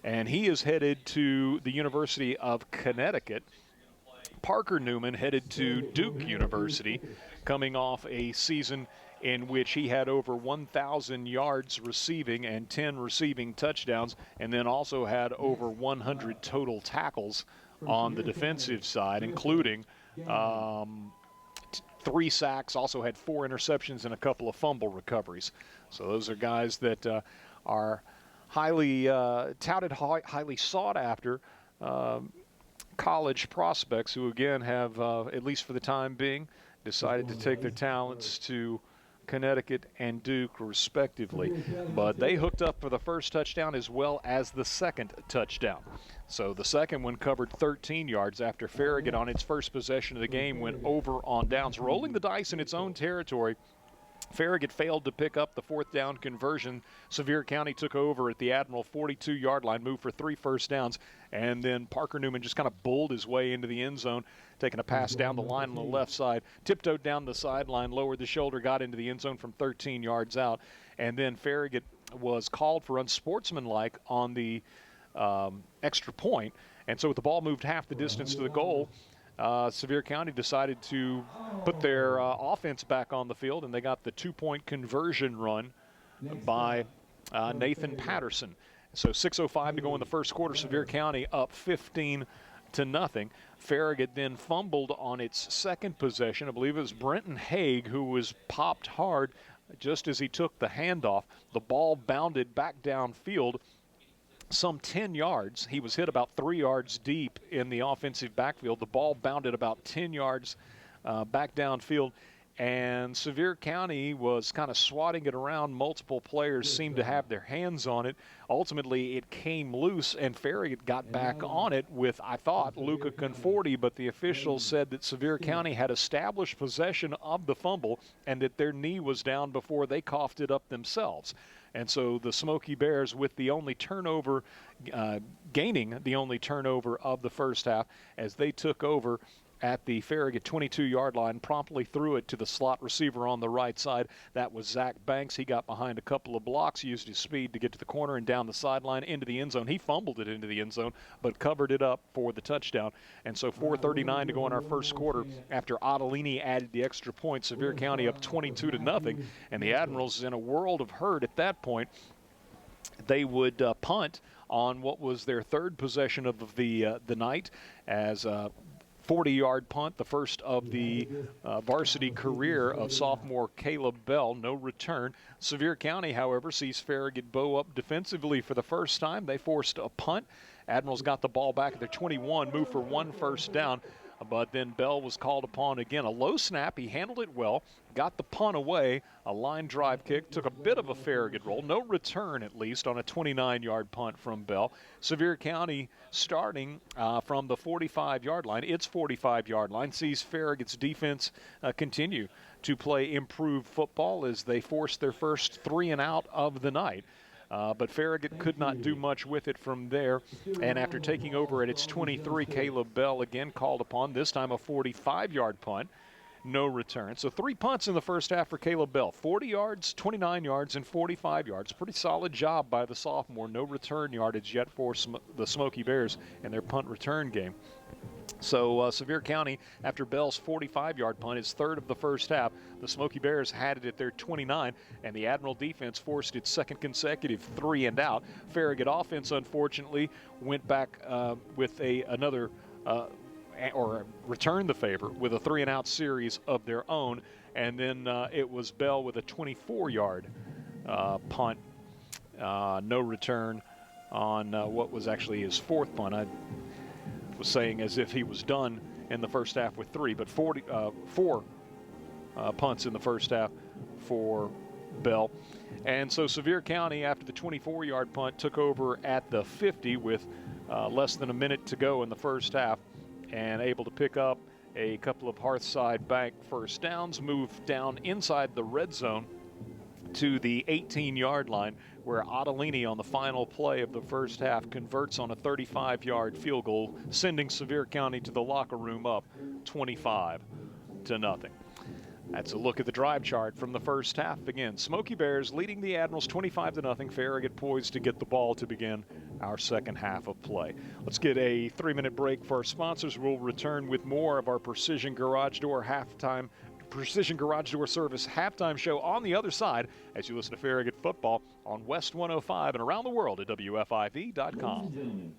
And he is headed to the University of Connecticut. Parker Newman headed to Duke University, coming off a season in which he had over 1,000 yards receiving and 10 receiving touchdowns, and then also had over 100 total tackles on the defensive side, including 3 sacks, also had 4 interceptions and a couple of fumble recoveries. So those are guys that are highly touted, highly sought after college prospects who, again, have, at least for the time being, decided to take their talents to Connecticut and Duke, respectively. But they hooked up for the first touchdown as well as the second touchdown. So the second one covered 13 yards after Farragut, on its first possession of the game, went over on downs. Rolling the dice in its own territory, Farragut failed to pick up the 4th down conversion. Sevier County took over at the Admiral 42-yard line, moved for 3 first downs, and then Parker Newman just kind of bulled his way into the end zone, taking a pass down the line on the left side, tiptoed down the sideline, lowered the shoulder, got into the end zone from 13 yards out, and then Farragut was called for unsportsmanlike on the extra point, and so with the ball moved half the distance to the goal, Sevier County decided to put their offense back on the field, and they got the 2-point conversion run by Nathan Patterson. So 6:05 to go in the first quarter. Sevier County up 15-0. Farragut then fumbled on its second possession. I believe it was Brenton Haig who was popped hard just as he took the handoff. The ball bounded back downfield some 10 yards. He was hit about 3 yards deep in the offensive backfield. The ball bounded about 10 yards back downfield, and Sevier County was kind of swatting it around. Multiple players seemed to have their hands on it. Ultimately, it came loose, and Farragut got back on it with, I thought, Luca Conforti, but the officials said that Sevier County had established possession of the fumble and that their knee was down before they coughed it up themselves. And so the Smoky Bears, with the only turnover, gaining the only turnover of the first half, as they took over at the Farragut 22-yard line, promptly threw it to the slot receiver on the right side. That was Zach Banks. He got behind a couple of blocks, used his speed to get to the corner and down the sideline into the end zone. He fumbled it into the end zone, but covered it up for the touchdown. And so 4:39 to go in our first quarter after Ottolini added the extra point. Sevier County up 22-0, and the Admirals in a world of hurt at that point. They would punt on what was their third possession of the night, as 40-yard punt, the first of the varsity career of sophomore Caleb Bell. No return. Sevier County, however, sees Farragut bow up defensively for the first time. They forced a punt. Admirals got the ball back at their 21, moved for 1 first down. But then Bell was called upon again. A low snap. He handled it well, got the punt away. A line drive kick, took a bit of a Farragut roll. No return, at least, on a 29-yard punt from Bell. Sevier County starting from the 45-yard line. Its 45-yard line sees Farragut's defense continue to play improved football as they force their first 3 and out of the night. But Farragut could not do much with it from there. And after taking over at its 23, Caleb Bell again called upon, this time a 45-yard punt. No return. So 3 punts in the first half for Caleb Bell. 40 yards, 29 yards, and 45 yards. Pretty solid job by the sophomore. No return yardage yet for the Smoky Bears in their punt return game. So Sevier County, after Bell's 45-yard punt, is third of the first half. The Smoky Bears had it at their 29, and the Admiral defense forced its second consecutive 3 and out. Farragut offense, unfortunately, went back with another returned the favor with a 3 and out series of their own, and then it was Bell with a 24-yard punt. No return on what was actually his 4th punt. I was saying as if he was done in the first half with 3, but 4 punts in the first half for Bell. And so Sevier County, after the 24-yard punt, took over at the 50 with less than a minute to go in the first half, and able to pick up a couple of Hearthside Bank first downs, move down inside the red zone to the 18-yard line, where Ottolini on the final play of the first half converts on a 35-yard field goal, sending Sevier County to the locker room up 25-0. That's a look at the drive chart from the first half. Again, Smoky Bears leading the Admirals 25-0. Farragut poised to get the ball to begin our second half of play. Let's get a 3-minute break for our sponsors. We'll return with more of our Precision Garage Door Service halftime show on the other side as you listen to Farragut football on West 105 and around the world at WFIV.com.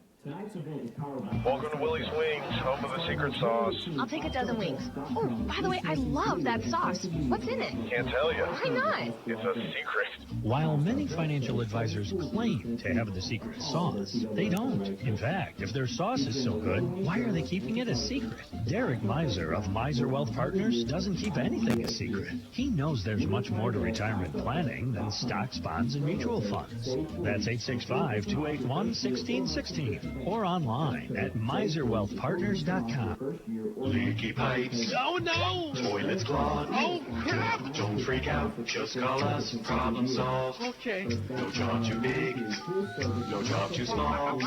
Welcome to Willie's Wings, home of the secret sauce. I'll take a dozen wings. Oh, by the way, I love that sauce. What's in it? Can't tell you. Why not? It's a secret. While many financial advisors claim to have the secret sauce, they don't. In fact, if their sauce is so good, why are they keeping it a secret? Derek Miser of Miser Wealth Partners doesn't keep anything a secret. He knows there's much more to retirement planning than stocks, bonds, and mutual funds. That's 865-281-1616 or online at miserwealthpartners.com. Leaky pipes. Oh no! Toilets clogged. Oh crap! Don't freak out. Just call us. Problem solved. Okay. No job too big. No job too small.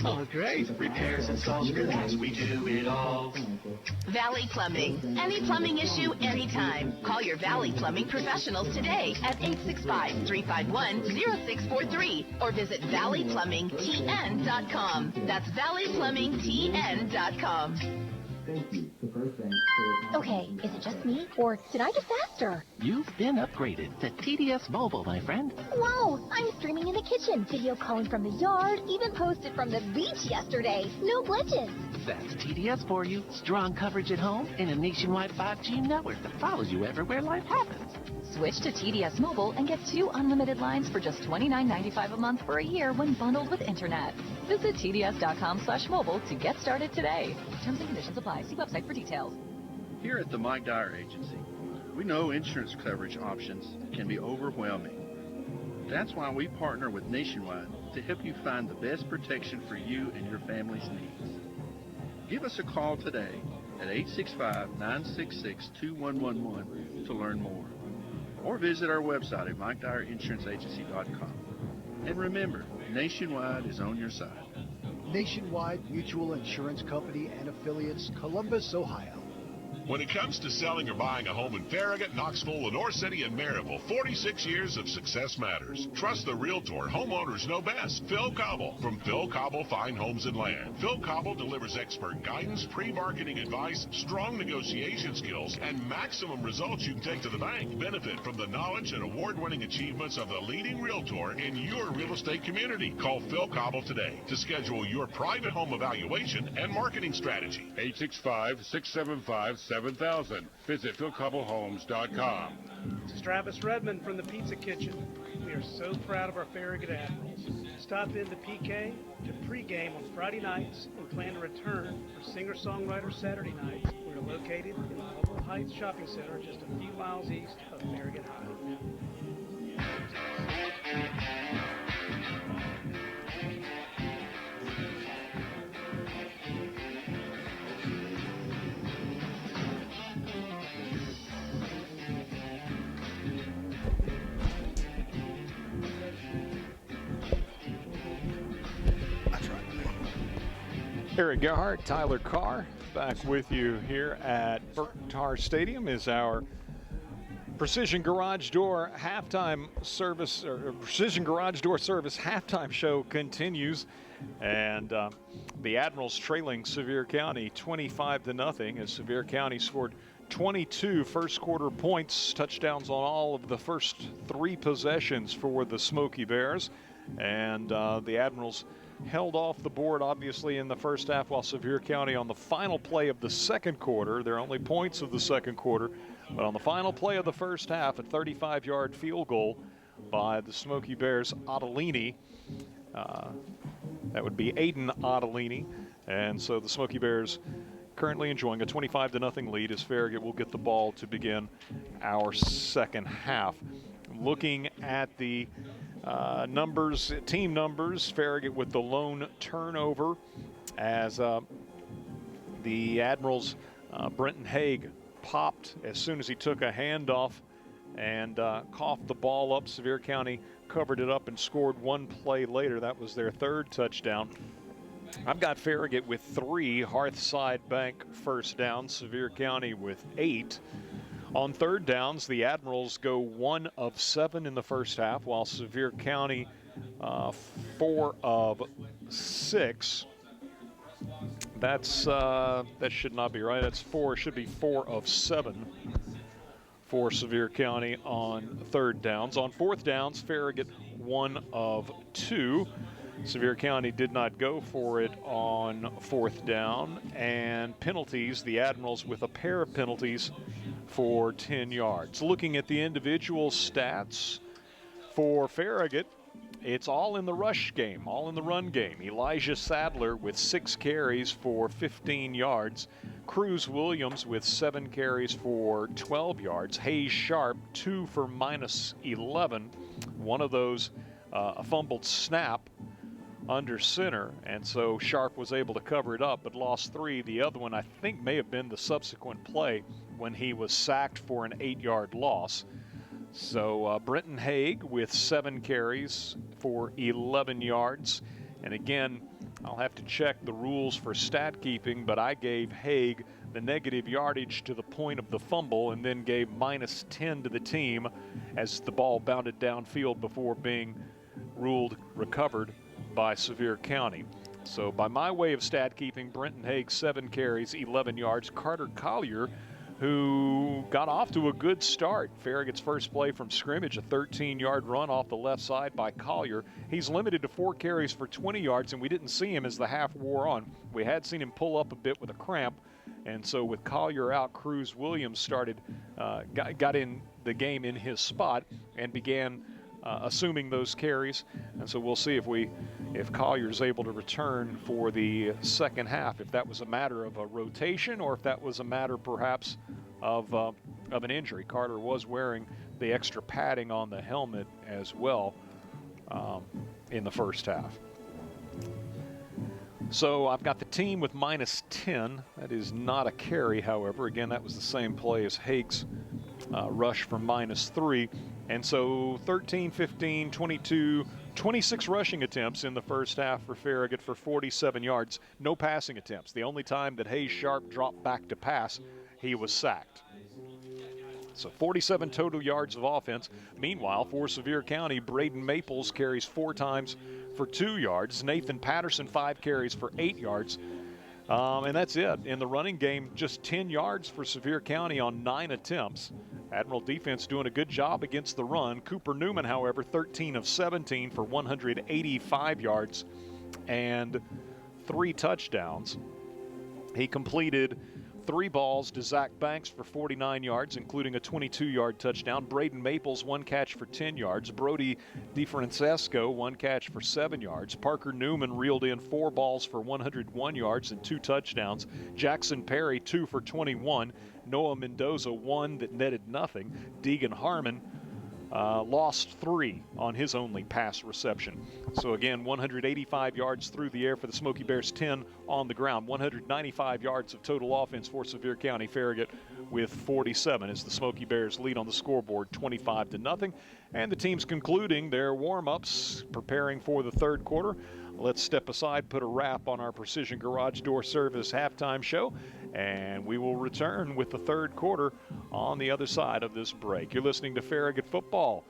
Oh, great. Repairs, installs, relax. We do it all. Valley Plumbing. Any plumbing issue, anytime. Call your Valley Plumbing professionals today at 865-351-0643 or visit valleyplumbingtn.com. That's valleyplumbingtn.com. Okay, is it just me, or did I get faster? You've been upgraded to TDS Mobile, my friend. Whoa, I'm streaming in the kitchen, video calling from the yard, even posted from the beach yesterday. No glitches. That's TDS for you. Strong coverage at home and a nationwide 5G network that follows you everywhere life happens. Switch to TDS Mobile and get 2 unlimited lines for just $29.95 a month for a year when bundled with internet. Visit TDS.com/mobile to get started today. Terms and conditions apply. See website for details. Here at the Mike Dyer Agency, we know insurance coverage options can be overwhelming. That's why we partner with Nationwide to help you find the best protection for you and your family's needs. Give us a call today at 865-966-2111 to learn more. Or visit our website at MikeDyerInsuranceAgency.com. And remember, Nationwide is on your side. Nationwide Mutual Insurance Company and Affiliates, Columbus, Ohio. When it comes to selling or buying a home in Farragut, Knoxville, Lenore City, and Maryville, 46 years of success matters. Trust the realtor homeowners know best, Phil Cobble, from Phil Cobble Fine Homes and Land. Phil Cobble delivers expert guidance, pre-marketing advice, strong negotiation skills, and maximum results you can take to the bank. Benefit from the knowledge and award-winning achievements of the leading realtor in your real estate community. Call Phil Cobble today to schedule your private home evaluation and marketing strategy. 865-675-7000. Visit PhilCobbleHomes.com. This is Travis Redmond from the Pizza Kitchen. We are so proud of our Farragut Admirals. Stop in to PK to pregame on Friday nights and plan to return for singer-songwriter Saturday nights. We are located in the Local Heights Shopping Center just a few miles east of Farragut High. Eric Gerhardt, Tyler Carr, back with you here at Burkhardt Stadium as our Precision Garage Door halftime service, or Precision Garage Door Service halftime show continues. And the Admirals trailing Sevier County 25-0 as Sevier County scored 22 first quarter points, touchdowns on all of the first 3 possessions for the Smoky Bears. And the Admirals held off the board, obviously, in the first half, while Sevier County on the final play of the second quarter, their only points of the second quarter, but on the final play of the first half, a 35-yard field goal by the Smoky Bears' Ottolini. That would be Aiden Ottolini. And so the Smoky Bears currently enjoying a 25-0 lead as Farragut will get the ball to begin our second half. Looking at the team numbers, Farragut with the lone turnover as the Admirals' Brenton Haig popped as soon as he took a handoff and coughed the ball up. Sevier County covered it up and scored one play later. That was their third touchdown. I've got Farragut with 3 Hearthside Bank first downs, Sevier County with 8. On third downs, the Admirals go 1 of 7 in the first half, while Sevier County 4 of 6. That should not be right. That's 4. It should be 4 of 7 for Sevier County on third downs. On fourth downs, Farragut 1 of 2. Sevier County did not go for it on fourth down. And penalties, the Admirals with a pair of penalties for 10 yards. Looking at the individual stats for Farragut, it's all in the rush game, all in the run game. Elijah Sadler with 6 carries for 15 yards. Cruz Williams with 7 carries for 12 yards. Hayes Sharp, 2 for -11. One of those a fumbled snap under center, and so Sharp was able to cover it up but lost 3. The other one I think may have been the subsequent play when he was sacked for an 8-yard loss. So Brenton Haig with 7 carries for 11 yards. And again, I'll have to check the rules for stat keeping, but I gave Haig the negative yardage to the point of the fumble and then gave -10 to the team as the ball bounded downfield before being ruled recovered by Sevier County. So by my way of stat keeping, Brenton Haig 7 carries, 11 yards. Carter Collier, who got off to a good start. Farragut's first play from scrimmage, a 13-yard run off the left side by Collier. He's limited to 4 carries for 20 yards, and we didn't see him as the half wore on. We had seen him pull up a bit with a cramp, and so with Collier out, Cruz Williams got in the game in his spot and began assuming those carries. And so we'll see if Collier's able to return for the second half, if that was a matter of a rotation or if that was a matter perhaps of an injury. Carter was wearing the extra padding on the helmet as well in the first half. So I've got the team with -10. That is not a carry, however. Again, that was the same play as Haig's rush for -3. And so 13, 15, 22, 26 rushing attempts in the first half for Farragut for 47 yards. No passing attempts. The only time that Hayes Sharp dropped back to pass, he was sacked. So 47 total yards of offense. Meanwhile, for Sevier County, Braden Maples carries 4 times for 2 yards. Nathan Patterson, 5 carries for 8 yards. And that's it. In the running game, just 10 yards for Sevier County on 9 attempts. Admiral defense doing a good job against the run. Cooper Newman, however, 13 of 17 for 185 yards and 3 touchdowns. He completed 3 balls to Zach Banks for 49 yards, including a 22-yard touchdown. Braden Maples, 1 catch for 10 yards. Brody DeFrancesco, 1 catch for 7 yards. Parker Newman reeled in 4 balls for 101 yards and 2 touchdowns. Jackson Perry, 2 for 21. Noah Mendoza, 1 that netted nothing. Deegan Harmon lost 3 on his only pass reception. So again, 185 yards through the air for the Smoky Bears, 10 on the ground. 195 yards of total offense for Sevier County. Farragut with 47 as the Smoky Bears lead on the scoreboard 25-0. And the team's concluding their warm-ups, preparing for the third quarter. Let's step aside, put a wrap on our Precision Garage Door Service halftime show, and we will return with the third quarter on the other side of this break. You're listening to Farragut Football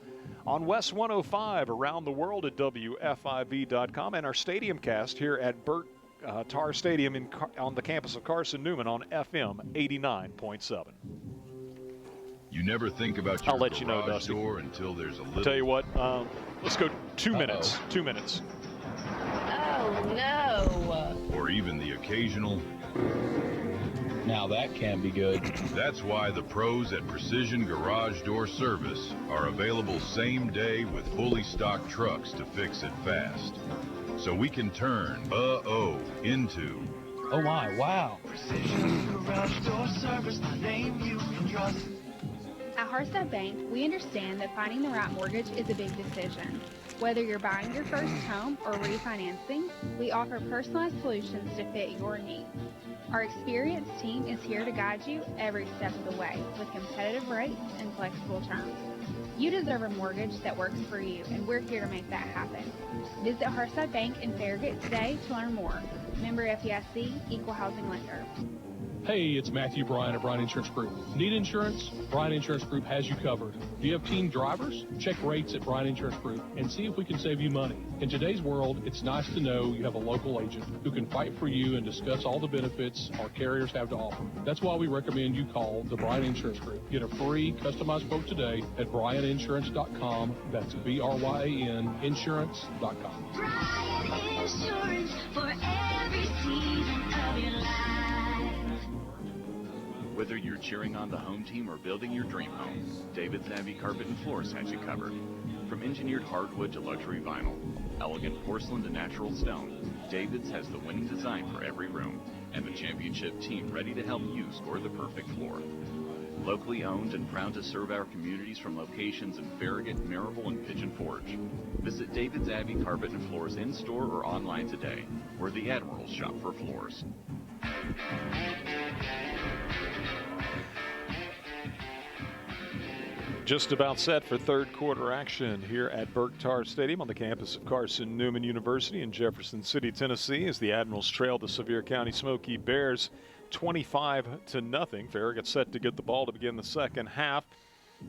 on West 105, around the world at WFIV.com, and our stadium cast here at Burt Tarr Stadium on the campus of Carson Newman on FM 89.7. You never think about your garage door until there's a little... I'll tell you what, let's go 2 minutes. 2 minutes. Oh, no. Or even the occasional... Now that can be good. That's why the pros at Precision Garage Door Service are available same day with fully stocked trucks to fix it fast. So we can turn into... Oh my, wow. Precision Garage Door Service, the name you can trust. At Hearthstone Bank, we understand that finding the right mortgage is a big decision. Whether you're buying your first home or refinancing, we offer personalized solutions to fit your needs. Our experienced team is here to guide you every step of the way with competitive rates and flexible terms. You deserve a mortgage that works for you, and we're here to make that happen. Visit Hearthstone Bank in Farragut today to learn more. Member FDIC, Equal Housing Lender. Hey, it's Matthew Bryan of Bryan Insurance Group. Need insurance? Bryan Insurance Group has you covered. Do you have team drivers? Check rates at Bryan Insurance Group and see if we can save you money. In today's world, it's nice to know you have a local agent who can fight for you and discuss all the benefits our carriers have to offer. That's why we recommend you call the Bryan Insurance Group. Get a free customized quote today at bryaninsurance.com. That's BRYAN insurance.com. Bryan Insurance for every season of your life. Whether you're cheering on the home team or building your dream home, David's Abbey Carpet and Floors has you covered. From engineered hardwood to luxury vinyl, elegant porcelain to natural stone, David's has the winning design for every room and the championship team ready to help you score the perfect floor. Locally owned and proud to serve our communities from locations in Farragut, Marable, and Pigeon Forge. Visit David's Abbey Carpet and Floors in-store or online today, where the Admirals shop for floors. Just about set for third quarter action here at Burke Tarr Stadium on the campus of Carson Newman University in Jefferson City, Tennessee, as the Admirals trail the Sevier County Smoky Bears 25-0. Farragut set to get the ball to begin the second half.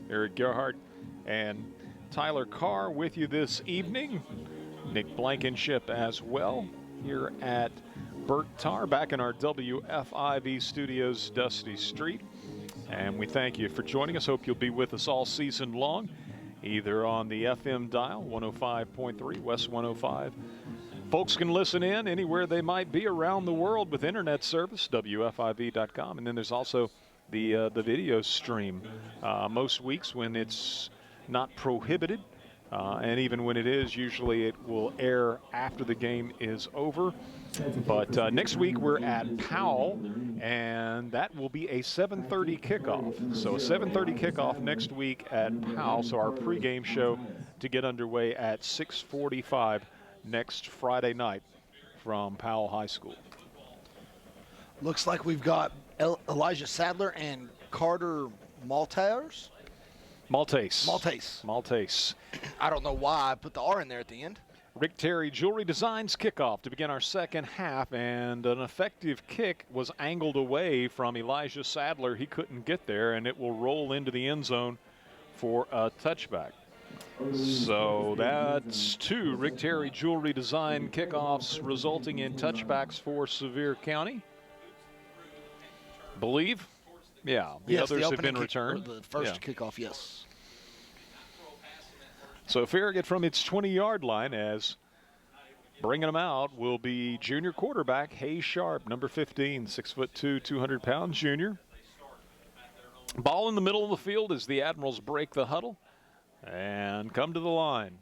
Eric Gerhardt and Tyler Carr with you this evening. Nick Blankenship as well here at Burke Tarr, back in our WFIV studios, Dusty Street. And we thank you for joining us. Hope you'll be with us all season long, either on the FM dial, 105.3, West 105. Folks can listen in anywhere they might be around the world with internet service, WFIV.com. And then there's also the video stream most weeks when it's not prohibited. And even when it is, usually it will air after the game is over. But next week we're at Powell, and that will be a 7:30 kickoff. So a 7:30 kickoff next week at Powell. So our pregame show to get underway at 6:45 next Friday night from Powell High School. Looks like we've got Elijah Sadler and Carter Maltese. Maltese. Maltese. Maltese. I don't know why I put the R in there at the end. Rick Terry Jewelry Designs kickoff to begin our second half, and an effective kick was angled away from Elijah Sadler. He couldn't get there, and it will roll into the end zone for a touchback. So that's 2 Rick Terry Jewelry Design kickoffs resulting in touchbacks for Sevier County. Believe? Yeah, the others have been returned. The first kickoff, yes. So Farragut from its 20-yard line, as bringing them out will be junior quarterback Hayes Sharp, number 15, 6'2", 200 pounds junior. Ball in the middle of the field as the Admirals break the huddle and come to the line.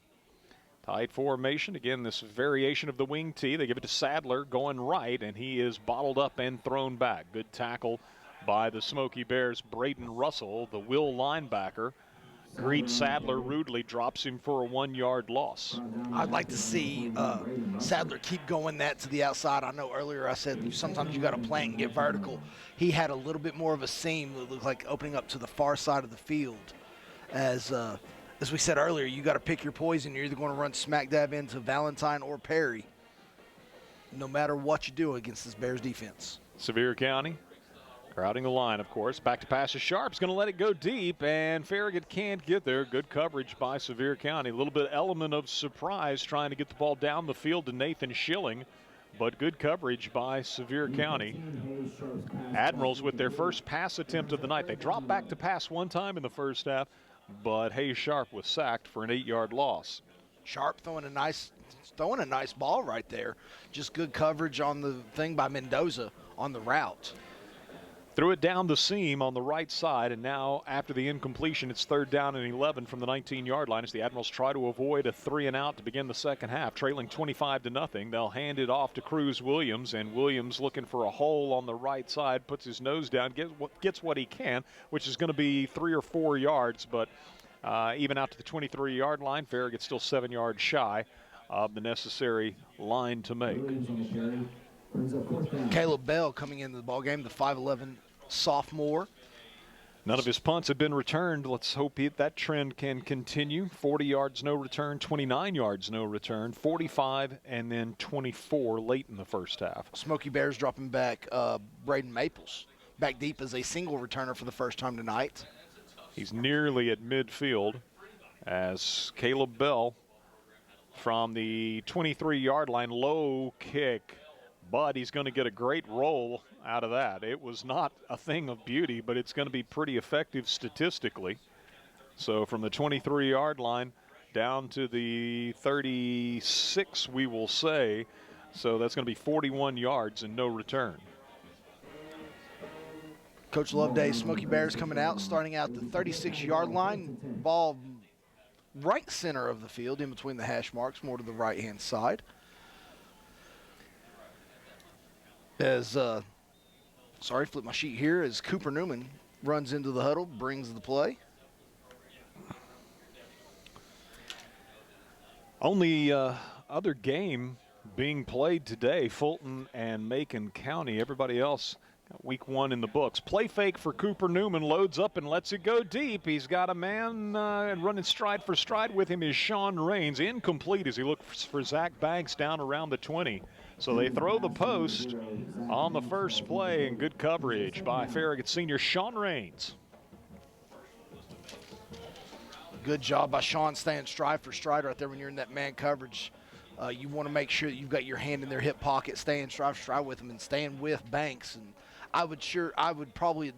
Tight formation. Again, this variation of the wing tee. They give it to Sadler going right, and he is bottled up and thrown back. Good tackle by the Smoky Bears. Braden Russell, the Will linebacker, greets Sadler rudely, drops him for a 1-yard loss. I'd like to see Sadler keep going that to the outside. I know earlier I said sometimes you got to plant and get vertical. He had a little bit more of a seam that looked like opening up to the far side of the field. As we said earlier, you got to pick your poison. You're either going to run smack dab into Valentine or Perry, no matter what you do against this Bears defense. Sevier County crowding the line, of course. Back to pass to Sharp's going to let it go deep, and Farragut can't get there. Good coverage by Sevier County. A little bit element of surprise trying to get the ball down the field to Nathan Schilling, but good coverage by Sevier County. Admirals with their first pass attempt of the night. They dropped back to pass one time in the first half, but Hayes Sharp was sacked for an 8-yard loss. Sharp throwing a nice ball right there. Just good coverage on the thing by Mendoza on the route. Threw it down the seam on the right side, and now after the incompletion, it's 3rd down and 11 from the 19-yard line as the Admirals try to avoid a 3-and-out to begin the second half, trailing 25-0. They'll hand it off to Cruz Williams, and Williams looking for a hole on the right side, puts his nose down, gets what he can, which is going to be 3 or 4 yards, but even out to the 23-yard line, Farragut's still 7 yards shy of the necessary line to make. Caleb Bell coming into the ballgame, the 5'11" sophomore. None of his punts have been returned. Let's hope that trend can continue. 40 yards, no return, 29 yards, no return, 45, and then 24 late in the first half. Smoky Bears dropping back Braden Maples back deep as a single returner for the first time tonight. He's nearly at midfield as Caleb Bell from the 23-yard line, low kick. But he's going to get a great roll out of that. It was not a thing of beauty, but it's going to be pretty effective statistically. So from the 23-yard line down to the 36, we will say. So that's going to be 41 yards and no return. Coach Loveday, Smoky Bears coming out, starting out the 36-yard line. Ball right center of the field, in between the hash marks, more to the right-hand side. As, flip my sheet here, as Cooper Newman runs into the huddle, brings the play. Only other game being played today, Fulton and Macon County. Everybody else got week 1 in the books. Play fake for Cooper Newman, loads up and lets it go deep. He's got a man running stride for stride with him is Sean Raines. Incomplete as he looks for Zach Banks down around the 20. So they throw the post on the first play, and good coverage by Farragut senior Sean Raines. Good job by Sean staying stride for stride right there when you're in that man coverage. You want to make sure that you've got your hand in their hip pocket, staying stride for stride with them and staying with Banks. And I would probably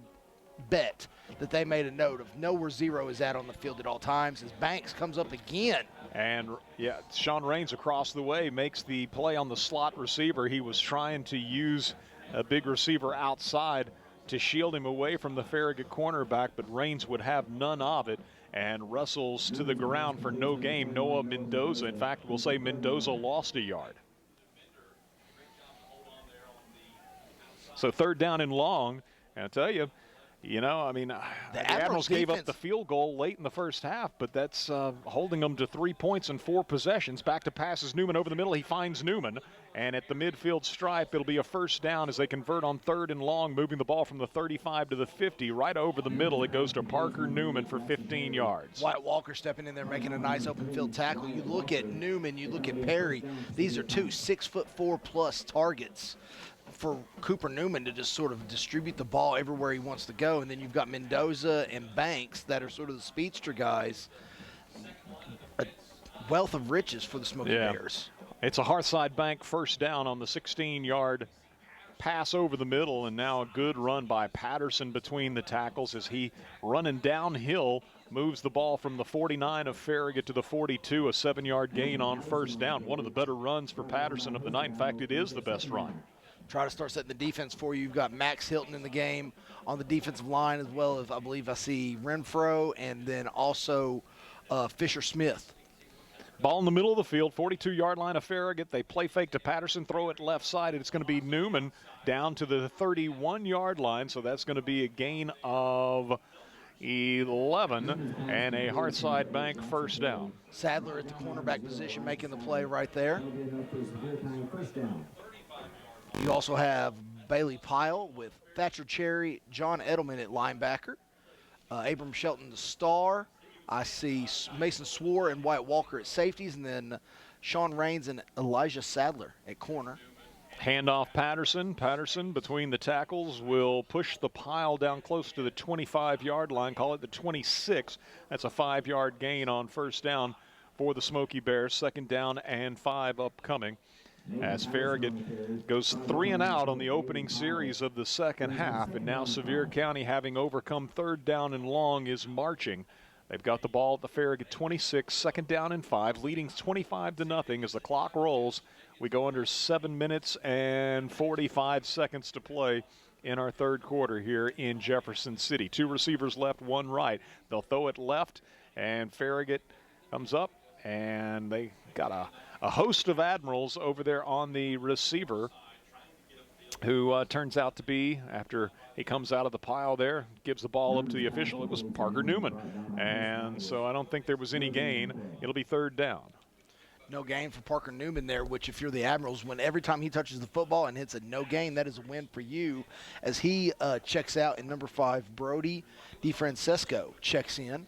bet that they made a note of know where 0 is at on the field at all times as Banks comes up again. And, yeah, Sean Raines across the way makes the play on the slot receiver. He was trying to use a big receiver outside to shield him away from the Farragut cornerback, but Raines would have none of it and wrestles to the ground for no gain. Noah Mendoza, in fact, we'll say Mendoza lost a yard. So 3rd down and long, and I tell you, You know, I mean, the Admirals gave up the field goal late in the first half, but that's holding them to 3 points in 4 possessions. Back to passes Newman over the middle. He finds Newman. And at the midfield stripe, it'll be a first down as they convert on 3rd and long, moving the ball from the 35 to the 50. Right over the middle, it goes to Parker Newman for 15 yards. Wyatt Walker stepping in there, making a nice open field tackle. You look at Newman, you look at Perry. These are two 6'4+ targets for Cooper Newman to just sort of distribute the ball everywhere he wants to go. And then you've got Mendoza and Banks that are sort of the speedster guys. A wealth of riches for the Smoky Bears. It's a Hearthside Bank first down on the 16-yard pass over the middle, and now a good run by Patterson between the tackles as he, running downhill, moves the ball from the 49 of Farragut to the 42, a 7-yard gain on first down. One of the better runs for Patterson of the night. In fact, it is the best run. Try to start setting the defense for you. You've got Max Hilton in the game on the defensive line, as well as I believe I see Renfro and then also Fisher Smith. Ball in the middle of the field, 42-yard line of Farragut. They play fake to Patterson, throw it left side, and it's going to be Newman down to the 31-yard line. So that's going to be a gain of 11 and a Hearthside Bank first down. Sadler at the cornerback position making the play right there. You also have Bailey Pyle with Thatcher Cherry, John Edelman at linebacker, Abram Shelton the star. I see Mason Swore and Wyatt Walker at safeties, and then Sean Raines and Elijah Sadler at corner. Handoff Patterson. Patterson between the tackles will push the pile down close to the 25-yard line, call it the 26. That's a 5-yard gain on first down for the Smoky Bears. 2nd down and 5 upcoming. As Farragut goes 3 and out on the opening series of the second half, and now Sevier County, having overcome 3rd down and long, is marching. They've got the ball at the Farragut 26, 2nd down and 5, leading 25-0 as the clock rolls. We go under 7 minutes and 45 seconds to play in our 3rd quarter here in Jefferson City. 2 receivers left, 1 right. They'll throw it left, and Farragut comes up, and they got a host of Admirals over there on the receiver, who turns out to be, after he comes out of the pile there, gives the ball up to the official, it was Parker Newman. And so I don't think there was any gain. It'll be 3rd down. No gain for Parker Newman there, which if you're the Admirals, when every time he touches the football and hits a no gain, that is a win for you, as he checks out. And number 5, Brody DeFrancesco checks in.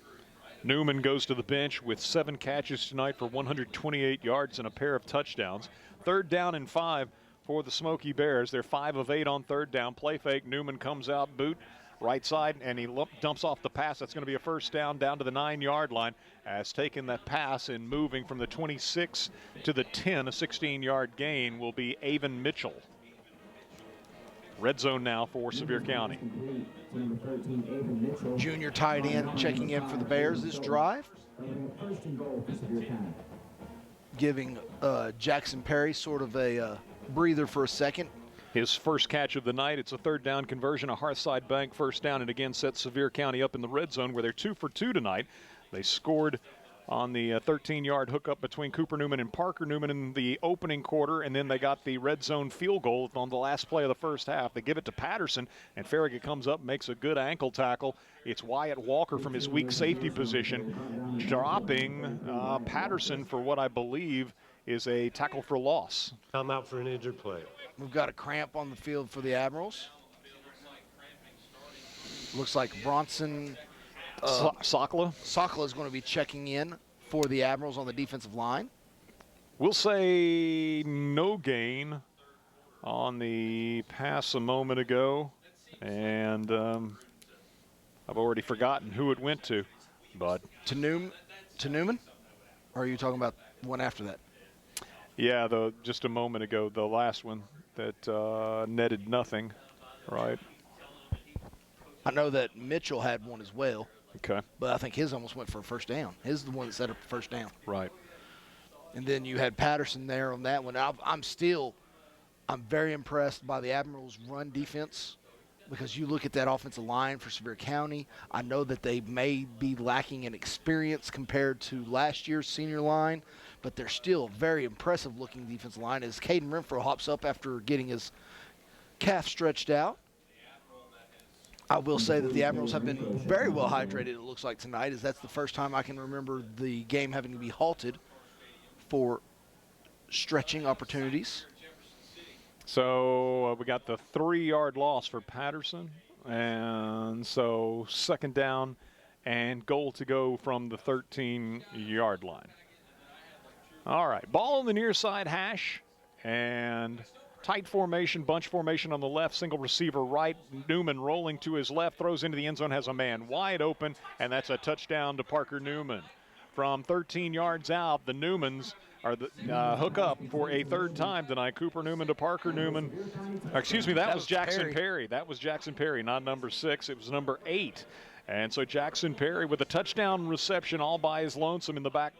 Newman goes to the bench with 7 catches tonight for 128 yards and a pair of touchdowns. 3rd down and 5 for the Smoky Bears. They're 5 of 8 on 3rd down. Play fake. Newman comes out, boot, right side, and he dumps off the pass. That's going to be a first down to the 9-yard line. As taking that pass and moving from the 26 to the 10, a 16-yard gain will be Avon Mitchell. Red zone now for Sevier County. Junior tight end checking in for the Bears this drive. Giving Jackson Perry sort of a breather for a second. His first catch of the night. It's a 3rd down conversion, a Hearthside Bank first down, and again sets Sevier County up in the red zone where they're 2 for 2 tonight. They scored on the 13-yard hookup between Cooper Newman and Parker Newman in the opening quarter, and then they got the red zone field goal on the last play of the first half. They give it to Patterson, and Farragut comes up, makes a good ankle tackle. It's Wyatt Walker from his weak safety position, dropping Patterson for what I believe is a tackle for loss. I'm out for an injured player. We've got a cramp on the field for the Admirals. Looks like Bronson Sakala. Sakala is going to be checking in for the Admirals on the defensive line. We'll say no gain on the pass a moment ago, and I've already forgotten who it went to, but to Newman, or are you talking about one after that? Yeah, just a moment ago, the last one that netted nothing, right? I know that Mitchell had one as well. Okay. But I think his almost went for a first down. His is the one that set up the first down. Right. And then you had Patterson there on that one. I'm very impressed by the Admirals' run defense, because you look at that offensive line for Sevier County. I know that they may be lacking in experience compared to last year's senior line, but they're still a very impressive-looking defensive line as Caden Renfro hops up after getting his calf stretched out. I will say that the Admirals have been very well hydrated, it looks like, tonight, as that's the first time I can remember the game having to be halted for stretching opportunities. So we got the 3-yard loss for Patterson. And so 2nd down and goal to go from the 13-yard line. All right, ball on the near side hash. And tight formation, bunch formation on the left, single receiver right. Newman rolling to his left, throws into the end zone, has a man wide open, and that's a touchdown to Parker Newman. From 13 yards out, the Newmans are the hook up for a 3rd time tonight. Cooper Newman to Parker Newman. Excuse me, that was Jackson Perry. That was Jackson Perry, not number 6. It was number 8. And so Jackson Perry with a touchdown reception all by his lonesome in the back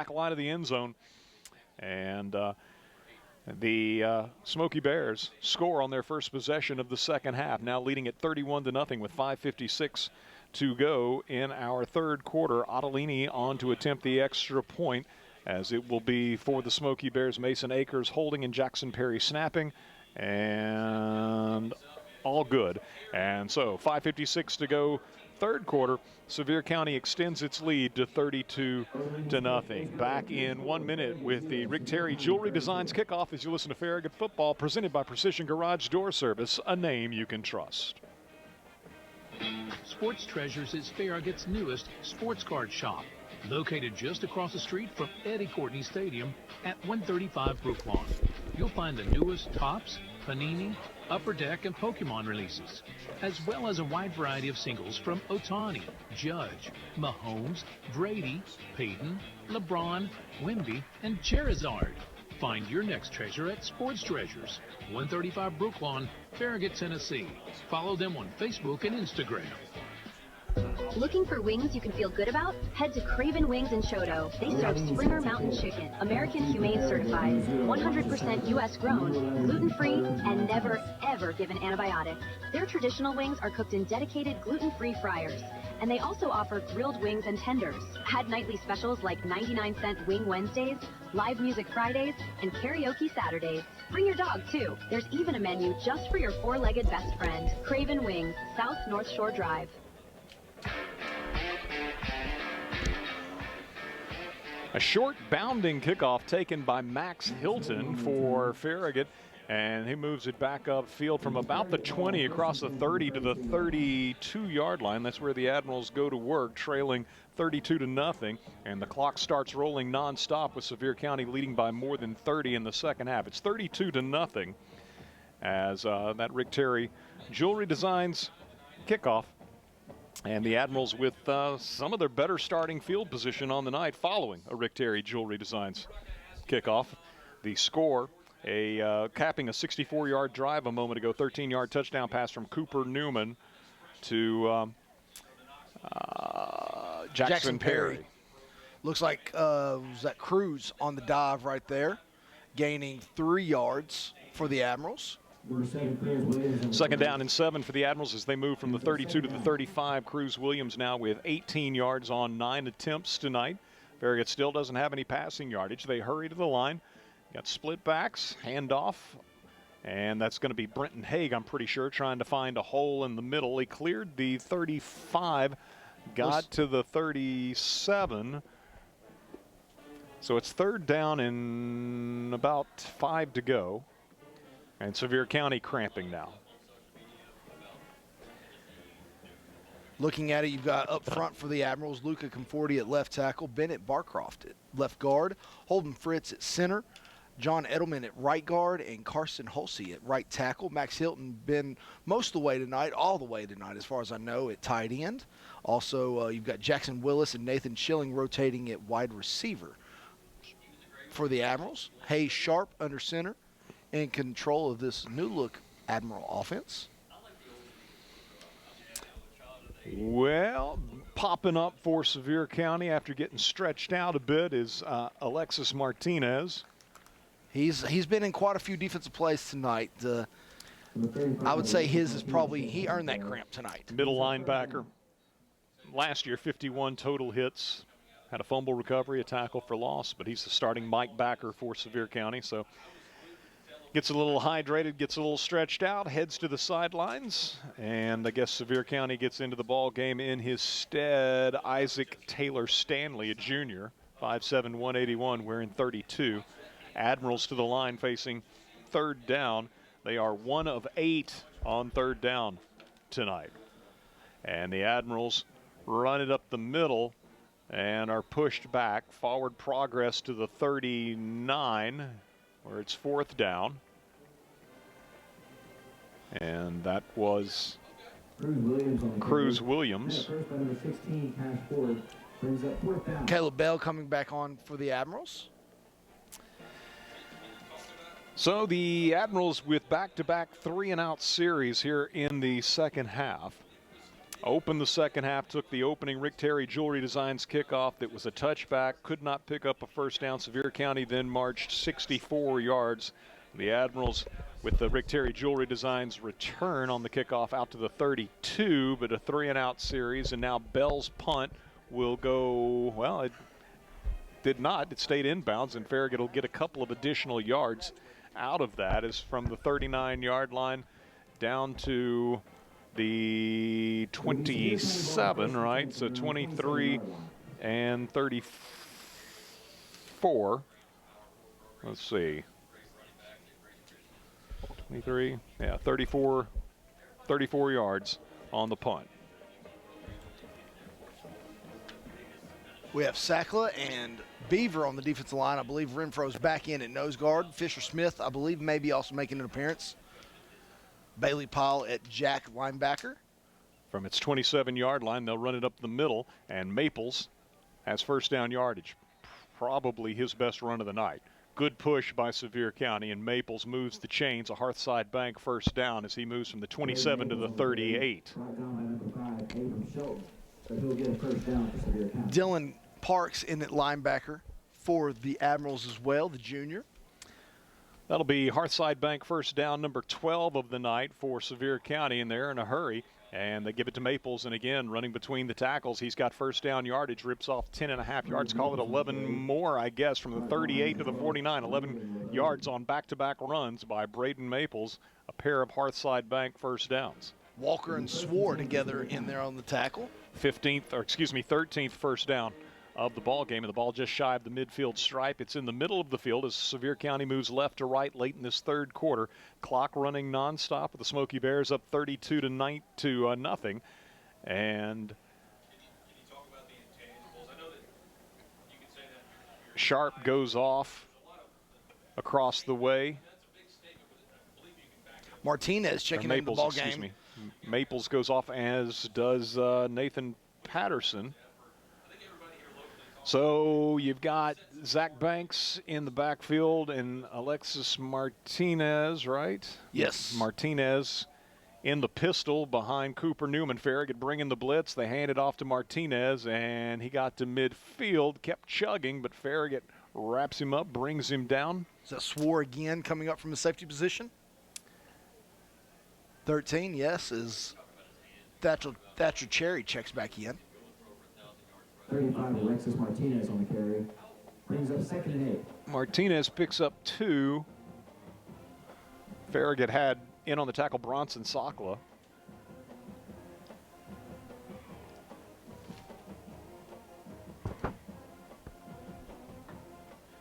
line of the end zone. And the Smoky Bears score on their first possession of the second half, now leading at 31-0 with 5:56 to go in our 3rd quarter. Ottolini on to attempt the extra point, as it will be for the Smoky Bears. Mason Akers holding and Jackson Perry snapping, and all good. And so 5:56 to go, 3rd quarter. Sevier County extends its lead to 32-0. Back in 1 minute with the Rick Terry Jewelry Designs kickoff as you listen to Farragut Football, presented by Precision Garage Door Service, a name you can trust. Sports Treasures is Farragut's newest sports card shop, located just across the street from Eddie Courtney Stadium at 135 Brooklawn. You'll find the newest Topps, Panini, Upper Deck, and Pokemon releases, as well as a wide variety of singles from Ohtani, Judge, Mahomes, Brady, Peyton, LeBron, Wemby, and Charizard. Find your next treasure at Sports Treasures, 135 Brooklawn, Farragut, Tennessee. Follow them on Facebook and Instagram. Looking for wings you can feel good about? Head to Craven Wings in Choteau. They serve Springer Mountain Chicken, American Humane Certified, 100% U.S. grown, gluten-free, and never, ever given antibiotics. Their traditional wings are cooked in dedicated gluten-free fryers. And they also offer grilled wings and tenders. Add nightly specials like 99-cent Wing Wednesdays, live music Fridays, and karaoke Saturdays. Bring your dog, too. There's even a menu just for your four-legged best friend. Craven Wings, South North Shore Drive. A short bounding kickoff taken by Max Hilton for Farragut, and he moves it back upfield from about the 20 across the 30 to the 32-yard line. That's where the Admirals go to work, trailing 32-0, and the clock starts rolling nonstop with Sevier County leading by more than 30 in the second half. It's 32-0 as that Rick Terry Jewelry Designs kickoff. And the Admirals with some of their better starting field position on the night following a Rick Terry Jewelry Designs kickoff. The score, capping a 64-yard drive a moment ago, 13-yard touchdown pass from Cooper Newman to Jackson Perry. Looks like was that Cruz on the dive right there, gaining 3 yards for the Admirals. 2nd down and 7 for the Admirals as they move from the 32 to the 35. Cruz Williams now with 18 yards on 9 attempts tonight. Farragut still doesn't have any passing yardage. They hurry to the line. Got split backs, handoff, and that's going to be Brenton Haig, I'm pretty sure, trying to find a hole in the middle. He cleared the 35, got to the 37. So it's 3rd down and about 5 to go. And Sevier County cramping now. Looking at it, you've got up front for the Admirals, Luca Conforti at left tackle, Bennett Barcroft at left guard, Holden Fritz at center, John Edelman at right guard, and Carson Hulsey at right tackle. Max Hilton been most of the way tonight, all the way tonight as far as I know, at tight end. Also, you've got Jackson Willis and Nathan Schilling rotating at wide receiver. For the Admirals, Hayes Sharp under center, in control of this new-look Admiral offense. Well, popping up for Sevier County after getting stretched out a bit is Alexis Martinez. He's been in quite a few defensive plays tonight. I would say his is probably, he earned that cramp tonight. Middle linebacker. Last year, 51 total hits. Had a fumble recovery, a tackle for loss, but he's the starting Mike backer for Sevier County. So Gets a little hydrated, gets a little stretched out, heads to the sidelines, and I guess Sevier County gets into the ball game in his stead. Isaac Taylor Stanley, a junior, 5'7", 181, wearing 32. Admirals to the line facing third down. They are 1 of 8 on third down tonight. And the Admirals run it up the middle and are pushed back. Forward progress to the 39, where it's fourth down. And that was Cruz Williams. Caleb Bell coming back on for the Admirals. So the Admirals with back-to-back 3-and-out series here in the second half. Opened the second half, took the opening Rick Terry Jewelry Designs kickoff that was a touchback, could not pick up a first down. Sevier County then marched 64 yards. The Admirals with the Rick Terry Jewelry Designs return on the kickoff out to the 32, but a 3-and-out series, and now Bell's punt will go, well, it did not. It stayed inbounds, and Farragut will get a couple of additional yards out of that, is from the 39-yard line down to the 27, right? So 23 and 34. Let's see. 23, yeah, 34 yards on the punt. We have Sackler and Beaver on the defensive line. I believe Renfro's back in at nose guard. Fisher Smith, I believe, maybe also making an appearance. Bailey Powell at Jack linebacker. From its 27-yard line, they'll run it up the middle, and Maples has first down yardage. Probably his best run of the night. Good push by Sevier County, and Maples moves the chains. A Hearthside Bank first down as he moves from the 27 to the 38. Dylan Parks in at linebacker for the Admirals as well, the junior. That'll be Hearthside Bank first down, number 12 of the night for Sevier County, and they're in a hurry. And they give it to Maples, and again, running between the tackles. He's got first down yardage, rips off 10.5 yards, call it 11 more, I guess, from the 38 to the 49. 11 yards on back-to-back runs by Braden Maples, a pair of Hearthside Bank first downs. Walker and Swore together in there on the tackle. 13th first down of the ball game, and the ball just shy of the midfield stripe. It's in the middle of the field as Sevier County moves left to right late in this third quarter. Clock running nonstop with the Smoky Bears up 32 to nothing. And Sharp goes off across the way. Martinez checking into the ball game. Maples goes off, as does Nathan Patterson. So you've got Zach Banks in the backfield and Alexis Martinez, right? Yes. Martinez in the pistol behind Cooper Newman. Farragut bringing the blitz. They hand it off to Martinez, and he got to midfield, kept chugging, but Farragut wraps him up, brings him down. Is that Swore again coming up from the safety position? 13, yes, is Thatcher Cherry checks back in. 35, Alexis Martinez on the carry. Brings up 2nd and 8. Martinez picks up 2. Farragut had in on the tackle Bronson Sakla.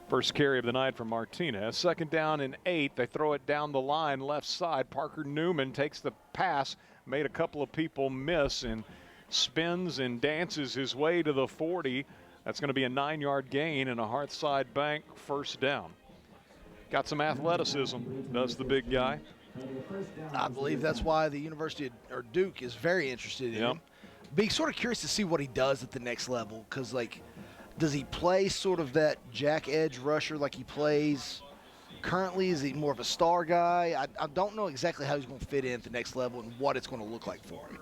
First carry of the night for Martinez. 2nd down and 8. They throw it down the line, left side. Parker Newman takes the pass, made a couple of people miss, and spins and dances his way to the 40. That's going to be a 9-yard gain and a Hearthside Bank first down. Got some athleticism, does the big guy. I believe that's why the University or Duke is very interested in him. Being sort of curious to see what he does at the next level, because, like, does he play sort of that jack edge rusher like he plays currently? Is he more of a star guy? I don't know exactly how he's going to fit in at the next level and what it's going to look like for him.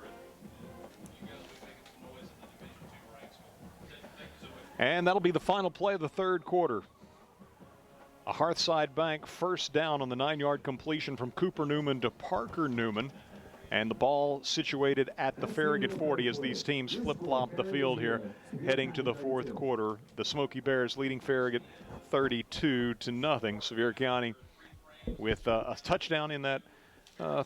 And that'll be the final play of the third quarter. A Hearthside Bank first down on the 9-yard completion from Cooper Newman to Parker Newman. And the ball situated at the Farragut 40 as these teams flip-flop the field here, heading to the fourth quarter. The Smoky Bears leading Farragut 32 to nothing. Sevier County with a touchdown in that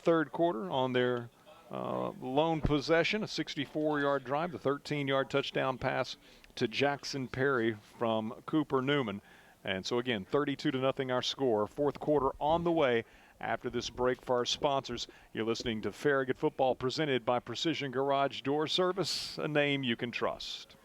third quarter on their lone possession, a 64-yard drive, the 13-yard touchdown pass to Jackson Perry from Cooper Newman. And so again, 32-0 our score. Fourth quarter on the way after this break for our sponsors. You're listening to Farragut Football presented by Precision Garage Door Service, a name you can trust.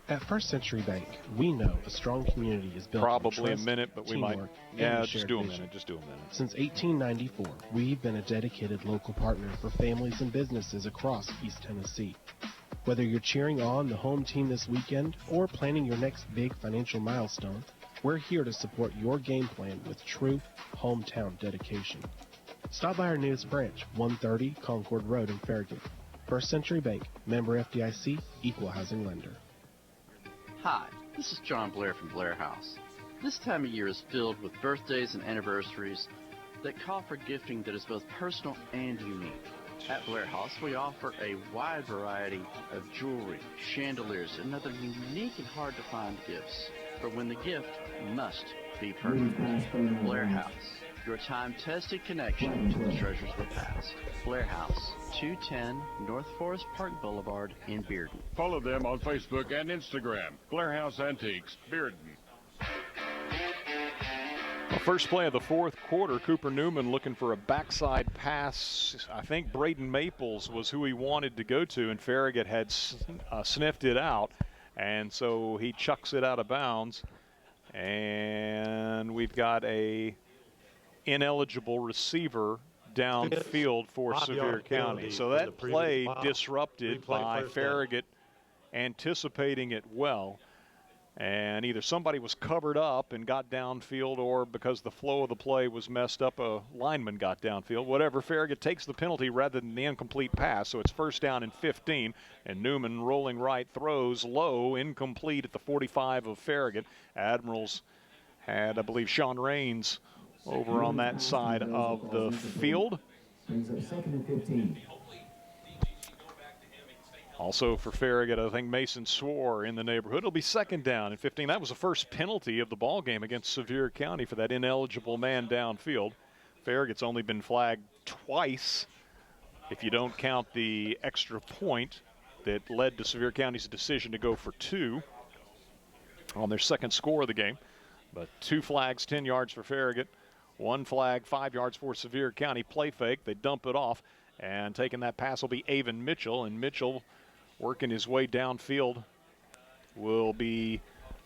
At First Century Bank, we know a strong community is built on Probably trust, a minute, but we might. teamwork, and Yeah, a just shared do a vision. minute. Just do a minute. Since 1894, we've been a dedicated local partner for families and businesses across East Tennessee. Whether you're cheering on the home team this weekend or planning your next big financial milestone, we're here to support your game plan with true hometown dedication. Stop by our newest branch, 130 Concord Road in Farragut. First Century Bank, member FDIC, equal housing lender. Hi, this is John Blair from Blair House. This time of year is filled with birthdays and anniversaries that call for gifting that is both personal and unique. At Blair House, we offer a wide variety of jewelry, chandeliers, and other unique and hard-to-find gifts. But when the gift must be perfect. Blair House, your time-tested connection to the treasures of the past. Blair House, 210 North Forest Park Boulevard in Bearden. Follow them on Facebook and Instagram. Blair House Antiques, Bearden. Well, first play of the fourth quarter, Cooper Newman looking for a backside pass. I think Braden Maples was who he wanted to go to, and Farragut had sniffed it out. And so he chucks it out of bounds. And we've got a ineligible receiver downfield for Sevier County. So that play disrupted by Farragut anticipating it well. And either somebody was covered up and got downfield, or because the flow of the play was messed up, a lineman got downfield. Whatever, Farragut takes the penalty rather than the incomplete pass. So it's first down and 15, and Newman rolling right, throws low, incomplete at the 45 of Farragut. Admirals had, I believe, Sean Raines over on that side of the field. Brings up second and 15. Also for Farragut, I think Mason Swore in the neighborhood. It'll be second down and 15. That was the first penalty of the ball game against Sevier County for that ineligible man downfield. Farragut's only been flagged twice, if you don't count the extra point that led to Sevier County's decision to go for two on their second score of the game. But 2 flags, 10 yards for Farragut. 1 flag, 5 yards for Sevier County. Play fake, they dump it off. And taking that pass will be Avon Mitchell. And Mitchell, working his way downfield, will be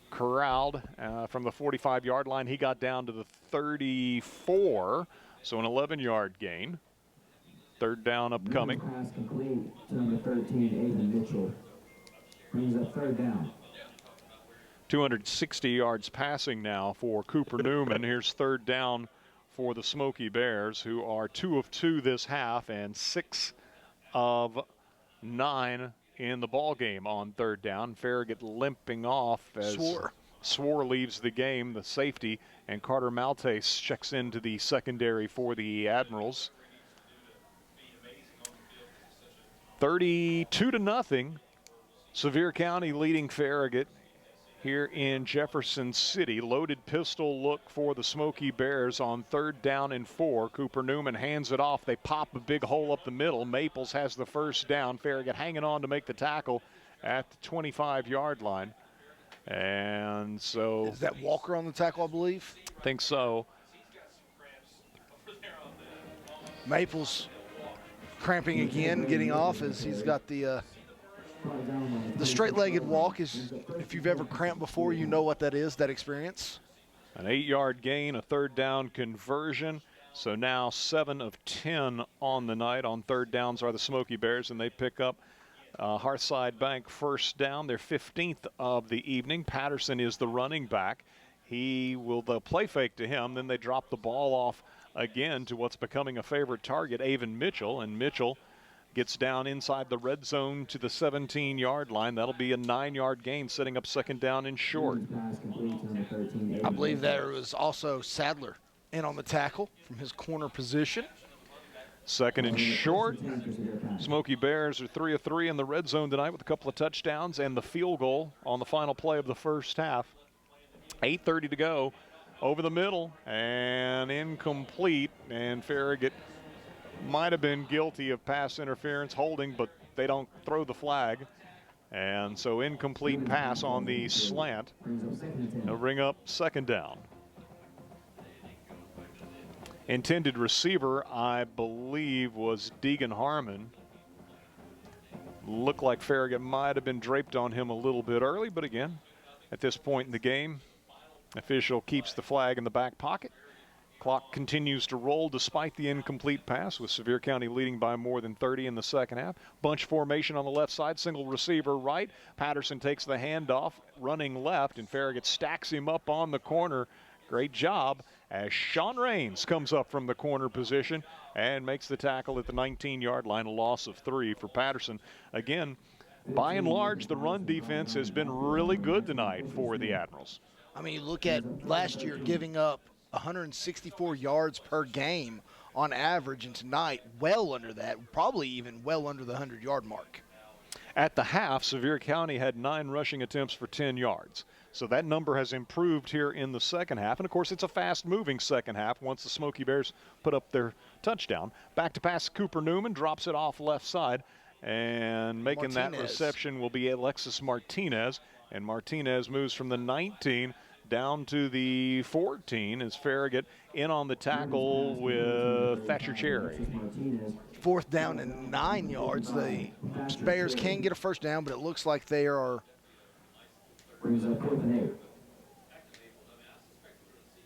corralled from the 45-yard line. He got down to the 34, so an 11-yard gain. Third down upcoming. Pass complete to number 13, Avon Mitchell. Brings up third down. 260 yards passing now for Cooper Newman. Here's third down for the Smoky Bears, who are 2 of 2 this half and 6 of 9 in the ball game on third down. Farragut limping off as Swore leaves the game, the safety, and Carter Maltese checks into the secondary for the Admirals. 32-0. Sevier County leading Farragut here in Jefferson City. Loaded pistol look for the Smoky Bears on third down and 4. Cooper Newman hands it off. They pop a big hole up the middle. Maples has the first down. Farragut hanging on to make the tackle at the 25-yard line. And so... Is that Walker on the tackle, I believe? I think so. Maples cramping again, getting off as he's got the straight-legged walk. Is, if you've ever cramped before, you know what that is, that experience. An 8-yard gain, a third down conversion. So now 7 of 10 on the night on third downs are the Smoky Bears, and they pick up Hearthside Bank first down, their 15th of the evening. Patterson is the running back. They'll play fake to him, then they drop the ball off again to what's becoming a favorite target, Avon Mitchell, and Mitchell gets down inside the red zone to the 17-yard line. That'll be a 9-yard gain, setting up second down and short. I believe there was also Sadler in on the tackle from his corner position. Second and short. Smoky Bears are 3 of 3 in the red zone tonight with a couple of touchdowns and the field goal on the final play of the first half. 8:30 to go. over the middle and incomplete, and Farragut might have been guilty of pass interference holding, but they don't throw the flag. And so incomplete pass on the slant. They'll bring up second down. Intended receiver, I believe, was Deegan Harmon. Looked like Farragut might have been draped on him a little bit early, but again, at this point in the game, official keeps the flag in the back pocket. Clock continues to roll despite the incomplete pass, with Sevier County leading by more than 30 in the second half. Bunch formation on the left side, single receiver right. Patterson takes the handoff, running left, and Farragut stacks him up on the corner. Great job as Sean Raines comes up from the corner position and makes the tackle at the 19-yard line, a loss of 3 for Patterson. Again, by and large, the run defense has been really good tonight for the Admirals. I mean, you look at last year giving up 164 yards per game on average, and tonight well under that, probably even well under the 100-yard mark. At the half, Sevier County had 9 rushing attempts for 10 yards. So that number has improved here in the second half. And, of course, it's a fast-moving second half once the Smoky Bears put up their touchdown. Back to pass, Cooper Newman drops it off left side. And making that reception will be Alexis Martinez. And Martinez moves from the 19 down to the 14 as Farragut in on the tackle with Thatcher Cherry. 4th down and 9 yards. The Bears can get a first down, but it looks like they are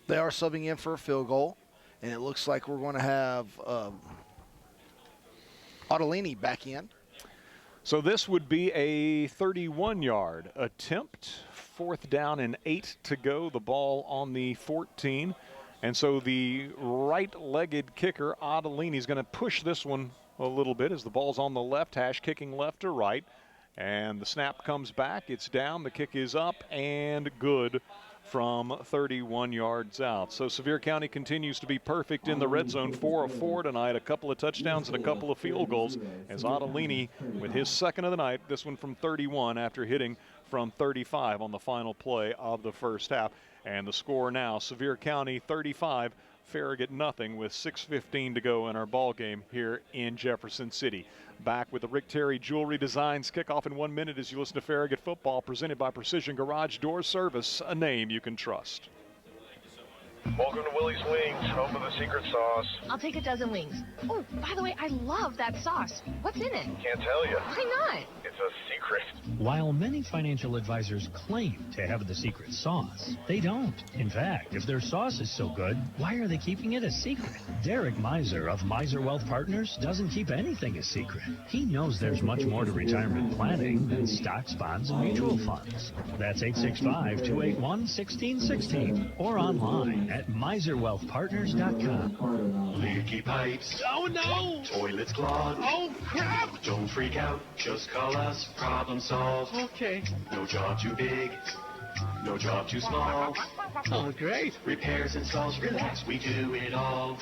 subbing in for a field goal, and it looks like we're going to have Ottolini back in. So this would be a 31-yard attempt. 4th down and 8 to go. The ball on the 14. And so the right-legged kicker, Ottolini, is going to push this one a little bit as the ball's on the left hash, kicking left to right. And the snap comes back. It's down. The kick is up and good from 31 yards out. So Sevier County continues to be perfect in the red zone. 4 of 4 tonight. A couple of touchdowns and a couple of field goals as Ottolini with his second of the night. This one from 31 after hitting from 35 on the final play of the first half. And the score now, Sevier County 35, Farragut nothing, with 6:15 to go in our ball game here in Jefferson City. Back with the Rick Terry Jewelry Designs kickoff in 1 minute as you listen to Farragut football, presented by Precision Garage Door Service, a name you can trust. Welcome to Willie's Wings, home of the secret sauce. I'll take a dozen wings. Oh, by the way, I love that sauce. What's in it? Can't tell you. Why not? It's a secret. While many financial advisors claim to have the secret sauce, they don't. In fact, if their sauce is so good, why are they keeping it a secret? Derek Miser of Miser Wealth Partners doesn't keep anything a secret. He knows there's much more to retirement planning than stocks, bonds, and mutual funds. That's 865-281-1616 or online at miserwealthpartners.com. Leaky pipes. Oh, no. Toilets clogged. Oh, crap. Don't freak out. Just call us. Problem solved. Okay. No job too big. No job too small. Oh, great. Repairs, installs, relax. We do it all.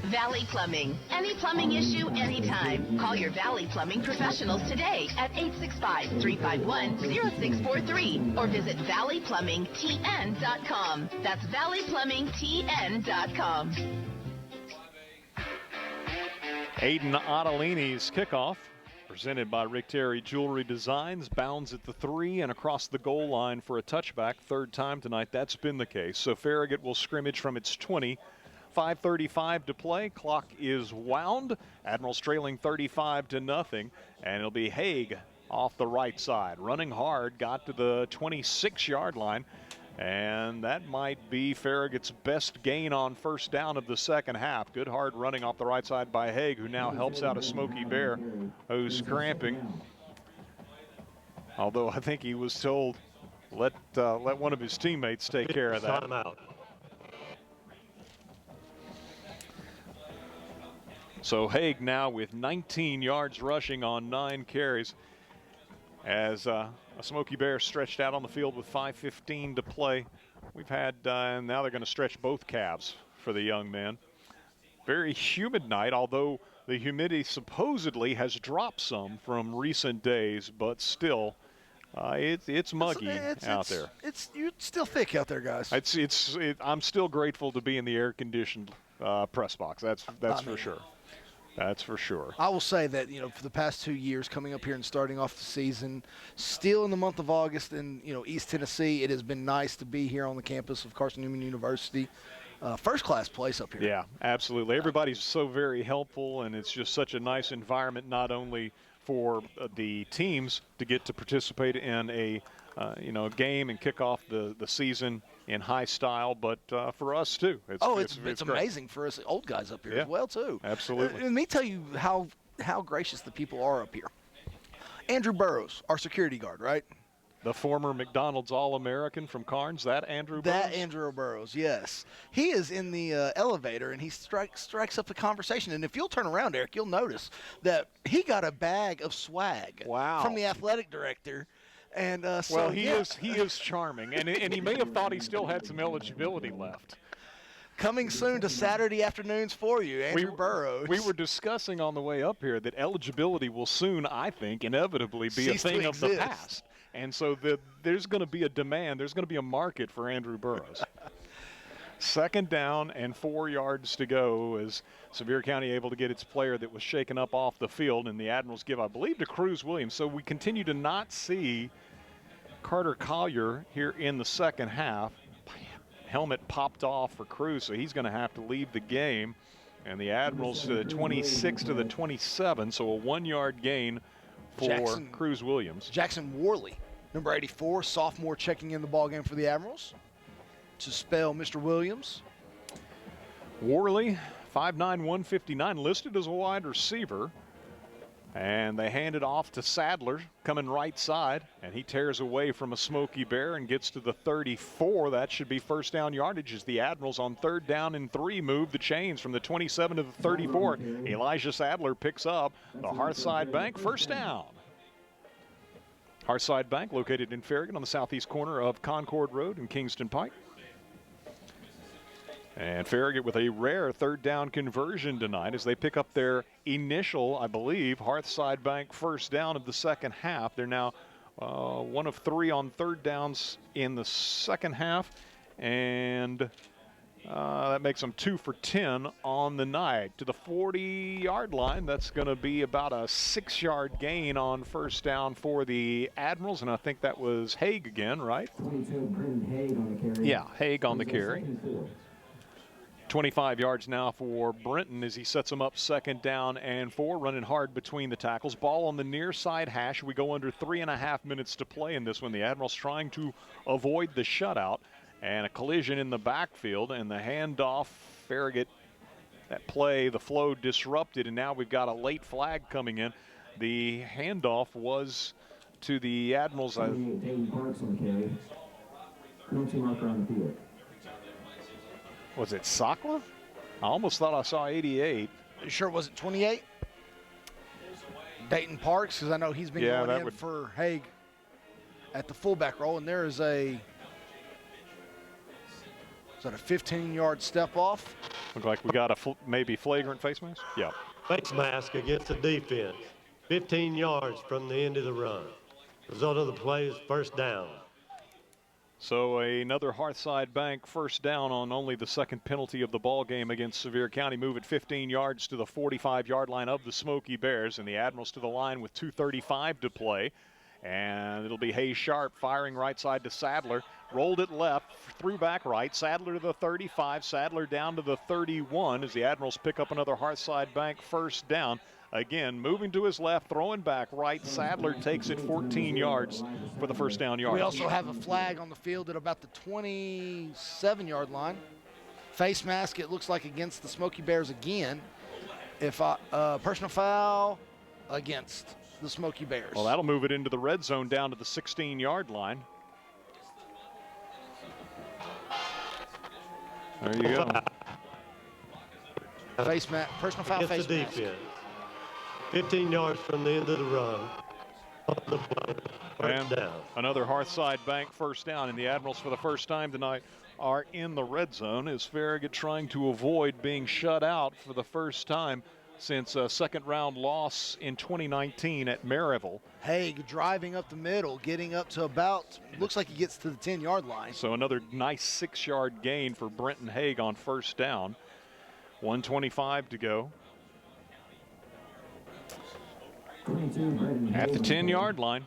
Valley Plumbing. Any plumbing issue, anytime. Call your Valley Plumbing professionals today at 865-351-0643 or visit valleyplumbingtn.com. That's valleyplumbingtn.com. Aiden Ottolini's kickoff, presented by Rick Terry Jewelry Designs, bounds at the 3 and across the goal line for a touchback. 3rd time tonight that's been the case. So Farragut will scrimmage from its 20. 5:35 to play. Clock is wound. Admirals trailing 35-0, and it'll be Haig off the right side. Running hard, got to the 26-yard line, and that might be Farragut's best gain on first down of the second half. Good hard running off the right side by Haig, who now helps out a Smoky Bear who's cramping. Although I think he was told, let one of his teammates take care of that. So Haig now with 19 yards rushing on 9 carries as a Smoky Bear stretched out on the field with 5:15 to play. We've had, and now they're going to stretch both calves for the young man. Very humid night, although the humidity supposedly has dropped some from recent days, but still It's muggy out there. It's still thick out there, guys. I'm still grateful to be in the air-conditioned press box. That's for sure. That's for sure. I will say that, for the past 2 years, coming up here and starting off the season, still in the month of August in, East Tennessee, it has been nice to be here on the campus of Carson Newman University. First-class place up here. Yeah, absolutely. Everybody's so very helpful, and it's just such a nice environment, not only for the teams to get to participate in a game and kick off the season in high style, but for us too. It's amazing for us old guys up here as well too. Absolutely. Let me tell you how gracious the people are up here. Andrew Burrows, our security guard, right? The former McDonald's All-American from Carnes, that Andrew Burrows? That Andrew Burrows, yes. He is in the elevator, and he strikes up a conversation. And if you'll turn around, Eric, you'll notice that he got a bag of swag from the athletic director. And he is charming, and he may have thought he still had some eligibility left. Coming soon to Saturday afternoons for you, Andrew Burrows. We were discussing on the way up here that eligibility will soon, I think, inevitably be a thing of the past. And so there's going to be a demand. There's going to be a market for Andrew Burrows. 2nd down and 4 yards to go as Sevier County able to get its player that was shaken up off the field, and the Admirals give, I believe, to Cruz Williams. So we continue to not see Carter Collier here in the second half. Helmet popped off for Cruz, so he's going to have to leave the game. And the Admirals to the 26 to the 27, so a 1-yard gain for Cruz Williams. Jackson Worley, number 84, sophomore, checking in the ballgame for the Admirals to spell Mr. Williams. Worley, 5'9", 159, listed as a wide receiver. And they hand it off to Sadler, coming right side, and he tears away from a Smoky Bear and gets to the 34. That should be first down yardage as the Admirals on 3rd down and 3 move the chains from the 27 to the 34. Elijah Sadler picks up the Hearthside Bank first down. Hearthside Bank located in Farragut on the southeast corner of Concord Road and Kingston Pike. And Farragut with a rare 3rd down conversion tonight as they pick up their initial, I believe, Hearthside Bank first down of the second half. They're now 1 of 3 on 3rd downs in the second half. And that makes them 2 for 10 on the night. To the 40-yard line, that's going to be about a 6-yard gain on first down for the Admirals. And I think that was Haig again, right? 22, Brendan Haig on the carry. Yeah, Haig on the carry. 25 yards now for Brenton as he sets them up 2nd down and 4, running hard between the tackles. Ball on the near side hash. We go under 3.5 minutes to play in this one. The Admirals trying to avoid the shutout, and a collision in the backfield, and the handoff. Farragut, that play, the flow disrupted, and now we've got a late flag coming in. The handoff was to the Admirals. Dayton Parks on the carry. Penalty marker on the field. Was it Sakla? I almost thought I saw 88. You sure it wasn't 28? Dayton Parks, because I know he's been going in for Haig at the fullback role, and there is a 15-yard step off? Look like we got a maybe flagrant face mask? Yeah. Face mask against the defense. 15 yards from the end of the run. Result of the play is first down. So another Hearthside Bank first down on only the 2nd penalty of the ball game against Sevier County. Move it 15 yards to the 45-yard line of the Smoky Bears, and the Admirals to the line with 2:35 to play. And it'll be Hayes Sharp firing right side to Sadler. Rolled it left, threw back right. Sadler to the 35, Sadler down to the 31 as the Admirals pick up another Hearthside Bank first down. Again, moving to his left, throwing back right. Sadler takes it 14 yards for the first down yard. We also have a flag on the field at about the 27-yard line. Face mask, it looks like, against the Smoky Bears again. Personal foul against the Smoky Bears. Well, that'll move it into the red zone down to the 16-yard line. There you go. Personal foul, face mask. Defense. 15 yards from the end of the run. And another Hearthside Bank first down, and the Admirals for the first time tonight are in the red zone as Farragut trying to avoid being shut out for the first time since a second-round loss in 2019 at Maryville. Haig driving up the middle, getting up to about, looks like he gets to the 10-yard line. So another nice 6-yard gain for Brenton Haig on first down. 1:25 to go. At the 10-yard line,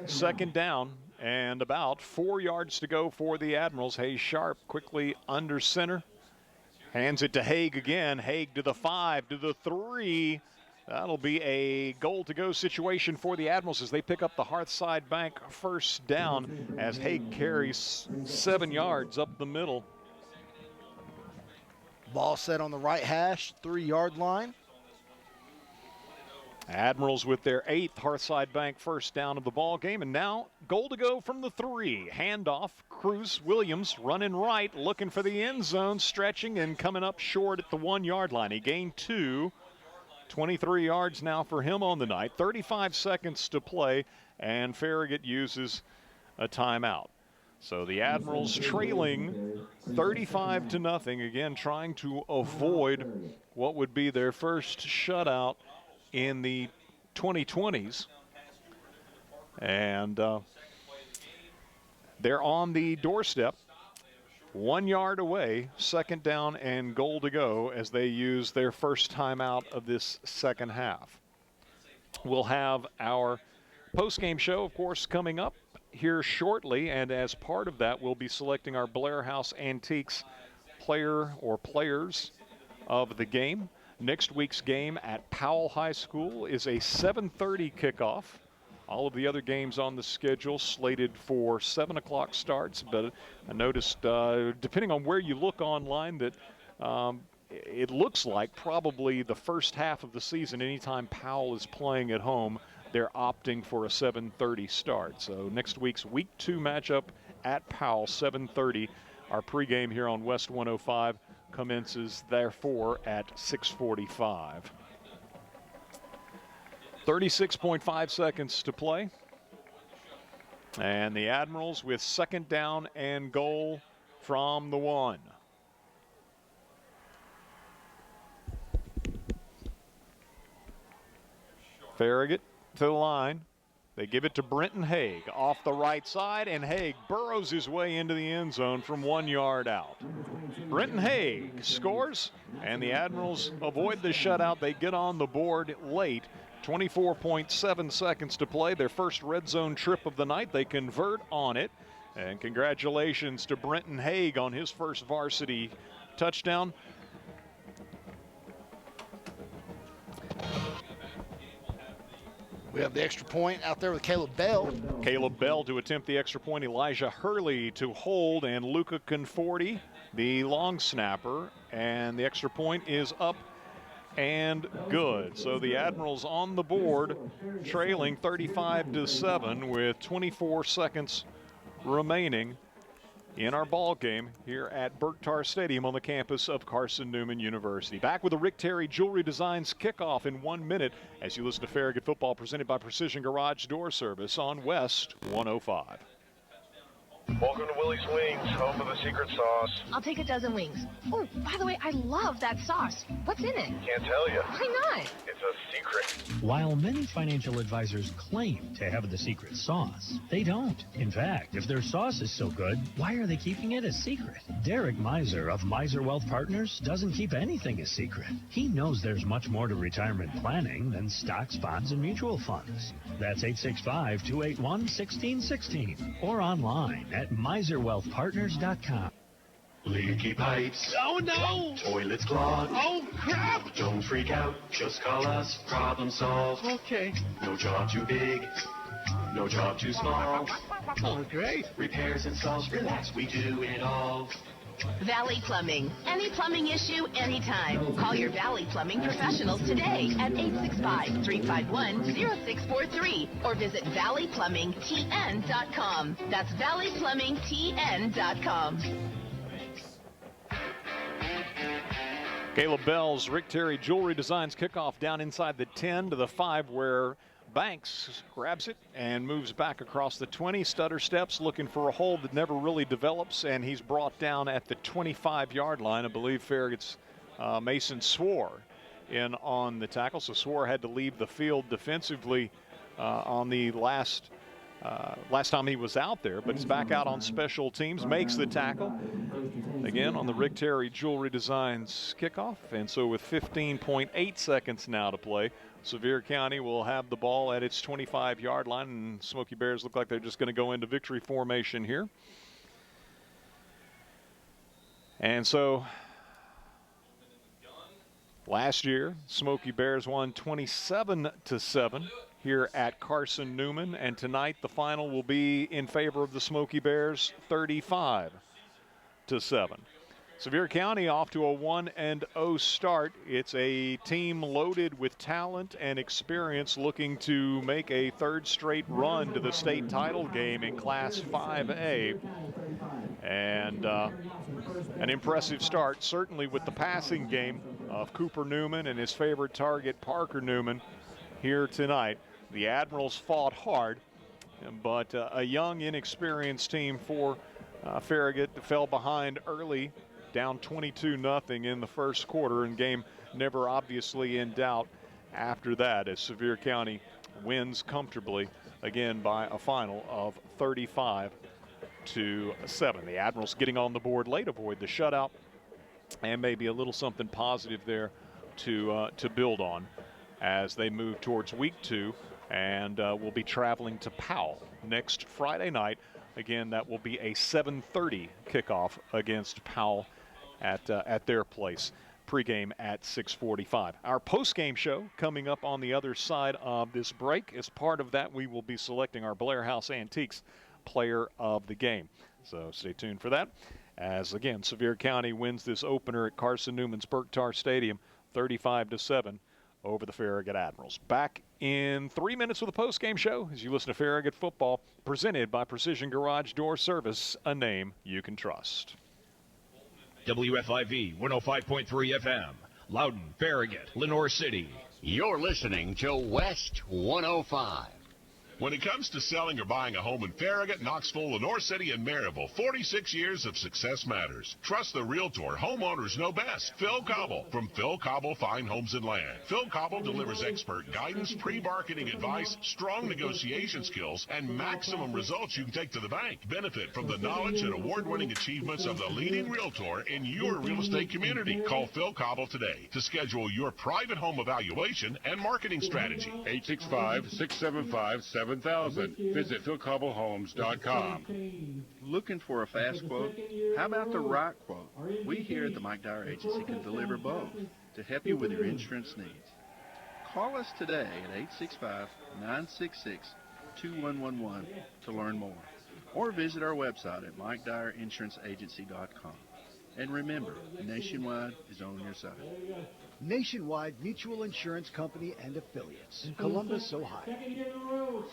second down, and about 4 yards to go for the Admirals. Hayes Sharp quickly under center. Hands it to Haig again. Haig to the 5, to the 3. That'll be a goal-to-go situation for the Admirals as they pick up the Hearthside Bank first down as Haig carries 7 yards up the middle. Ball set on the right hash, 3-yard line. Admirals with their 8th Hearthside Bank first down of the ball game, and now goal to go from the 3. Handoff, Cruz Williams running right, looking for the end zone, stretching and coming up short at the 1-yard line. He gained 2, 23 yards now for him on the night. 35 seconds to play, and Farragut uses a timeout. So the Admirals trailing 35-0, again trying to avoid what would be their first shutout in the 2020s. And they're on the doorstep, 1 yard away, second down and goal to go as they use their first timeout of this second half. We'll have our post-game show, of course, coming up here shortly, and as part of that, we'll be selecting our Blair House Antiques player or players of the game. Next week's game at Powell High School is a 7:30 kickoff. All of the other games on the schedule slated for 7 o'clock starts, but I noticed, depending on where you look online, that it looks like probably the first half of the season, anytime Powell is playing at home, they're opting for a 7:30 start. So next week's Week 2 matchup at Powell, 7:30. Our pregame here on West 105 commences therefore at 6:45. 36.5 seconds to play. And the Admirals with second down and goal from the 1. Farragut to the line. They give it to Brenton Haig off the right side, and Haig burrows his way into the end zone from 1 yard out. Brenton Haig scores, and the Admirals avoid the shutout. They get on the board late. 24.7 seconds to play. Their first red zone trip of the night. They convert on it. And congratulations to Brenton Haig on his first varsity touchdown. We have the extra point out there with Caleb Bell. Caleb Bell to attempt the extra point. Elijah Hurley to hold, and Luca Conforti, the long snapper. And the extra point is up and good. So the Admirals on the board, trailing 35-7 with 24 seconds remaining in our ball game here at Berktar Stadium on the campus of Carson-Newman University. Back with the Rick Terry Jewelry Designs kickoff in 1 minute as you listen to Farragut Football presented by Precision Garage Door Service on West 105. Welcome to Willie's Wings, home of the secret sauce. I'll take a dozen wings. Oh, by the way, I love that sauce. What's in it? Can't tell you. Why not? It's a secret. While many financial advisors claim to have the secret sauce, they don't. In fact, if their sauce is so good, why are they keeping it a secret? Derek Miser of Miser Wealth Partners doesn't keep anything a secret. He knows there's much more to retirement planning than stocks, bonds, and mutual funds. That's 865-281-1616 or online at miserwealthpartners.com. Leaky pipes. Oh, no. Toilets clogged. Oh, crap. Don't freak out. Just call us. Problem solved. Okay. No job too big. No job too small. Oh, great. Repairs, installs, relax. We do it all. Valley Plumbing. Any plumbing issue, anytime. Call your Valley Plumbing professionals today at 865-351-0643 or visit valleyplumbingtn.com. That's valleyplumbingtn.com. Caleb Bell's Rick Terry Jewelry Designs kickoff down inside the 10 to the 5 where Banks grabs it and moves back across the 20. Stutter steps looking for a hole that never really develops, and he's brought down at the 25-yard line. I believe Farragut's Mason Swore in on the tackle. So Sevier had to leave the field defensively on the last time he was out there, but he's back out on special teams, makes the tackle. Again, on the Rick Terry Jewelry Designs kickoff. And so with 15.8 seconds now to play, Sevier County will have the ball at its 25-yard line, and Smoky Bears look like they're just going to go into victory formation here. And so last year, Smoky Bears won 27-7 here at Carson Newman, and tonight the final will be in favor of the Smoky Bears, 35-7. Sevier County off to a 1-0 start. It's a team loaded with talent and experience, looking to make a third straight run to the state title game in Class 5A. And an impressive start, certainly with the passing game of Cooper Newman and his favorite target, Parker Newman, here tonight. The Admirals fought hard, but a young, inexperienced team for Farragut fell behind early, down 22-0 in the first quarter, and game never obviously in doubt after that, as Sevier County wins comfortably, again by a final of 35-7. The Admirals getting on the board late, avoid the shutout, and maybe a little something positive there to build on as they move towards week 2, and will be traveling to Powell next Friday night. Again, that will be a 7:30 kickoff against Powell at their place. Pregame at 6:45. Our postgame show coming up on the other side of this break. As part of that, we will be selecting our Blair House Antiques player of the game. So stay tuned for that. As again, Sevier County wins this opener at Carson Newman's Berktar Stadium, 35-7 over the Farragut Admirals. Back in 3 minutes with a postgame show as you listen to Farragut football, presented by Precision Garage Door Service, a name you can trust. WFIV 105.3 FM, Loudon, Farragut, Lenoir City. You're listening to West 105. When it comes to selling or buying a home in Farragut, Knoxville, Lenoir City, and Maryville, 46 years of success matters. Trust the realtor. Homeowners know best. Phil Cobble from Phil Cobble Fine Homes and Land. Phil Cobble delivers expert guidance, pre-marketing advice, strong negotiation skills, and maximum results you can take to the bank. Benefit from the knowledge and award-winning achievements of the leading realtor in your real estate community. Call Phil Cobble today to schedule your private home evaluation and marketing strategy. 865-675-7000. Visit philcobblehomes.com. Looking for a fast quote? How about the right quote? We here at the Mike Dyer Agency can deliver both to help you with your insurance needs. Call us today at 865-966-2111 to learn more, or visit our website at MikeDyerInsuranceAgency.com. And remember, Nationwide is on your side. Nationwide Mutual Insurance Company and Affiliates, Columbus, Ohio.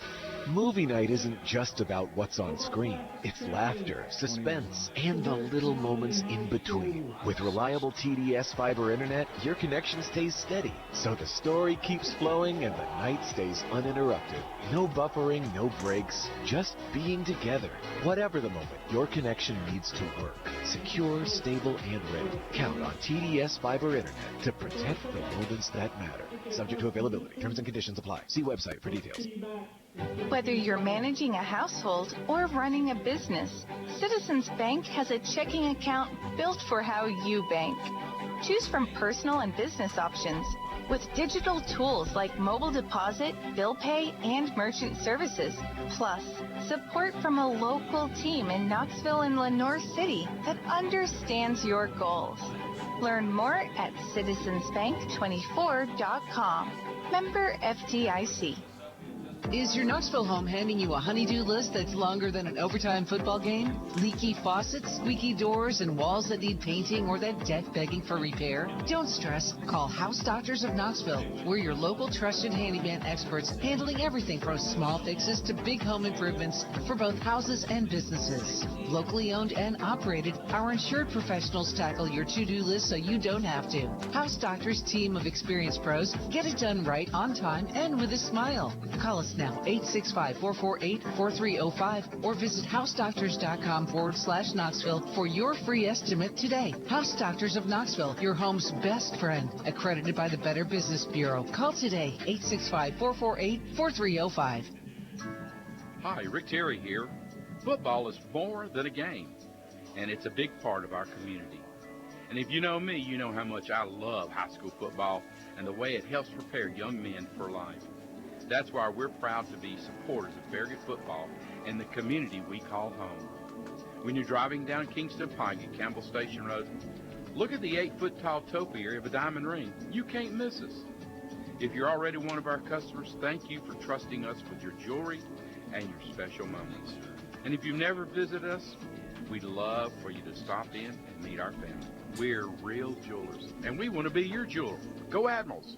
Movie night isn't just about what's on screen. It's laughter, suspense, and the little moments in between. With reliable TDS fiber internet, your connection stays steady, so the story keeps flowing and the night stays uninterrupted. No buffering, no breaks, just being together. Whatever the moment, your connection needs to work. Secure, stable, and ready. Count on TDS fiber internet to protect the moments that matter. Subject to availability. Terms and conditions apply. See website for details. Whether you're managing a household or running a business, Citizens Bank has a checking account built for how you bank. Choose from personal and business options with digital tools like mobile deposit, bill pay, and merchant services. Plus, support from a local team in Knoxville and Lenoir City that understands your goals. Learn more at citizensbank24.com. Member FDIC. Is your Knoxville home handing you a honey-do list that's longer than an overtime football game? Leaky faucets, squeaky doors, and walls that need painting, or that deck begging for repair? Don't stress. Call House Doctors of Knoxville. We're your local trusted handyman experts, handling everything from small fixes to big home improvements for both houses and businesses. Locally owned and operated, our insured professionals tackle your to-do list so you don't have to. House Doctors' team of experienced pros get it done right, on time, and with a smile. Call us now, 865-448-4305, or visit housedoctors.com/Knoxville for your free estimate today. House Doctors of Knoxville, your home's best friend, accredited by the Better Business Bureau. Call today, 865-448-4305. Hi, Rick Terry here. Football is more than a game, and it's a big part of our community. And if you know me, you know how much I love high school football and the way it helps prepare young men for life. That's why we're proud to be supporters of Farragut football and the community we call home. When you're driving down Kingston Pike at Campbell Station Road, look at the 8-foot-tall topiary of a diamond ring. You can't miss us. If you're already one of our customers, thank you for trusting us with your jewelry and your special moments. And if you've never visited us, we'd love for you to stop in and meet our family. We're real jewelers, and we want to be your jeweler. Go Admirals!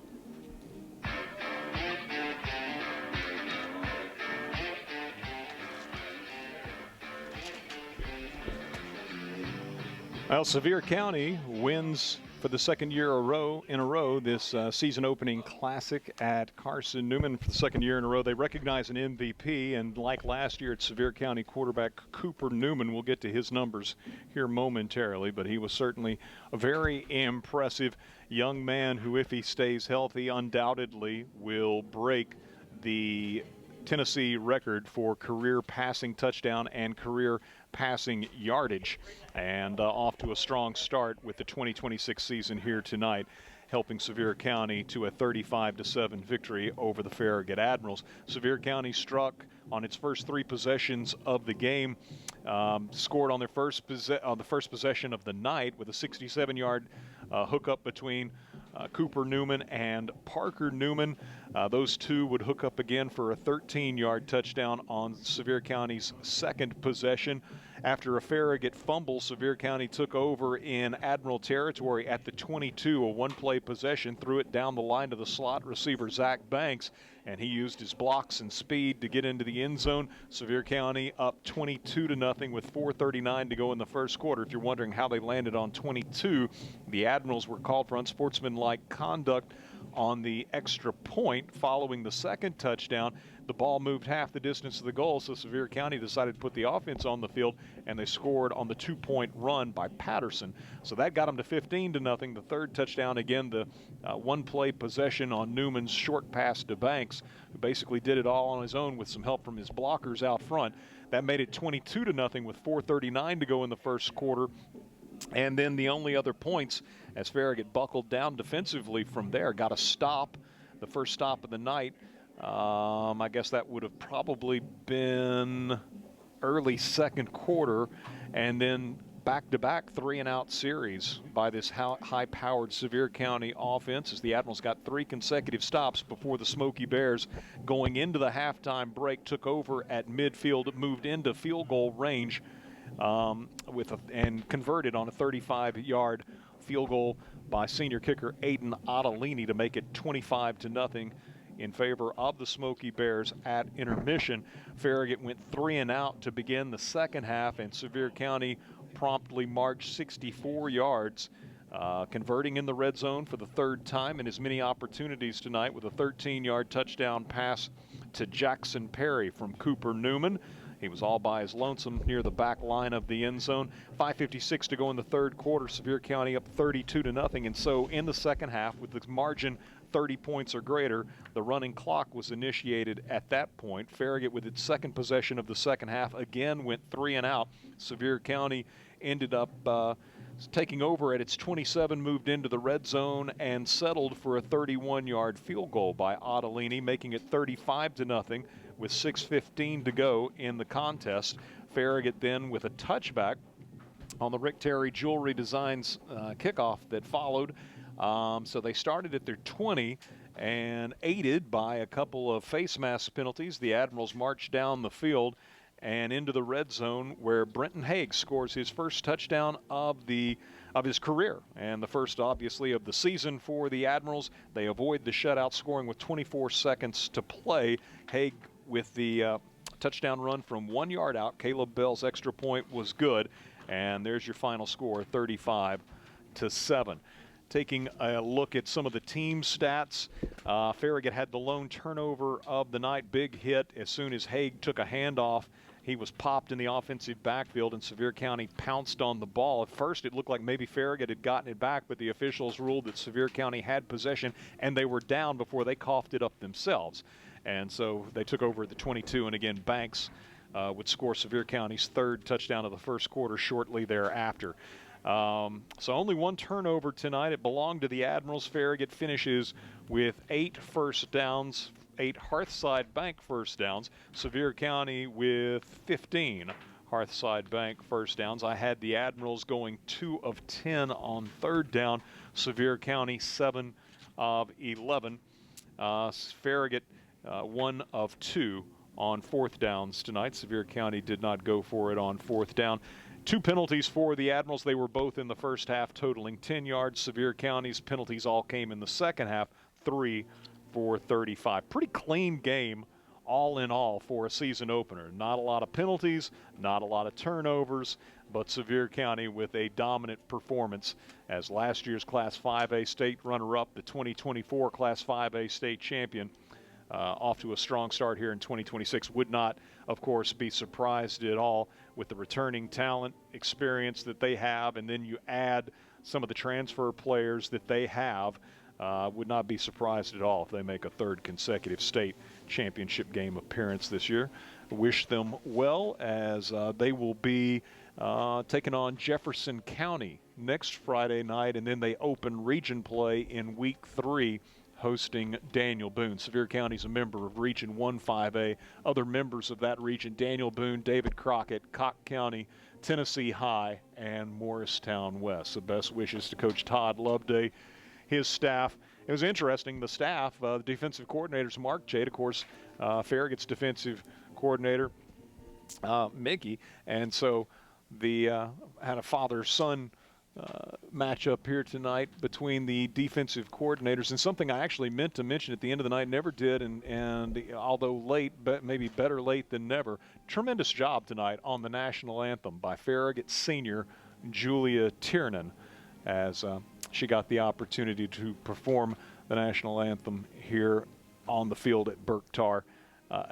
Well, Sevier County wins for the second year in a row this season opening classic at Carson Newman. For the second year in a row, they recognize an MVP, and like last year at Sevier County, quarterback Cooper Newman, we'll get to his numbers here momentarily, but he was certainly a very impressive young man who, if he stays healthy, undoubtedly will break the Tennessee record for career passing touchdown and career passing yardage, and off to a strong start with the 2026 season here tonight, helping Sevier County to a 35-7 victory over the Farragut Admirals. Sevier County struck on its first three possessions of the game, scored on their first possession of the night with a 67-yard hookup between Cooper Newman and Parker Newman. Those two would hook up again for a 13-yard touchdown on Sevier County's second possession. After a Farragut fumble, Sevier County took over in Admiral territory at the 22, a one-play possession, threw it down the line to the slot receiver Zach Banks, and he used his blocks and speed to get into the end zone. Sevier County up 22-0 with 4:39 to go in the first quarter. If you're wondering how they landed on 22, the Admirals were called for unsportsmanlike conduct on the extra point following the second touchdown. The ball moved half the distance to the goal, so Sevier County decided to put the offense on the field, and they scored on the two-point run by Patterson. So that got them to 15-0. The third touchdown, again, the one-play possession on Newman's short pass to Banks, who basically did it all on his own with some help from his blockers out front. That made it 22-0 with 4:39 to go in the first quarter. And then the only other points, as Farragut buckled down defensively from there, got a stop, the first stop of the night. I guess that would have probably been early second quarter, and then back-to-back three-and-out series by this high-powered Sevier County offense, as the Admirals got three consecutive stops before the Smoky Bears, going into the halftime break, took over at midfield, moved into field goal range, and converted on a 35-yard field goal by senior kicker Aiden Ottolini to make it 25-0 in favor of the Smoky Bears at intermission. Farragut went 3-and-out to begin the second half, and Sevier County promptly marched 64 yards, converting in the red zone for the third time in as many opportunities tonight with a 13-yard touchdown pass to Jackson Perry from Cooper Newman. He was all by his lonesome near the back line of the end zone. 5:56 to go in the third quarter. Sevier County up 32-0. And so in the second half, with the margin 30 points or greater, the running clock was initiated at that point. Farragut, with its second possession of the second half, again went 3-and-out. Sevier County ended up taking over at its 27, moved into the red zone, and settled for a 31-yard field goal by Ottolini, making it 35-0 with 6:15 to go in the contest. Farragut then with a touchback on the Rick Terry Jewelry Designs kickoff that followed. So they started at their 20, and aided by a couple of face mask penalties, the Admirals marched down the field and into the red zone, where Brenton Haig scores his first touchdown of his career, and the first, obviously, of the season for the Admirals. They avoid the shutout, scoring with 24 seconds to play. Haig with the touchdown run from 1 yard out. Caleb Bell's extra point was good, and there's your final score, 35-7. taking a look at some of the team stats, Farragut had the lone turnover of the night, big hit as soon as Haig took a handoff. He was popped in the offensive backfield, and Sevier County pounced on the ball. At first, it looked like maybe Farragut had gotten it back, but the officials ruled that Sevier County had possession, and they were down before they coughed it up themselves. And so they took over at the 22, and again, Banks would score Sevier County's third touchdown of the first quarter shortly thereafter. So only one turnover tonight. It belonged to the Admirals. Farragut finishes with 8 first downs, 8 Hearthside Bank first downs. Sevier County with 15 Hearthside Bank first downs. I had the Admirals going 2 of 10 on third down. Sevier County 7 of 11. Farragut 1 of 2 on fourth downs tonight. Sevier County did not go for it on fourth down. 2 penalties for the Admirals. They were both in the first half, totaling 10 yards. Sevier County's penalties all came in the second half, 3 for 35. Pretty clean game all in all for a season opener. Not a lot of penalties, not a lot of turnovers, but Sevier County with a dominant performance as last year's Class 5A state runner-up, the 2024 Class 5A state champion. Off to a strong start here in 2026. Would not, of course, be surprised at all with the returning talent, experience that they have, and then you add some of the transfer players that they have. Would not be surprised at all if they make a third consecutive state championship game appearance this year. Wish them well as they will be taking on Jefferson County next Friday night, and then they open region play in week 3, hosting Daniel Boone. Sevier County is a member of Region 1-5A. Other members of that region, Daniel Boone, David Crockett, Cock County, Tennessee High, and Morristown West. So best wishes to Coach Todd Loveday, his staff. It was interesting, the staff, the defensive coordinators, Mark Jade, of course, Farragut's defensive coordinator, Mickey, and so the had a father-son matchup here tonight between the defensive coordinators, and something I actually meant to mention at the end of the night, never did, and although late, but maybe better late than never, tremendous job tonight on the national anthem by Farragut senior Julia Tiernan, as she got the opportunity to perform the national anthem here on the field at Burke-Tar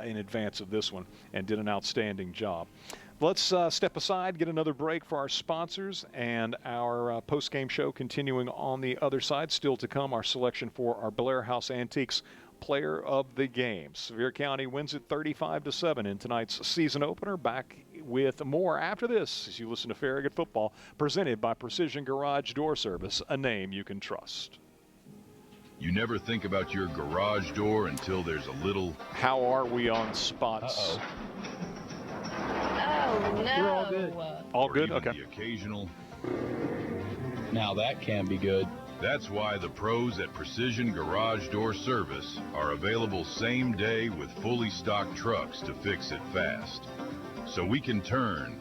in advance of this one, and did an outstanding job. Let's step aside, get another break for our sponsors, and our post-game show continuing on the other side. Still to come, our selection for our Blair House Antiques Player of the Game. Sevier County wins it 35-7 in tonight's season opener. Back with more after this as you listen to Farragut Football, presented by Precision Garage Door Service, a name you can trust. You never think about your garage door until there's a little... How are we on spots? Oh, no. We're all good. All good? Okay. The occasional. Now that can be good. That's why the pros at Precision Garage Door Service are available same day with fully stocked trucks to fix it fast. So we can turn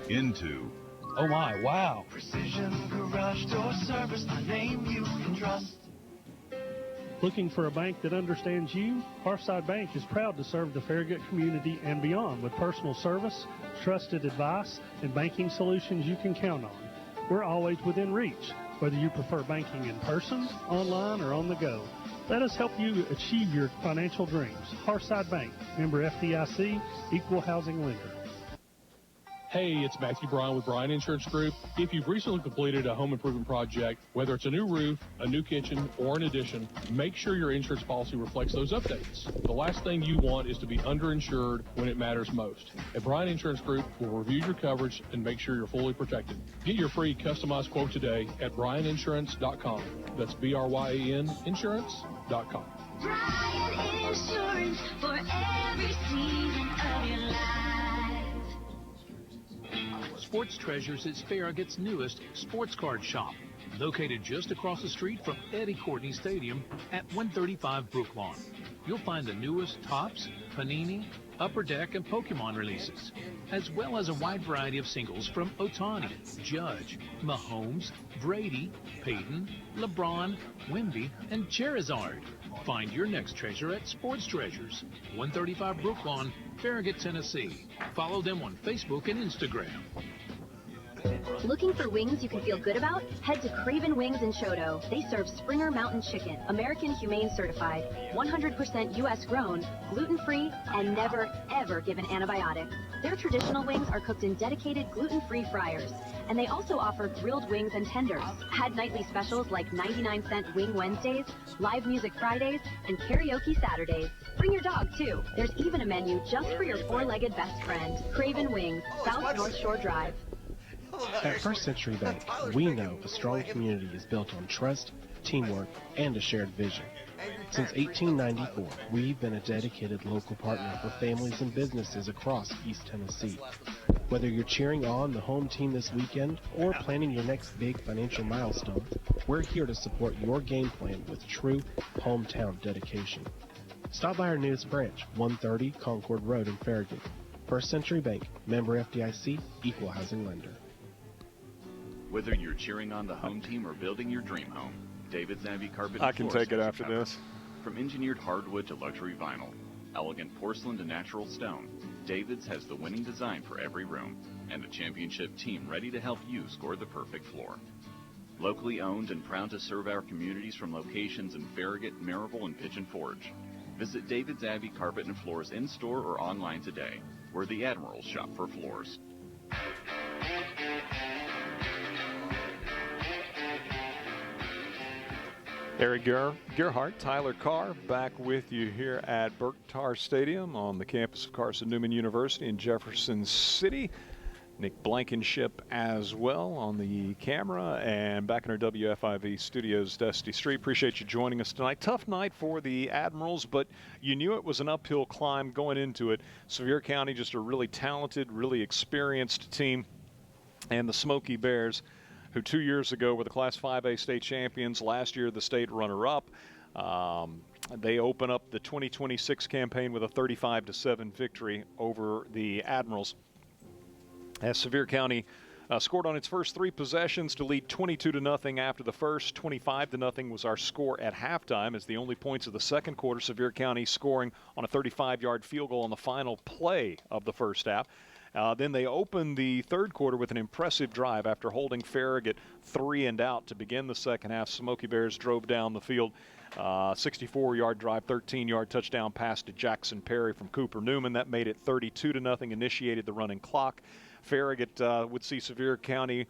into... Oh my, wow. Precision Garage Door Service, a name you can trust. Looking for a bank that understands you? Hearthside Bank is proud to serve the Farragut community and beyond with personal service, trusted advice, and banking solutions you can count on. We're always within reach, whether you prefer banking in person, online, or on the go. Let us help you achieve your financial dreams. Hearthside Bank, member FDIC, equal housing lender. Hey, it's Matthew Bryan with Bryan Insurance Group. If you've recently completed a home improvement project, whether it's a new roof, a new kitchen, or an addition, make sure your insurance policy reflects those updates. The last thing you want is to be underinsured when it matters most. At Bryan Insurance Group, we'll review your coverage and make sure you're fully protected. Get your free customized quote today at bryaninsurance.com. That's BRYAN insurance.com. Bryan Insurance for every season of your life. Sports Treasures is Farragut's newest sports card shop, located just across the street from Eddie Courtney Stadium at 135 Brook-Lawn. You'll find the newest Topps, Panini, Upper Deck, and Pokemon releases, as well as a wide variety of singles from Ohtani, Judge, Mahomes, Brady, Peyton, LeBron, Wemby, and Charizard. Find your next treasure at Sports Treasures, 135 Brook Lawn, Farragut, Tennessee. Follow them on Facebook and Instagram. Looking for wings you can feel good about? Head to Craven Wings in Choteau. They serve Springer Mountain Chicken, American Humane Certified, 100% U.S. grown, gluten-free, and never, ever given antibiotics. Their traditional wings are cooked in dedicated gluten-free fryers, and they also offer grilled wings and tenders. Add nightly specials like 99-cent Wing Wednesdays, live music Fridays, and karaoke Saturdays. Bring your dog, too. There's even a menu just for your four-legged best friend. Craven Wings, South North Shore Drive. At First Century Bank, we know a strong community is built on trust, teamwork, and a shared vision. Since 1894, we've been a dedicated local partner for families and businesses across East Tennessee. Whether you're cheering on the home team this weekend or planning your next big financial milestone, we're here to support your game plan with true hometown dedication. Stop by our newest branch, 130 Concord Road in Farragut. First Century Bank, member FDIC, equal housing lender. Whether you're cheering on the home team or building your dream home, David's Abbey Carpet and I can Floors take it has after you covered. this. From engineered hardwood to luxury vinyl, elegant porcelain to natural stone, David's has the winning design for every room and a championship team ready to help you score the perfect floor. Locally owned and proud to serve our communities from locations in Farragut, Maryville, and Pigeon Forge. Visit David's Abbey Carpet and Floors in-store or online today, where the Admirals shop for floors. Eric Gerhardt, Tyler Carr, back with you here at Berktar Stadium on the campus of Carson-Newman University in Jefferson City. Nick Blankenship as well on the camera, and back in our WFIV studios, Dusty Street. Appreciate you joining us tonight. Tough night for the Admirals, but you knew it was an uphill climb going into it. Sevier County, just a really talented, really experienced team, and the Smoky Bears, who 2 years ago were the Class 5A state champions, last year the state runner-up. They open up the 2026 campaign with a 35-7 victory over the Admirals, as Sevier County scored on its first three possessions to lead 22-0 after the first. 25-0 was our score at halftime, as the only points of the second quarter, Sevier County scoring on a 35-yard field goal on the final play of the first half. Then they opened the third quarter with an impressive drive after holding Farragut 3 and out to begin the second half. Smoky Bears drove down the field, 64-yard drive, 13-yard touchdown pass to Jackson Perry from Cooper Newman. That made it 32-0, initiated the running clock. Farragut would see Sevier County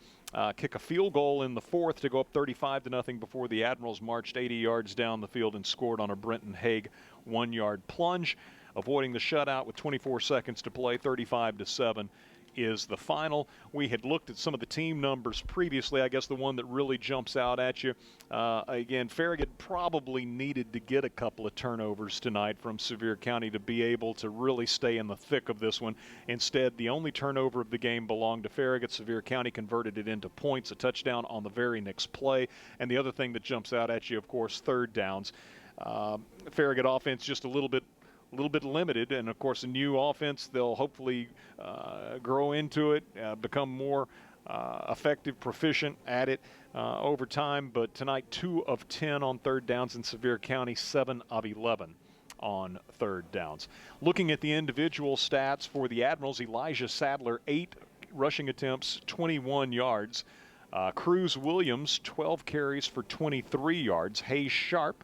kick a field goal in the fourth to go up 35-0 before the Admirals marched 80 yards down the field and scored on a Brenton Haig 1-yard plunge. Avoiding the shutout with 24 seconds to play, 35-7 is the final. We had looked at some of the team numbers previously. I guess the one that really jumps out at you, again, Farragut probably needed to get a couple of turnovers tonight from Sevier County to be able to really stay in the thick of this one. Instead, the only turnover of the game belonged to Farragut. Sevier County converted it into points, a touchdown on the very next play. And the other thing that jumps out at you, of course, third downs. Farragut offense just a little bit limited, and of course a new offense. They'll hopefully grow into it, become more effective, proficient at it over time. But tonight, 2 of 10 on third downs in Sevier County, 7 of 11 on third downs. Looking at the individual stats for the Admirals, Elijah Sadler, 8 rushing attempts, 21 yards. Cruz Williams, 12 carries for 23 yards. Hayes Sharp,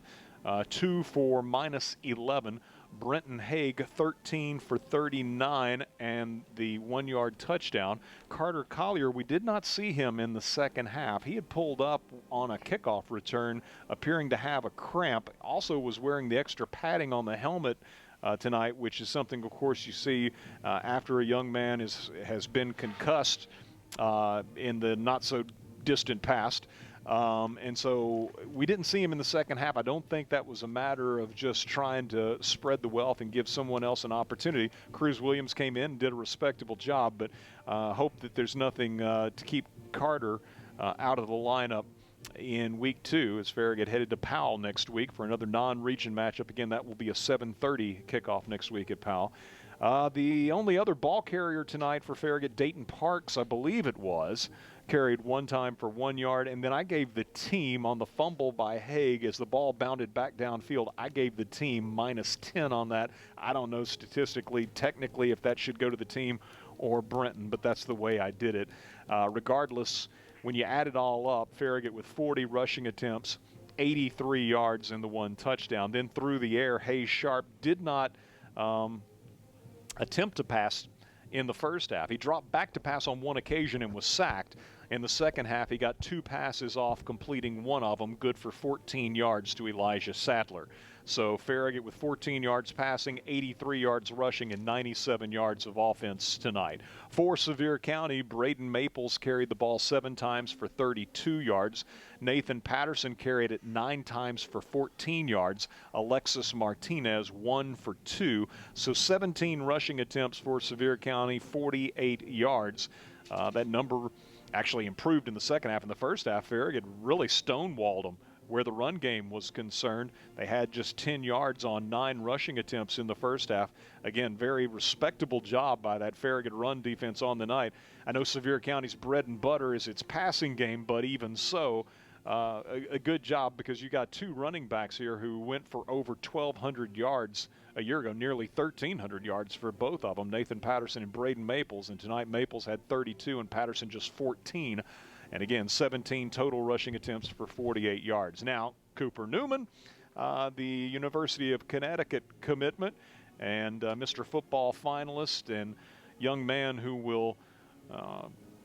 2 for -11. Brenton Haig, 13 for 39 and the 1-yard touchdown. Carter Collier, we did not see him in the second half. He had pulled up on a kickoff return, appearing to have a cramp. Also was wearing the extra padding on the helmet tonight, which is something, of course, you see after a young man has been concussed in the not-so-distant past. And so we didn't see him in the second half. I don't think that was a matter of just trying to spread the wealth and give someone else an opportunity. Cruz Williams came in and did a respectable job, but hope that there's nothing to keep Carter out of the lineup in week 2 as Farragut headed to Powell next week for another non-region matchup. Again, that will be a 7:30 kickoff next week at Powell. The only other ball carrier tonight for Farragut, Dayton Parks, I believe it was, carried one time for 1 yard, and then I gave the team on the fumble by Haig as the ball bounded back downfield. I gave the team -10 on that. I don't know statistically, technically, if that should go to the team or Brenton, but that's the way I did it. Regardless, when you add it all up, Farragut with 40 rushing attempts, 83 yards and the 1 touchdown. Then through the air, Hayes Sharp did not attempt to pass in the first half. He dropped back to pass on 1 occasion and was sacked. In the second half, he got 2 passes off, completing 1 of them, good for 14 yards to Elijah Sattler. So Farragut with 14 yards passing, 83 yards rushing, and 97 yards of offense tonight. For Sevier County, Braden Maples carried the ball 7 times for 32 yards. Nathan Patterson carried it 9 times for 14 yards. Alexis Martinez 1 for 2. So 17 rushing attempts for Sevier County, 48 yards. That number actually improved in the second half. In the first half, Farragut really stonewalled them where the run game was concerned. They had just 10 yards on 9 rushing attempts in the first half. Again, very respectable job by that Farragut run defense on the night. I know Sevier County's bread and butter is its passing game, but even so, a good job, because you got 2 running backs here who went for over 1,200 yards a year ago, nearly 1,300 yards for both of them, Nathan Patterson and Braden Maples. And tonight Maples had 32 and Patterson just 14. And again, 17 total rushing attempts for 48 yards. Now, Cooper Newman, the University of Connecticut commitment, and Mr. Football finalist, and young man who will,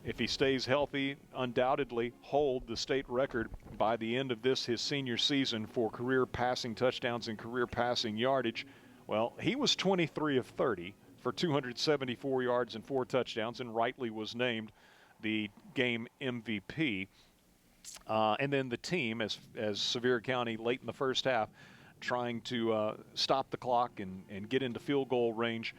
if he stays healthy, undoubtedly hold the state record by the end of his senior season for career passing touchdowns and career passing yardage. Well, he was 23 of 30 for 274 yards and 4 touchdowns, and rightly was named the game MVP. And then the team, as Sevier County late in the first half, trying to stop the clock and get into field goal range.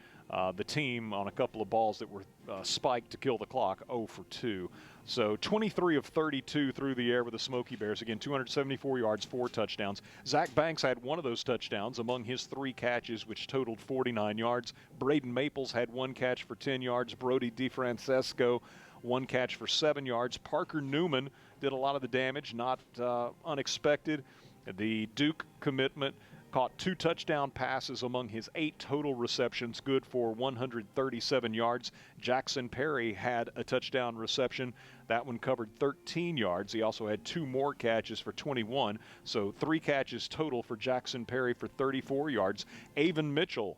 The team on a couple of balls that were spiked to kill the clock, 0 for 2. So 23 of 32 through the air with the Smoky Bears. Again, 274 yards, 4 touchdowns. Zach Banks had 1 of those touchdowns among his 3 catches, which totaled 49 yards. Braden Maples had 1 catch for 10 yards. Brody DeFrancesco, 1 catch for 7 yards. Parker Newman did a lot of the damage, not unexpected. The Duke commitment caught 2 touchdown passes among his 8 total receptions, good for 137 yards. Jackson Perry had a touchdown reception. That one covered 13 yards. He also had 2 more catches for 21. So 3 catches total for Jackson Perry for 34 yards. Avon Mitchell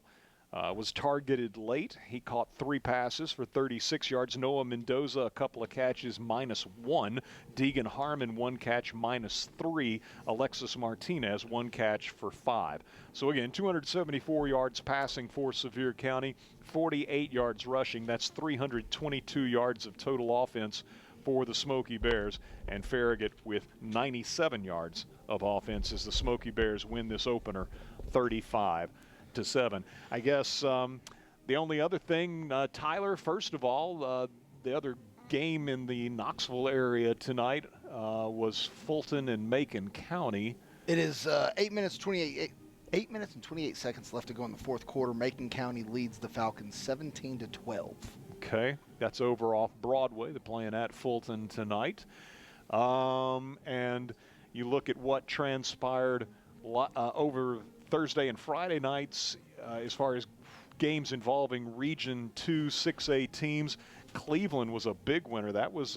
was targeted late. He caught 3 passes for 36 yards. Noah Mendoza, a couple of catches, -1. Deegan Harmon, 1 catch, -3. Alexis Martinez, 1 catch for 5. So again, 274 yards passing for Sevier County, 48 yards rushing. That's 322 yards of total offense for the Smoky Bears, and Farragut with 97 yards of offense as the Smoky Bears win this opener 35-7. I guess the only other thing, Tyler, first of all, the other game in the Knoxville area tonight was Fulton and Macon County. It is 8 minutes and 28 seconds left to go in the fourth quarter. Macon County leads the Falcons 17-12. Okay, that's over off Broadway. They're playing at Fulton tonight. And you look at what transpired over Thursday and Friday nights as far as games involving Region 2 6A teams. Cleveland was a big winner. That was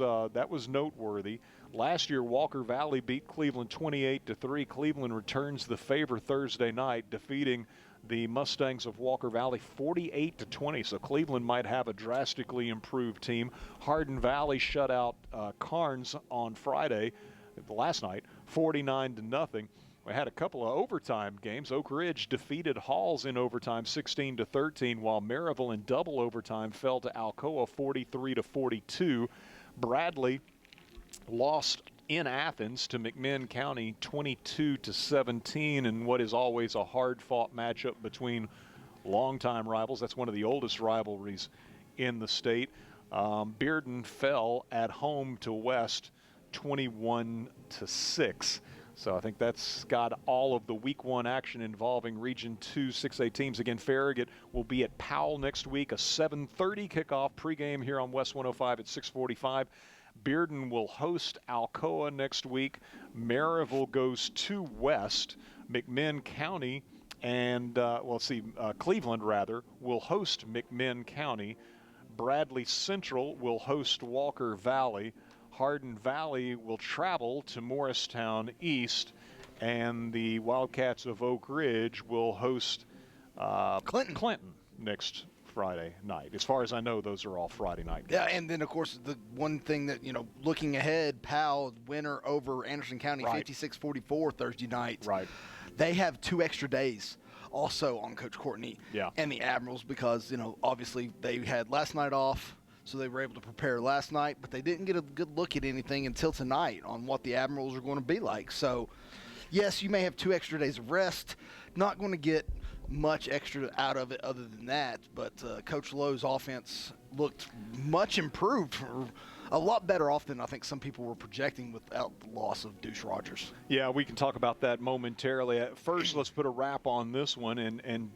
noteworthy. Last year, Walker Valley beat Cleveland 28-3. Cleveland returns the favor Thursday night, defeating the Mustangs of Walker Valley 48-20. So Cleveland might have a drastically improved team. Hardin Valley shut out Carnes on Friday, last night, 49-0. We had a couple of overtime games. Oak Ridge defeated Halls in overtime 16-13, while Maryville in double overtime fell to Alcoa 43-42. Bradley lost in Athens to McMinn County 22-17 in what is always a hard-fought matchup between longtime rivals. That's one of the oldest rivalries in the state. Bearden fell at home to West 21-6. So I think that's got all of the Week 1 action involving Region 2 6A teams. Again, Farragut will be at Powell next week, a 7:30 kickoff pregame here on West 105 at 6:45. Bearden will host Alcoa next week. Maryville goes to West. McMinn County and, Cleveland, rather, will host McMinn County. Bradley Central will host Walker Valley. Hardin Valley will travel to Morristown East, and the Wildcats of Oak Ridge will host Clinton next Friday night. As far as I know, those are all Friday night games. Yeah, and then, of course, the one thing that, looking ahead, Powell, winner over Anderson County, 56-44 Thursday night. Right. They have 2 extra days also on Coach Courtney and the Admirals because, obviously they had last night off, so they were able to prepare last night, but they didn't get a good look at anything until tonight on what the Admirals are going to be like. So, yes, you may have 2 extra days of rest. Not going to get much extra out of it other than that, but Coach Lowe's offense looked much improved, a lot better off than I think some people were projecting without the loss of Deuce Rogers. Yeah, we can talk about that momentarily. First, let's put a wrap on this one, and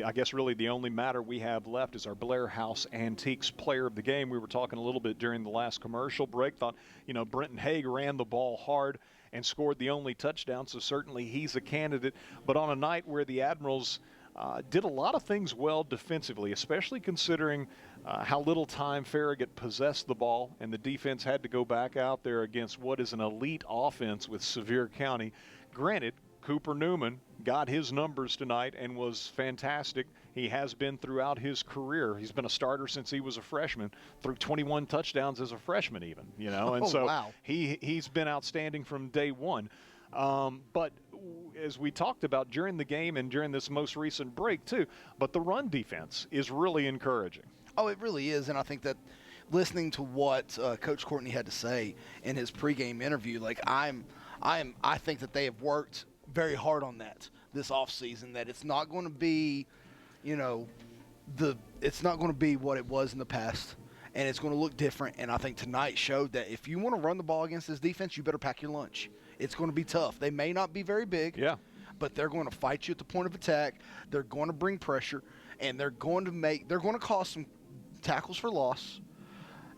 I guess really the only matter we have left is our Blair House Antiques Player of the Game. We were talking a little bit during the last commercial break. Thought, Brenton Haig ran the ball hard and scored the only touchdown, so certainly he's a candidate. But on a night where the Admirals did a lot of things well defensively, especially considering how little time Farragut possessed the ball, and the defense had to go back out there against what is an elite offense with Sevier County. Granted, Cooper Newman got his numbers tonight and was fantastic. He has been throughout his career. He's been a starter since he was a freshman, threw 21 touchdowns as a freshman even, and so wow. he's been outstanding from day one. But as we talked about during the game and during this most recent break too, but the run defense is really encouraging. Oh, it really is, and I think that listening to what Coach Courtney had to say in his pregame interview, I think that they have worked very hard on that this offseason, that it's not going to be, it's not going to be what it was in the past, and it's going to look different. And I think tonight showed that if you want to run the ball against this defense, you better pack your lunch. It's going to be tough. They may not be very big, but they're going to fight you at the point of attack. They're going to bring pressure, and they're going to cause some tackles for loss.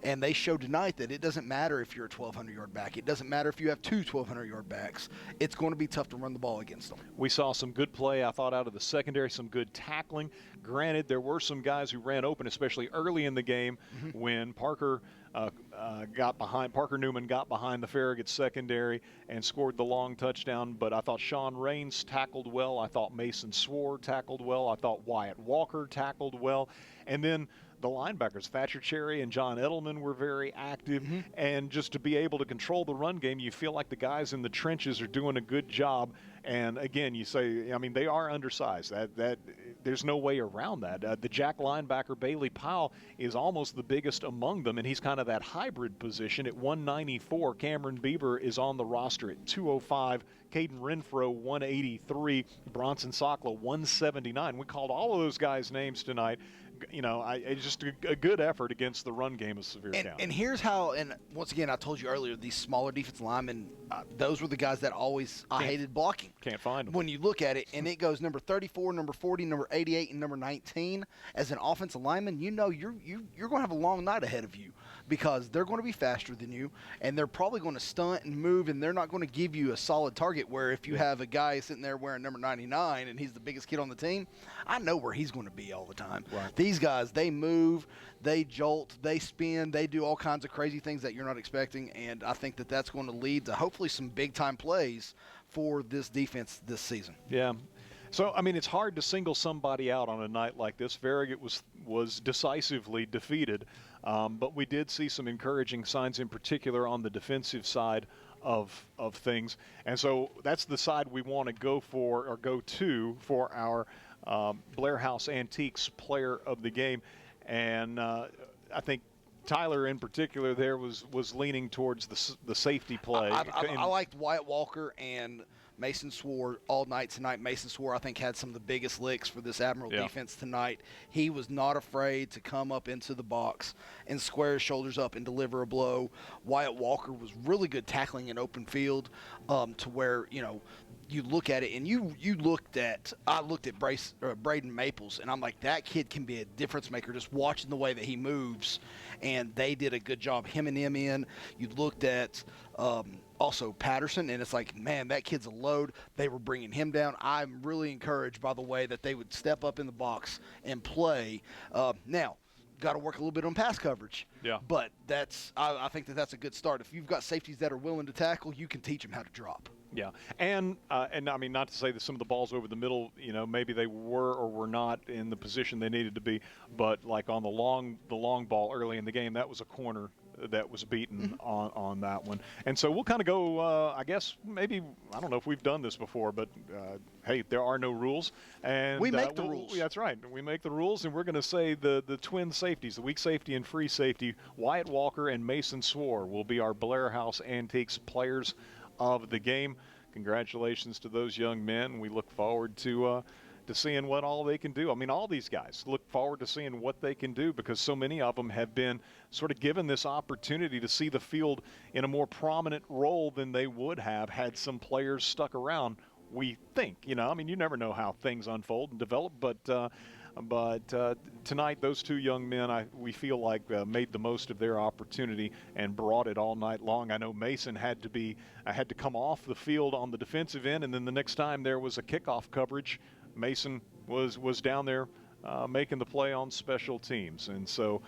And they showed tonight that it doesn't matter if you're a 1,200-yard back. It doesn't matter if you have 2 1,200-yard backs. It's going to be tough to run the ball against them. We saw some good play, I thought, out of the secondary, some good tackling. Granted, there were some guys who ran open, especially early in the game when Parker Newman got behind the Farragut secondary and scored the long touchdown. But I thought Sean Raines tackled well. I thought Mason Swore tackled well. I thought Wyatt Walker tackled well. And then the linebackers, Thatcher Cherry and John Edelman, were very active. And just to be able to control the run game, you feel like the guys in the trenches are doing a good job. And again, you say, they are undersized. That there's no way around that. The Jack linebacker, Bailey Powell, is almost the biggest among them, and he's kind of that hybrid position at 194. Cameron Bieber is on the roster at 205. Caden Renfro, 183. Bronson Sokla, 179. We called all of those guys' names tonight. It's just a good effort against the run game of Sevier County. And here's how, and once again, I told you earlier, these smaller defensive linemen, those were the guys that I hated blocking. Can't find them. When you look at it, and it goes number 34, number 40, number 88, and number 19. As an offensive lineman, you're going to have a long night ahead of you because they're going to be faster than you, and they're probably going to stunt and move, and they're not going to give you a solid target where if you have a guy sitting there wearing number 99 and he's the biggest kid on the team, I know where he's going to be all the time. Right. These guys, they move, they jolt, they spin, they do all kinds of crazy things that you're not expecting, and I think that that's going to lead to hopefully some big-time plays for this defense this season. Yeah. So, it's hard to single somebody out on a night like this. Farragut was decisively defeated, but we did see some encouraging signs, in particular on the defensive side of things. And so that's the side we want to go to for our Blair House Antiques Player of the Game. And I think Tyler in particular there was leaning towards the safety play. I liked Wyatt Walker and Mason Swore all night tonight. Mason Swore, I think, had some of the biggest licks for this Admiral defense tonight. He was not afraid to come up into the box and square his shoulders up and deliver a blow. Wyatt Walker was really good tackling in open field to where, you look at it, and I looked at Braden Maples, and I'm like, that kid can be a difference maker just watching the way that he moves, and they did a good job hemming him in. You looked at also Patterson, and it's like, man, that kid's a load. They were bringing him down. I'm really encouraged by the way that they would step up in the box and play. Now, got to work a little bit on pass coverage. Yeah. But I think that's a good start. If you've got safeties that are willing to tackle, you can teach them how to drop. Yeah, and I mean, not to say that some of the balls over the middle, maybe they were or were not in the position they needed to be, but like on the long ball early in the game, that was a corner that was beaten on that one. And so we'll kind of go, I guess, maybe, I don't know if we've done this before, but hey, there are no rules. And we make the rules. That's right. We make the rules, and we're going to say the twin safeties, the weak safety and free safety, Wyatt Walker and Mason Swore will be our Blair House Antiques players of the game. Congratulations to those young men. We look forward to seeing what all they can do. I mean, all these guys look forward to seeing what they can do because so many of them have been sort of given this opportunity to see the field in a more prominent role than they would have had some players stuck around, we think. I mean, you never know how things unfold and develop, but tonight, those two young men, we feel like made the most of their opportunity and brought it all night long. I know Mason had to come off the field on the defensive end, and then the next time there was a kickoff coverage, Mason was down there making the play on special teams. And so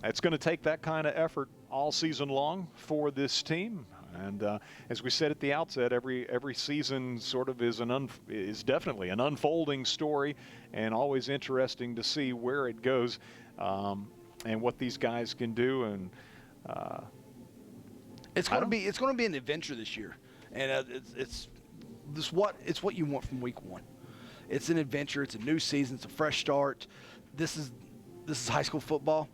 it's going to take that kind of effort all season long for this team. And as we said at the outset, every season sort of is definitely an unfolding story, and always interesting to see where it goes and what these guys can do. And it's going to be an adventure this year, and it's what you want from week one. It's an adventure. It's a new season. It's a fresh start. This is high school football.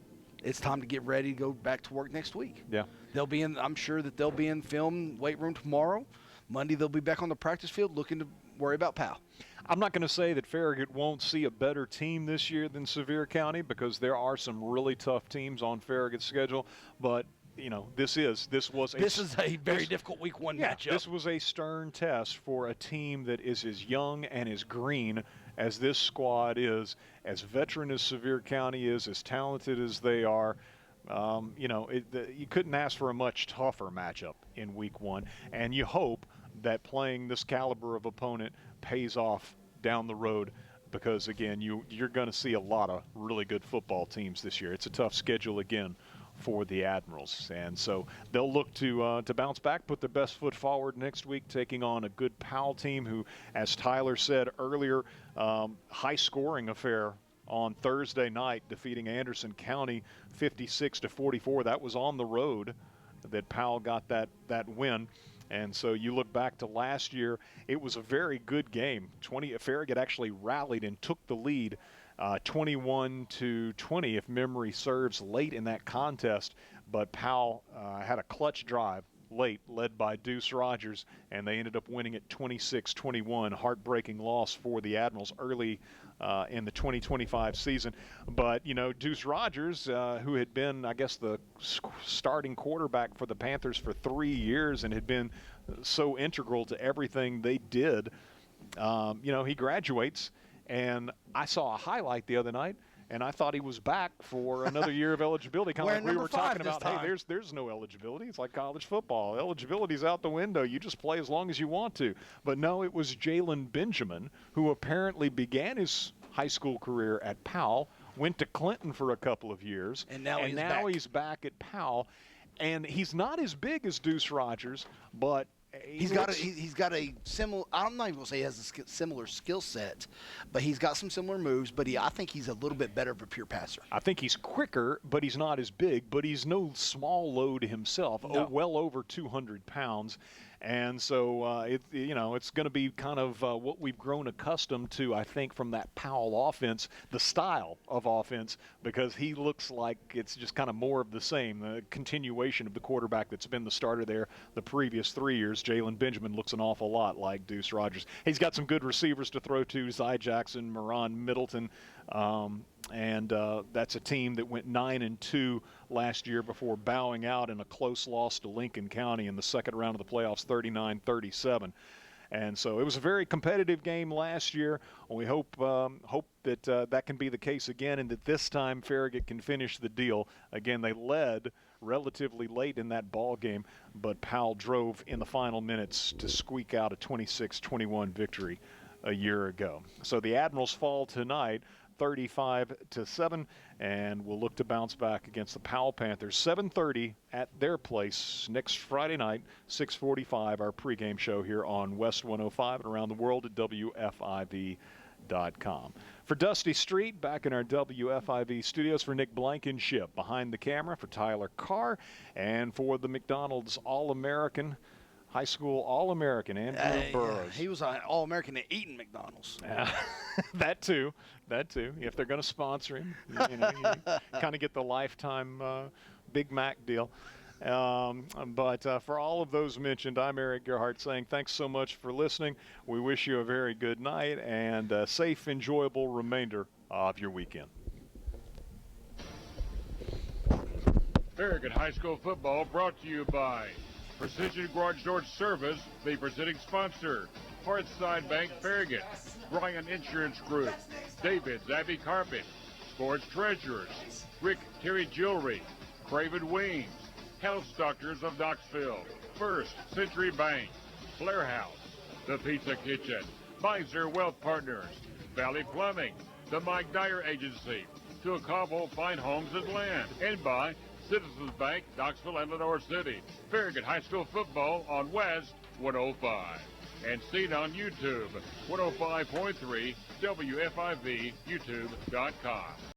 It's time to get ready to go back to work next week. Yeah. I'm sure that they'll be in film weight room tomorrow. Monday they'll be back on the practice field looking to worry about Powell. I'm not going to say that Farragut won't see a better team this year than Sevier County because there are some really tough teams on Farragut's schedule, but this is a very difficult week one matchup. This was a stern test for a team that is as young and as green as this squad is, as veteran as Sevier County is, as talented as they are. You couldn't ask for a much tougher matchup in week one, and you hope that playing this caliber of opponent pays off down the road because, again, you're going to see a lot of really good football teams this year. It's a tough schedule again for the Admirals, and so they'll look to bounce back, put their best foot forward next week, taking on a good Powell team who, as Tyler said earlier, high-scoring affair on Thursday night, defeating Anderson County 56-44. That was on the road that Powell got that win. And so you look back to last year, it was a very good game. Farragut actually rallied and took the lead 21-20, if memory serves, late in that contest. But Powell had a clutch drive late, led by Deuce Rogers, and they ended up winning it 26-21. Heartbreaking loss for the Admirals early in the 2025 season. But, Deuce Rogers, who had been, I guess, the starting quarterback for the Panthers for 3 years and had been so integral to everything they did, he graduates. And I saw a highlight the other night, and I thought he was back for another year of eligibility. Kind of like we were talking about, hey, there's no eligibility. It's like college football. Eligibility's out the window. You just play as long as you want to. But no, it was Jalen Benjamin, who apparently began his high school career at Powell, went to Clinton for a couple of years, and now he's back at Powell. And he's not as big as Deuce Rogers, but he's got a similar. I'm not even gonna say he has a similar skill set, but he's got some similar moves. But I think he's a little bit better of a pure passer. I think he's quicker, but he's not as big. But he's no small load himself. No. Well over 200 pounds. And so, it's going to be kind of what we've grown accustomed to, I think, from that Powell offense, the style of offense, because he looks like it's just kind of more of the same, the continuation of the quarterback that's been the starter there the previous 3 years. Jalen Benjamin looks an awful lot like Deuce Rogers. He's got some good receivers to throw to, Zy Jackson, Moran Middleton, and that's a team that went 9-2 last year before bowing out in a close loss to Lincoln County in the second round of the playoffs, 39-37. And so it was a very competitive game last year. We hope that that can be the case again, and that this time Farragut can finish the deal. Again, they led relatively late in that ball game, but Powell drove in the final minutes to squeak out a 26-21 victory a year ago. So the Admirals fall tonight 35-7, and we'll look to bounce back against the Powell Panthers. 7:30 at their place next Friday night, 6:45, our pregame show here on West 105 and around the world at WFIV.com. For Dusty Street, back in our WFIV studios, for Nick Blankenship behind the camera, for Tyler Carr, and for the McDonald's All-American, high school All-American, Andrew Burrows. He was an All-American at eating McDonald's. That too. If they're going to sponsor him, you kind of get the lifetime Big Mac deal. But for all of those mentioned, I'm Eric Gerhardt saying thanks so much for listening. We wish you a very good night and a safe, enjoyable remainder of your weekend. Farragut High School football brought to you by Precision Garage Door Service, the presenting sponsor. Hearthside Bank Farragut, Bryan Insurance Group, David's Abbey Carpet, Sports Treasurers, Rick Terry Jewelry, Craven Wings, Health Doctors of Knoxville, First Century Bank, Blair House, The Pizza Kitchen, Miser Wealth Partners, Valley Plumbing, the Mike Dyer Agency, Tuacahville Fine Homes and Land, and by Citizens Bank, Knoxville and Lenore City. Farragut High School football on West 105. And seen on YouTube, 105.3 WFIV, YouTube.com.